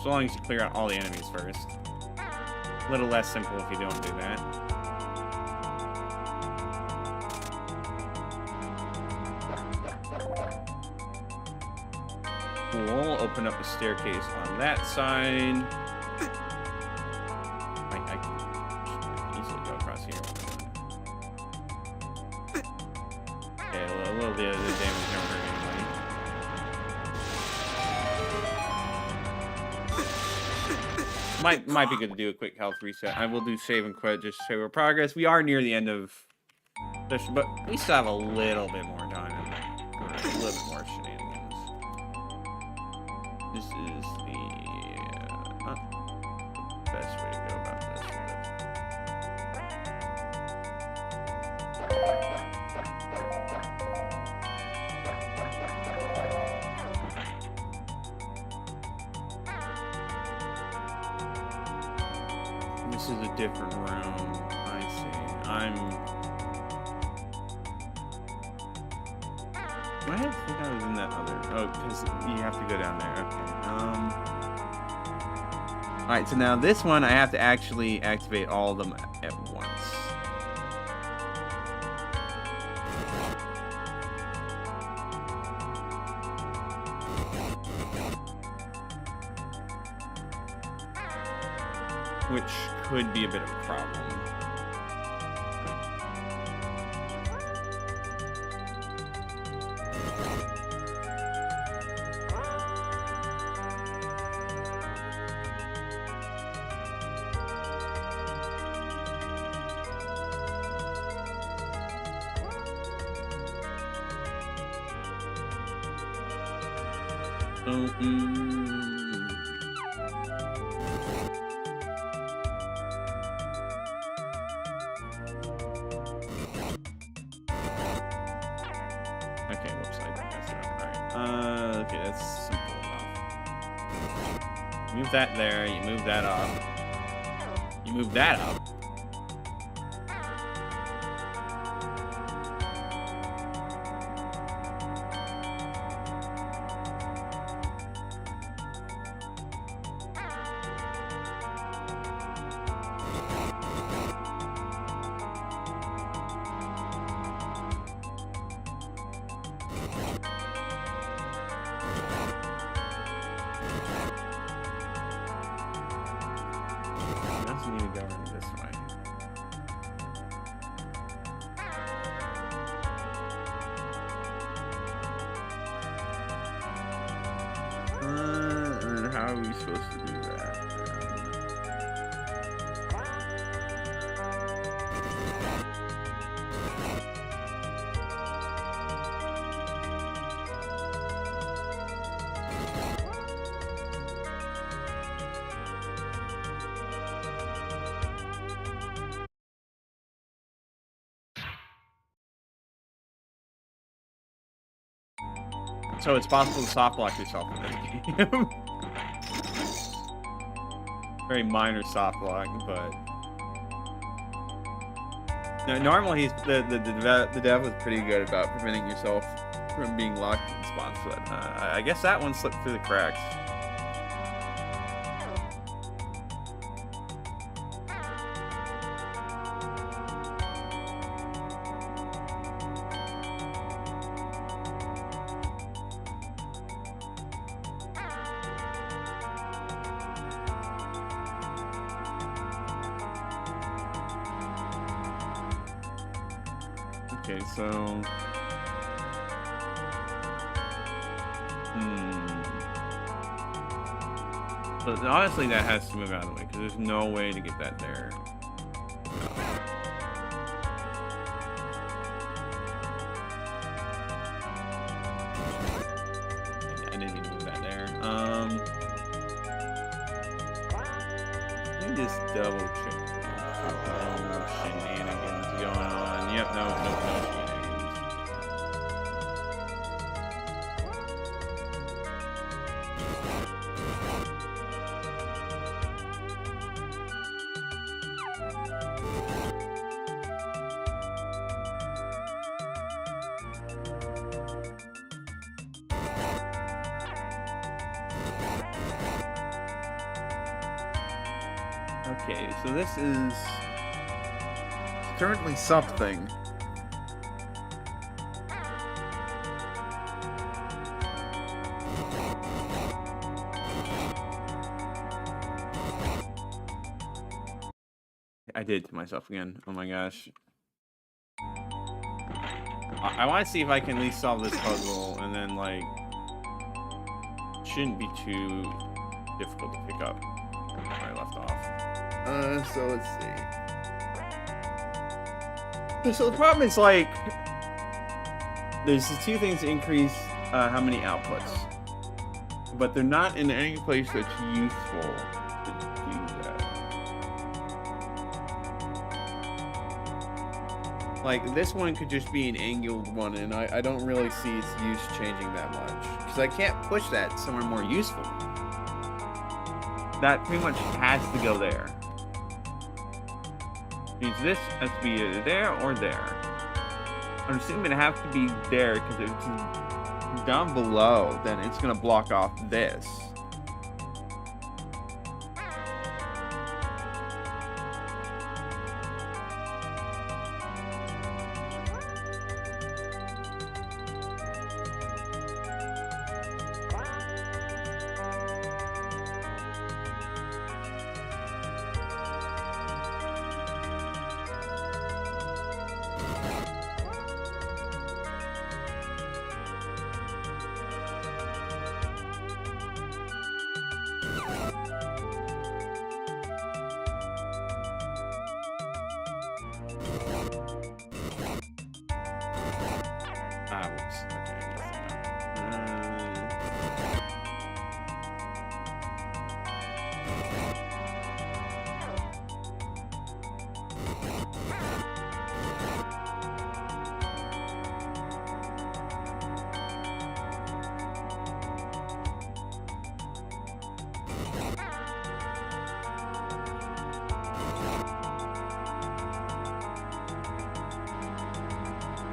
S1: So long as you clear out all the enemies first. A little less simple if you don't do that. Cool. Open up the staircase on that side. I can easily go across here. Okay, a little bit of the damage never hurt anybody. Might be good to do a quick health reset. I will do save and quit just to show our progress. We are near the end of this, but we still have a little bit more time. Or a little bit more shenanigans. This is not the best way to go about this. This is a different room. I see. I didn't think I was in that other. Oh, because you have to go down there. Okay. Alright, so now this one, I have to actually activate all of them at once. Which could be a bit of a problem. Okay, whoops, I messed it up. Alright. Okay, that's simple enough. Move that there, you move that up. You move that up. Doesn't need to go in this way. And how are we supposed to do that? So it's possible to soft block yourself in this game. Very minor soft block, but no, normally the dev was pretty good about preventing yourself from being locked in spots. But I guess that one slipped through the cracks. Okay, so... But honestly, that has to move out of the way, because there's no way to get that there. I didn't mean to move that there. Let me just double check. No shenanigans going on. Yep, no shenanigans. Okay, so this is currently something. I did to myself again. Oh my gosh. I want to see if I can at least solve this puzzle, and then, like, shouldn't be too difficult to pick up where I left off. So let's see. So the problem is, like, there's the two things that increase how many outputs, but they're not in any place that's useful to do that. Like, this one could just be an angled one, and I don't really see its use changing that much, because I can't push that somewhere more useful. That pretty much has to go there. Means this has to be either there or there. I'm assuming it has to be there, because if it's down below, then it's going to block off this.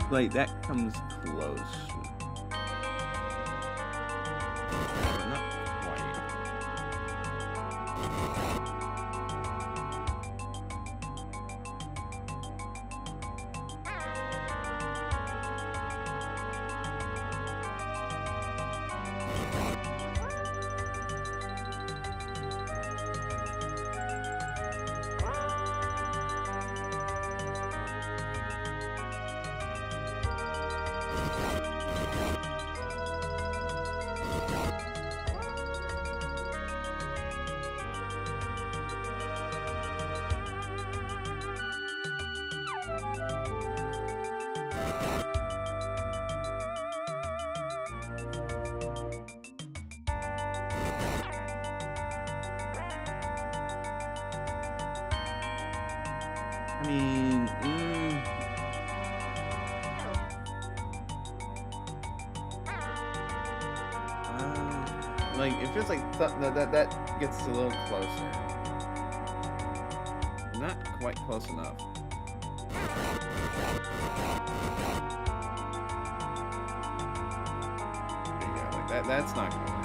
S1: Like, that comes close. Not quite. I mean, like, it feels like that gets a little closer. Not quite close enough. Yeah, like that's not gonna work.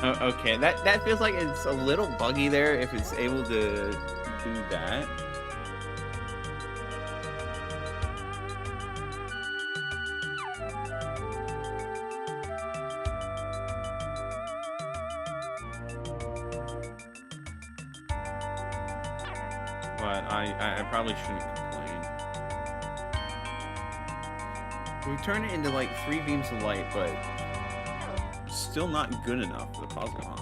S1: Okay, that feels like it's a little buggy there if it's able to do that. But I probably shouldn't complain. We turn it into like 3 beams of light, but still not good enough for the puzzle, huh?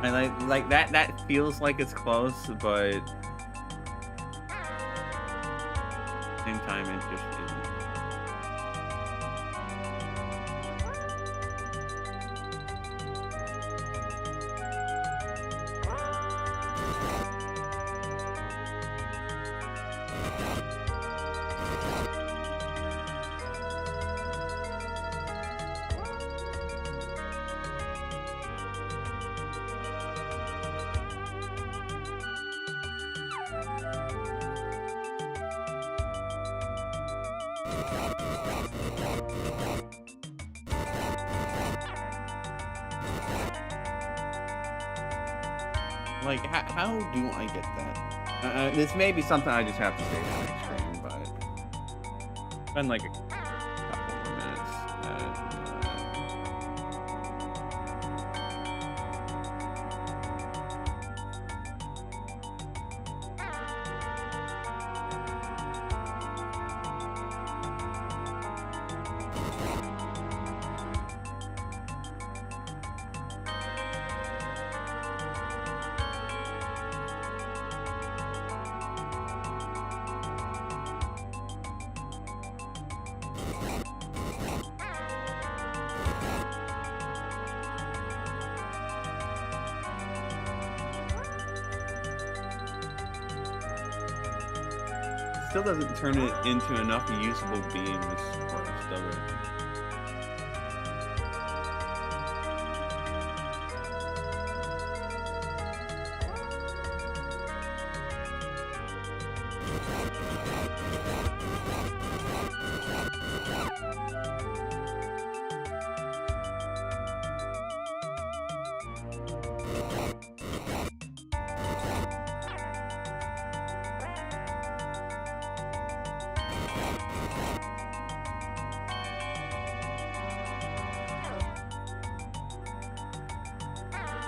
S1: And like that feels like it's close, but at the same time it just isn't. Like, how do I get that? This may be something I just have to save on the screen, but it's been like a couple more minutes. Still doesn't turn it into enough usable beams for us, does it?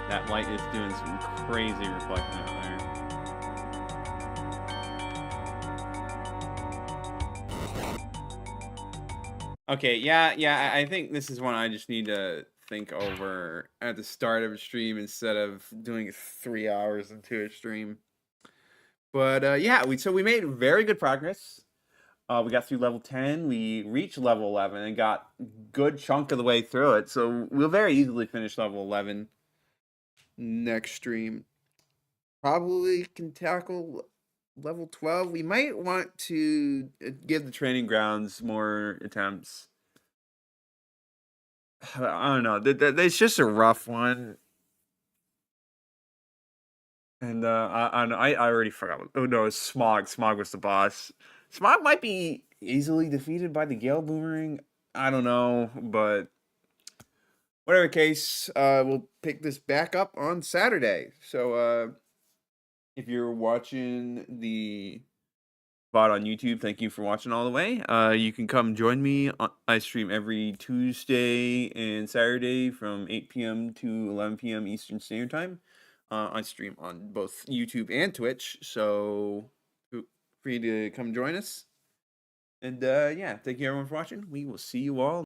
S1: That light is doing some crazy reflecting out there. Okay, yeah, I think this is one I just need to think over at the start of a stream instead of doing 3 hours into a stream. But yeah, we made very good progress. We got through level 10. We reached level 11 and got good chunk of the way through it. So we'll very easily finish level 11 next stream. Probably can tackle level 12. We might want to give the training grounds more attempts. I don't know. It's just a rough one. And I already forgot. Oh no, it's Smog. Smog was the boss. Smog might be easily defeated by the Gale Boomerang. I don't know, but whatever case, we'll pick this back up on Saturday. So if you're watching the VOD on YouTube, thank you for watching all the way. You can come join me. I stream every Tuesday and Saturday from 8 p.m. to 11 p.m. Eastern Standard Time. I stream on both YouTube and Twitch, so feel free to come join us. And yeah, thank you everyone for watching. We will see you all